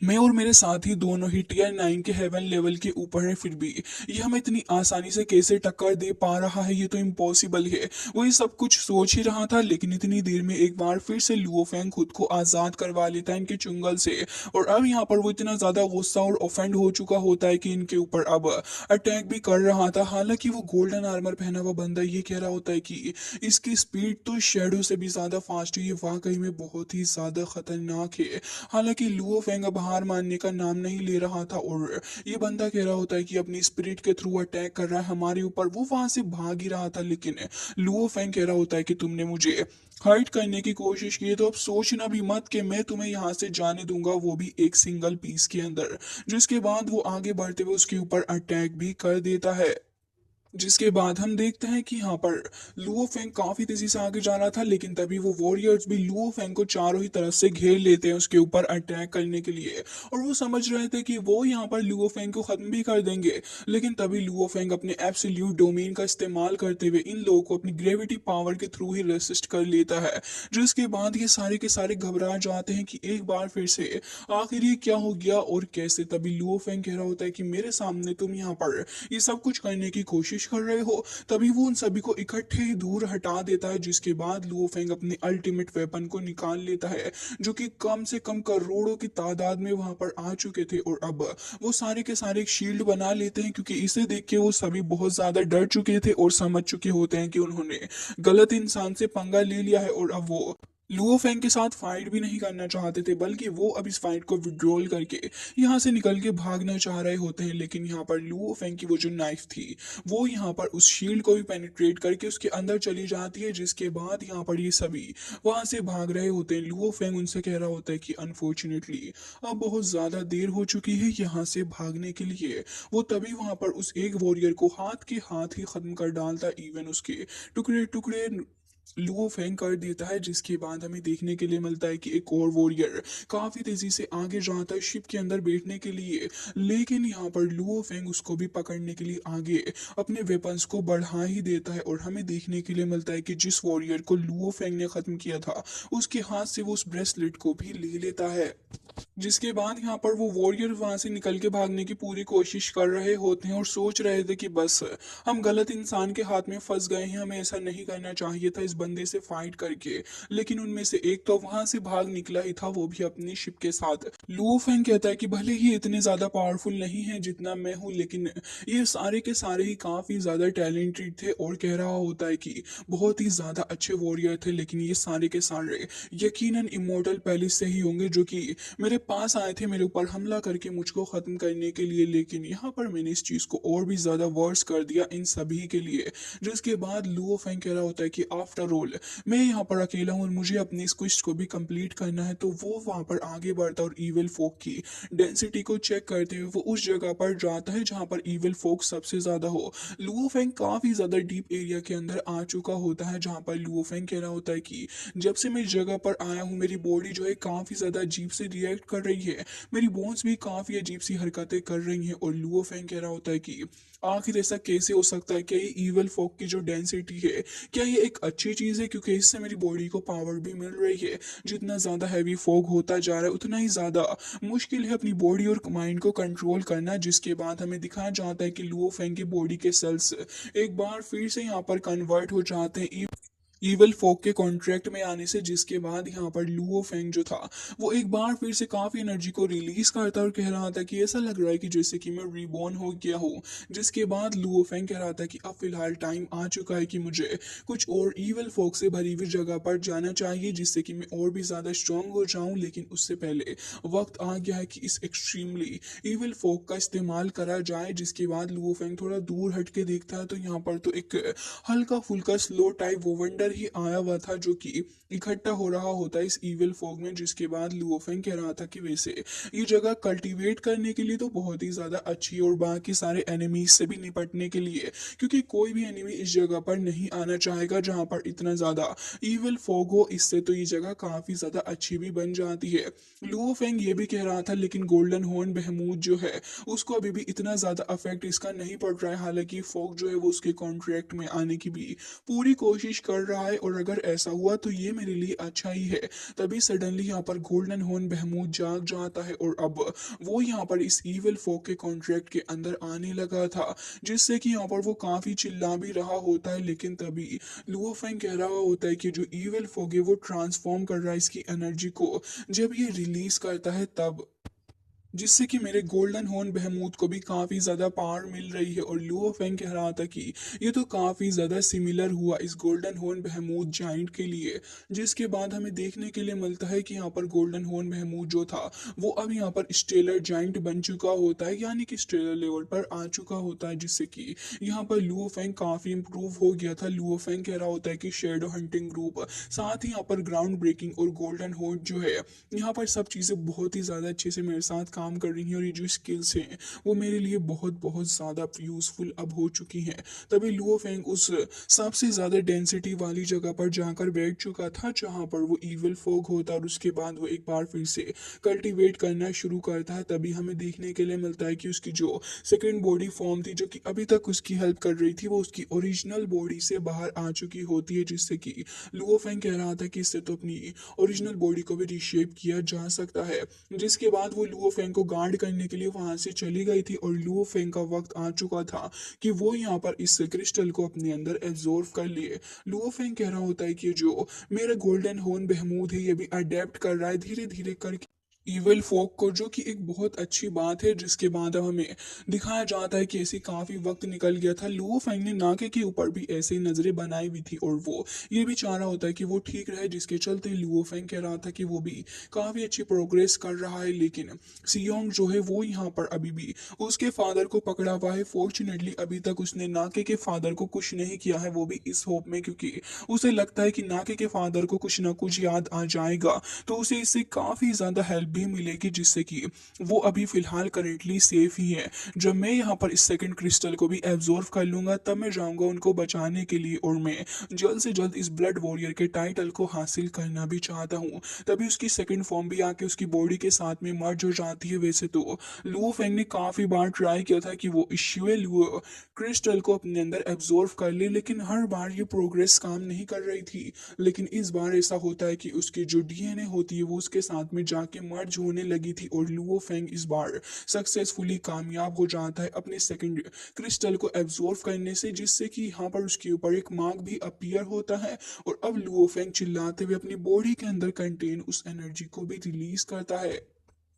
S1: मैं और मेरे साथी दोनों ही टीयर 9 के हेवन लेवल के ऊपर हैं, फिर भी ये हमें इतनी आसानी से कैसे टक्कर दे पा रहा है, ये तो इम्पॉसिबल है। वो ये सब कुछ सोच ही रहा था, लेकिन इतनी देर में एक बार फिर से लुओ फेंग खुद को आजाद करवा लेता है इनके चुंगल से। और अब यहाँ पर वो इतना ज्यादा गुस्सा और ऑफेंड हो चुका होता है कि इनके ऊपर अब अटैक भी कर रहा था। हालांकि वो गोल्डन आर्मर पहना हुआ बंदा ये कह रहा होता है कि इसकी स्पीड तो शेडो से भी ज्यादा फास्ट है, ये वाकई में बहुत ही ज्यादा खतरनाक है। हालांकि लुओ फेंग अब हार मानने का नाम नहीं ले रहा था, और ये बंदा कह रहा होता है कि अपनी स्पिरिट के थ्रू अटैक कर रहा है हमारे ऊपर। वो वहां से भाग ही रहा था, लेकिन लुओ फेंग कह रहा होता है कि तुमने मुझे हर्ट करने की कोशिश की है, तो अब सोचना भी मत कि मैं तुम्हें यहाँ से जाने दूंगा, वो भी एक सिंगल पीस के अंदर। जिसके बाद वो आगे बढ़ते हुए उसके ऊपर अटैक भी कर देता है। जिसके बाद हम देखते हैं कि यहाँ पर लुओ फेंग काफी तेजी से आगे जा रहा था, लेकिन तभी वो वॉरियर्स भी लुओ फेंग को चारों ही तरफ से घेर लेते हैं उसके ऊपर अटैक करने के लिए। और वो समझ रहे थे कि वो यहाँ पर लुओ फेंग को खत्म भी कर देंगे, लेकिन तभी लुओ फेंग अपने एब्सोल्यूट डोमेन का इस्तेमाल करते हुए इन लोगों को अपनी ग्रेविटी पावर के थ्रू ही रेसिस्ट कर लेता है। जिसके बाद ये सारे के सारे घबरा जाते हैं कि एक बार फिर से आखिर ये क्या हो गया और कैसे। तभी लुओ फेंग कह रहा होता है कि मेरे सामने तुम यहाँ पर ये सब कुछ करने की कोशिश कर रहे हो। तभी वो उन सभी को इकट्ठे ही दूर हटा देता है, जिसके बाद लुओ फेंग अपने अल्टीमेट वेपन को निकाल लेता है, जो कि कम से कम करोड़ों की तादाद में वहां पर आ चुके थे। और अब वो सारे के सारे एक शील्ड बना लेते हैं, क्योंकि इसे देख के वो सभी बहुत ज्यादा डर चुके थे और समझ चुके होते हैं कि उन्होंने गलत इंसान से पंगा ले लिया है। और अब वो लुओ फेंग के साथ फाइट भी नहीं करना चाहते थे, बल्कि वो अब इस फाइट को विड्रॉल करके यहाँ से निकल के भागना चाह रहे होते हैं। लेकिन यहाँ पर लुओ फेंग की वो जो नाइफ थी वो यहाँ पर उस शील्ड को भी पेनिट्रेट करके उसके अंदर चली जाती है, जिसके बाद यहाँ पर ये सभी वहां से भाग रहे होते हैं। लुओ फेंग उनसे कह रहा होता है कि अनफॉर्चुनेटली अब बहुत ज्यादा देर हो चुकी है यहाँ से भागने के लिए। वो तभी वहां पर उस एक वॉरियर को हाथ के हाथ ही खत्म कर डालता, इवन उसके टुकड़े टुकड़े लुओ फेंग कर देता है, जिसके बाद हमें देखने के लिए मिलता है कि एक और वॉरियर काफी तेजी से आगे जाता है शिप के अंदर बैठने के लिए। लेकिन यहाँ पर लुओ फेंग उसको भी पकड़ने के लिए आगे अपने वेपन्स को बढ़ा ही देता है, और हमें देखने के लिए मिलता है कि जिस वॉरियर को लुओ फेंग ने खत्म किया था उसके हाथ से वो उस ब्रेसलेट को भी ले लेता है। जिसके बाद यहाँ पर वो वॉरियर वहां से निकल के भागने की पूरी कोशिश कर रहे होते हैं और सोच रहे थे कि बस हम गलत इंसान के हाथ में फंस गए हैं, हमें ऐसा नहीं करना चाहिए था इस बंदे से फाइट करके। लेकिन उनमें से एक तो वहां से भाग निकला ही था, वो भी अपनी शिप के साथ। लुओ फेंग कहता है कि भले ही इतने ज्यादा पावरफुल नहीं है जितना मैं हूँ, लेकिन ये सारे के सारे ही काफी ज्यादा टैलेंटेड थे, और कह रहा होता है कि बहुत ही ज्यादा अच्छे वॉरियर थे, लेकिन ये सारे के सारे यकीनन इमोर्टल पैलेस से ही होंगे जो कि मेरे पास आए थे मेरे ऊपर हमला करके मुझको खत्म करने के लिए। लेकिन यहाँ पर मैंने इस चीज को और भी ज्यादा वर्स कर दिया इन सभी के लिए। जिसके बाद लुओ फेंग कह रहा होता है कि आफ्टर ऑल मैं यहाँ पर अकेला हूँ और मुझे अपनी इस क्वेस्ट को भी कंप्लीट करना है। तो वो वहां पर आगे बढ़ता है और इविल फोक की डेंसिटी को चेक करते हुए वो उस जगह पर जाता है जहां पर इविल फोक सबसे ज्यादा हो। लुओ फेंग काफी ज्यादा डीप एरिया के अंदर आ चुका होता है, जहां पर लुओ फेंग कह रहा होता है कि जब से मैं इस जगह पर आया हूँ मेरी बॉडी जो है काफी ज्यादा अजीब से रिएक्ट कर रही है, मेरी बोन्स भी काफी अजीब सी हरकतें कर रही हैं। और लुओ फेंग कह रहा होता है कि आखिर ऐसा कैसे हो सकता है, क्या ये इवल फोक की जो डेंसिटी है क्या ये एक अच्छी चीज है, क्योंकि इससे मेरी बॉडी को पावर भी मिल रही है। जितना ज्यादा हैवी फोक होता जा रहा है उतना ही ज्यादा मुश्किल है अपनी बॉडी और माइंड को कंट्रोल करना। जिसके बाद हमें दिखाया जाता है कि लुओ फेंग की बॉडी के सेल्स एक बार फिर से यहाँ पर कन्वर्ट हो जाते हैं इवल फोक के कॉन्ट्रैक्ट में आने से। जिसके बाद यहाँ पर लुओ फेंग जो था वो एक बार फिर से काफी एनर्जी को रिलीज करता और कह रहा था कि ऐसा लग रहा है कि जैसे कि मैं रिबॉर्न हो गया हूँ। जिसके बाद लुओ फेंग कह रहा था कि अब फिलहाल टाइम आ चुका है कि मुझे कुछ और इवल फोक से भरी हुई जगह पर जाना चाहिए, जिससे कि मैं और भी ज्यादा स्ट्रांग हो जाऊं। लेकिन उससे पहले वक्त आ गया है कि इस एक्सट्रीमली इवल फोक का इस्तेमाल करा जाए। जिसके बाद लुओ फेंग थोड़ा दूर हट के देखता है तो यहाँ पर तो एक हल्का फुल्का स्लो टाइप वोवेंडर ही आया हुआ था जो कि इकट्ठा हो रहा होता है इस इविल फॉग में। जिसके बाद लुओ फेंग कह रहा था कि वैसे ये जगह कल्टीवेट करने के लिए तो बहुत ही ज्यादा अच्छी है, और बाकी सारे एनिमीज से भी निपटने के लिए, क्योंकि कोई भी एनिमी इस जगह पर नहीं आना चाहेगा जहां पर इतना ज्यादा इविल फॉग हो। इससे तो ये जगह काफी ज्यादा अच्छी भी बन जाती है। लुओ फेंग ये भी कह रहा था लेकिन गोल्डन हॉर्न बहमूद जो है उसको अभी भी इतना ज्यादा अफेक्ट इसका नहीं पड़ रहा है, हालांकि फॉग जो है वो उसके कॉन्ट्रैक्ट में आने की भी पूरी कोशिश कर रहा है, और अगर ऐसा हुआ तो ये मेरे लिए अच्छा ही है। तभी सडनली यहाँ पर गोल्डन हॉर्न बहमूद जाग जाता है, और अब वो यहाँ पर इस इविल फोक के कॉन्ट्रैक्ट के अंदर आने लगा था, जिससे कि यहाँ पर वो काफी चिल्ला भी रहा होता है। लेकिन तभी लुओ फेंग कह रहा होता है कि जो इविल फोक है वो ट्रांसफॉर्म कर रहा है इसकी एनर्जी को, जब ये रिलीज करता है तब, जिससे कि मेरे गोल्डन हॉर्न बहमूद को भी काफी ज्यादा पावर मिल रही है। और लुओ फेंग कह रहा था कि ये तो काफी ज्यादा सिमिलर हुआ इस गोल्डन हॉर्न बहमूद जाइंट के लिए। जिसके बाद हमें देखने के लिए मिलता है कि यहाँ पर गोल्डन हॉर्न बहमूद जो था वो अब यहाँ पर स्टेलर जाइंट बन चुका होता है, यानी कि स्टेलर लेवल पर आ चुका होता है, जिससे कि यहाँ पर लुओ फेंग काफी इंप्रूव हो गया था। लुओ फेंग कह रहा होता है कि शेडो हंटिंग ग्रुप, साथ ही यहाँ पर ग्राउंड ब्रेकिंग और गोल्डन हॉर्न जो है यहाँ पर सब चीजें बहुत ही ज्यादा अच्छे से मेरे साथ काम कर रही हैं, और ये जो स्किल्स हैं वो मेरे लिए बहुत बहुत ज्यादा यूजफुल अब हो चुकी हैं। तभी लुओ फेंग उस सबसे ज्यादा डेंसिटी वाली जगह पर जाकर बैठ चुका था जहां पर वो इविल फोग होता, और उसके बाद वो एक बार फिर से कल्टीवेट करना शुरू करता है। तभी हमें देखने के लिए मिलता है कि उसकी जो सेकेंड बॉडी फॉर्म थी जो कि अभी तक उसकी हेल्प कर रही थी, वो उसकी ओरिजिनल बॉडी से बाहर आ चुकी होती है, जिससे कि लुओ फेंग कह रहा था कि इससे तो अपनी ओरिजिनल बॉडी को भी रिशेप किया जा सकता है। जिसके बाद वो लुओ फेंग को गार्ड करने के लिए वहां से चली गई थी, और लुओ फेंग का वक्त आ चुका था कि वो यहाँ पर इस क्रिस्टल को अपने अंदर एब्जॉर्व कर लिए। लुओ फेंग कह रहा होता है कि जो मेरा गोल्डन हॉर्न बहमूद है ये भी अडेप्ट कर रहा है धीरे धीरे करके इविल फोक को, जो कि एक बहुत अच्छी बात है। जिसके बाद अब हमें दिखाया जाता है कि ऐसी काफी वक्त निकल गया था, लुओ फेंग ने नाके के ऊपर भी ऐसे ही नजरें बनाई हुई थी, और वो ये भी चाह रहा होता है कि वो ठीक रहे। जिसके चलते लुओ फेंग कह रहा था कि वो भी काफी अच्छी प्रोग्रेस कर रहा है। लेकिन सियोंग जो है वो यहाँ पर अभी भी उसके फादर को पकड़ा हुआ है। फॉर्चुनेटली अभी तक उसने नाके के फादर को कुछ नहीं किया है, वो भी इस होप में क्योंकि उसे लगता है कि नाके के फादर को कुछ ना कुछ याद आ जाएगा तो उसे इससे काफी ज्यादा हेल्प भी मिलेगी, जिससे कि वो अभी फिलहाल करेंटली सेफ ही है। जब मैं यहाँ पर इस सेकंड क्रिस्टल को भी एब्जॉर्व कर लूंगा तब मैं जाऊंगा उनको बचाने के लिए, और मैं जल्द से जल्द इस ब्लड वॉरियर के टाइटल को हासिल करना भी चाहता हूँ। तभी उसकी सेकंड फॉर्म भी आके उसकी बॉडी के साथ में मर्ज हो जाती है। वैसे तो लुओ फेंग ने काफी बार ट्राई किया था कि वो इस शुए लुओ क्रिस्टल को अपने अंदर एब्जॉर्व कर ले, लेकिन हर बार ये प्रोग्रेस काम नहीं कर रही थी। लेकिन इस बार ऐसा होता है कि उसकी जो डीएनए होती है वो उसके साथ में जाके मर्ज होने लगी थी, और लुओ फेंग इस बार सक्सेसफुली कामयाब हो जाता है अपने सेकंड क्रिस्टल को एब्जॉर्व करने से, जिससे कि यहाँ पर उसके ऊपर एक मार्क भी अपीयर होता है। और अब लुओ फेंग चिल्लाते हुए अपनी बॉडी के अंदर कंटेन उस एनर्जी को भी रिलीज करता है।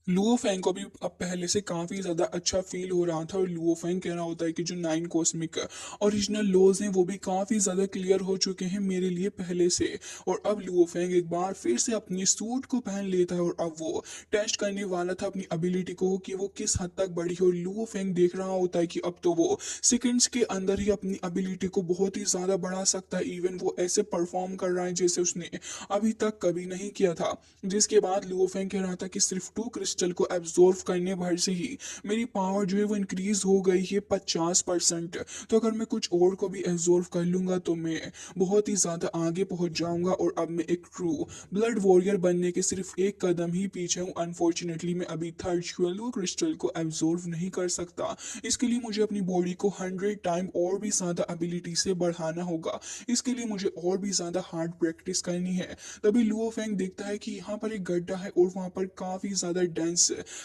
S1: लुओ फैंग को भी अब पहले से काफी ज्यादा अच्छा फील हो रहा था, और लुओ फैंग कह रहा होता है कि जो 9 कॉस्मिक ओरिजिनल लॉज हैं वो भी काफी ज्यादा क्लियर हो चुके हैं मेरे लिए पहले से। और अब लुओ फैंग एक बार फिर से अपनी सूट को पहन लेता है, और अब वो टेस्ट करने वाला था अपनी एबिलिटी को कि वो किस हद तक बढ़ी है। और लुओ फैंग देख रहा होता है कि अब तो वो सेकंड्स के अंदर ही अपनी एबिलिटी को बहुत ही ज्यादा बढ़ा सकता है। इवन वो ऐसे परफॉर्म कर रहा है जैसे उसने अभी तक कभी नहीं किया था। जिसके बाद लुओ फेंग कह रहा था कि सिर्फ 2 क्रिस्टल को एब्जॉर्व करने भर से ही मेरी पावर जो है वो इंक्रीज हो गई है 50%। तो अगर मैं कुछ और को भी एब्जॉर्व कर लूंगा तो मैं बहुत ही ज्यादा आगे पहुंच जाऊंगा, और अब मैं एक ट्रू ब्लड वॉरियर बनने के सिर्फ एक कदम ही पीछे हूँ। अनफॉर्चुनेटली मैं अभी थर्ड श्वेलो क्रिस्टल को एब्जॉर्व नहीं कर सकता। इसके लिए मुझे अपनी बॉडी को 100 टाइम और भी ज्यादा एबिलिटी से बढ़ाना होगा। इसके लिए मुझे और भी ज्यादा हार्ड प्रैक्टिस करनी है। तभी लुओ फेंग देखता है कि यहाँ पर एक गड्ढा है और वहां पर काफी ज्यादा डेंस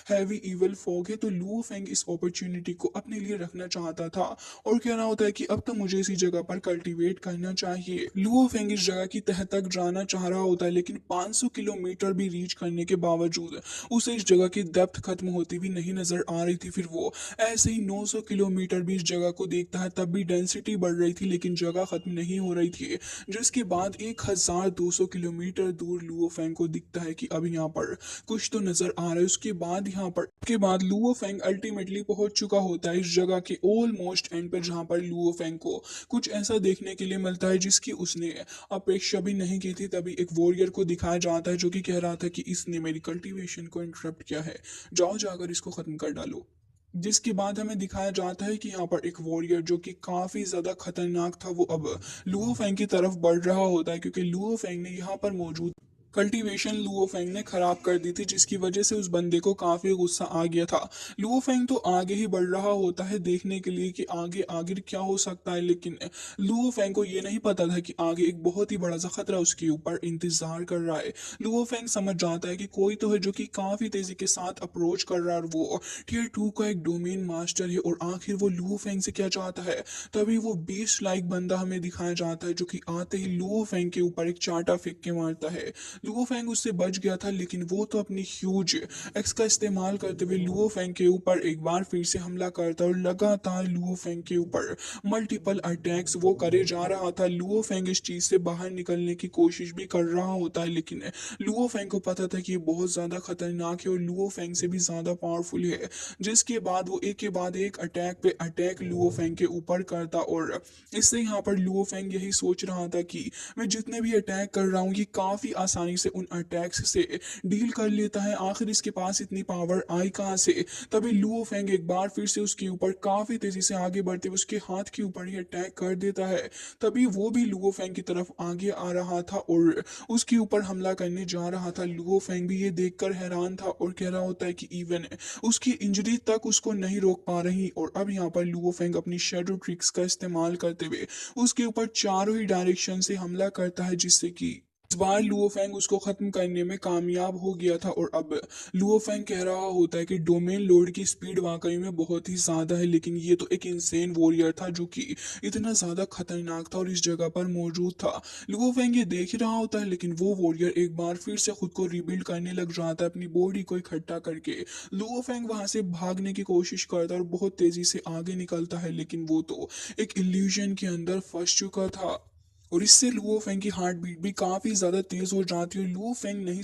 S1: हैवी इवल फॉग है। तो लुओ फेंग इस अपॉर्चुनिटी को अपने लिए रखना चाहता था, और कहना होता है कि अब तो मुझे इसी जगह पर कल्टीवेट करना चाहिए। लुओ फेंग इस जगह की तह तक जाना चाह रहा होता है, लेकिन 500 किलोमीटर भी रीच करने के बावजूद उसे इस जगह की डेप्थ खत्म होती भी नहीं नजर आ रही थी। फिर वो ऐसे ही 900 किलोमीटर भी इस जगह को देखता है, तब भी डेंसिटी बढ़ रही थी लेकिन जगह खत्म नहीं हो रही थी। जिसके बाद 1200 किलोमीटर दूर लुओ फेंग को दिखता है कि अब यहाँ पर कुछ तो नजर आ रहा है। उसके बाद यहाँ पर के बाद लुओ फेंग अल्टीमेटली पहुंच चुका होता है इस जगह के ऑलमोस्ट एंड पर, जहाँ पर लुओ फेंग को कुछ ऐसा देखने के लिए मिलता है जिसकी उसने अपेक्षा भी नहीं की थी। तभी एक वॉरियर को दिखाया जाता है जो कि कह रहा था कि इसने मेरी कल्टीवेशन को इंटरप्ट किया है, जाओ जाकर इसको खत्म कर डालो। जिसके बाद हमें दिखाया जाता है कि यहाँ पर एक वॉरियर जो कि काफी ज्यादा खतरनाक था वो अब लुओ फेंग की तरफ बढ़ रहा होता है, क्योंकि लुओ फेंग ने यहाँ पर मौजूद कल्टीवेशन लुओ फेंग ने खराब कर दी थी, जिसकी वजह से उस बंदे को काफी गुस्सा आ गया था। लुओ फेंग तो आगे ही बढ़ रहा होता है देखने के लिए कि आगे आगे क्या हो सकता है, लेकिन लुओ फेंग को ये नहीं पता था कि आगे एक बहुत ही बड़ा सा खतरा उसके ऊपर इंतजार कर रहा है। लुओ फेंग समझ जाता है कि कोई तो है जो कि काफी तेजी के साथ अप्रोच कर रहा है, और वो टियर 2 का एक डोमेन मास्टर है। और आखिर वो लुओ फेंग से क्या चाहता है? तभी वो बीस्ट लाइक बंदा हमें दिखाया जाता है जो कि आते ही लुओ फेंग के ऊपर एक चांटा फेंक के मारता है। लुओ फेंग उससे बच गया था, लेकिन वो तो अपनी ह्यूज एक्स का इस्तेमाल करते हुए लुओ फेंग के ऊपर एक बार फिर से हमला करता है, और लगातार लुओ फेंग के ऊपर मल्टीपल अटैक्स वो करे जा रहा था। लुओ फेंग इस चीज से बाहर निकलने की कोशिश भी कर रहा होता है, लेकिन लुओ फेंग को पता था कि ये बहुत ज्यादा खतरनाक है और लुओ फेंग से भी ज्यादा पावरफुल है। जिसके बाद वो एक के बाद एक अटैक पे अटैक लुओ फेंग के ऊपर करता, और इससे यहाँ पर लुओ फेंग यही सोच रहा था कि मैं जितने भी अटैक कर रहा हूँ ये काफी आसानी से उन अटैक्स से डील कर लेता है। आखिर इसके पास इतनी पावर आई कहाँ से? तभी लुओ फेंग एक बार फिर से उसके ऊपर काफी तेजी से आगे बढ़ते हुए उसके हाथ के ऊपर ही अटैक कर देता है। तभी वो भी लुओ फेंग की तरफ आगे आ रहा था और उसके ऊपर हमला करने जा रहा था। लुओ फेंग भी ये देखकर हैरान था और कह रहा होता है कि इवन उसकी इंजरी तक उसको नहीं रोक पा रही। और अब यहाँ पर लुओ फेंग अपनी शेडो ट्रिक्स का इस्तेमाल करते हुए उसके ऊपर चारों ही डायरेक्शन से हमला करता है, जिससे कि इस बार लुओ फेंग उसको खत्म करने में कामयाब हो गया था। और अब लुओ फेंग कह रहा होता है कि डोमेन लोड की स्पीड वाकई में बहुत ही ज्यादा है, लेकिन ये तो एक इंसेन वॉरियर था जो कि इतना ज्यादा खतरनाक था और इस जगह पर मौजूद था। लुओ फेंग ये देख ही रहा होता है, लेकिन वो वॉरियर एक बार फिर से खुद को रिबिल्ड करने लग जाता है अपनी बॉडी को इकट्ठा करके। लुओ फेंग वहां से भागने की कोशिश करता है और बहुत तेजी से आगे निकलता है, लेकिन वो तो एक इल्यूजन के अंदर फंस चुका था। और इससे लुओ फेंग की हार्ट बीट भी काफी ज्यादा तेज हो जाती है। लुओ फेंग नहीं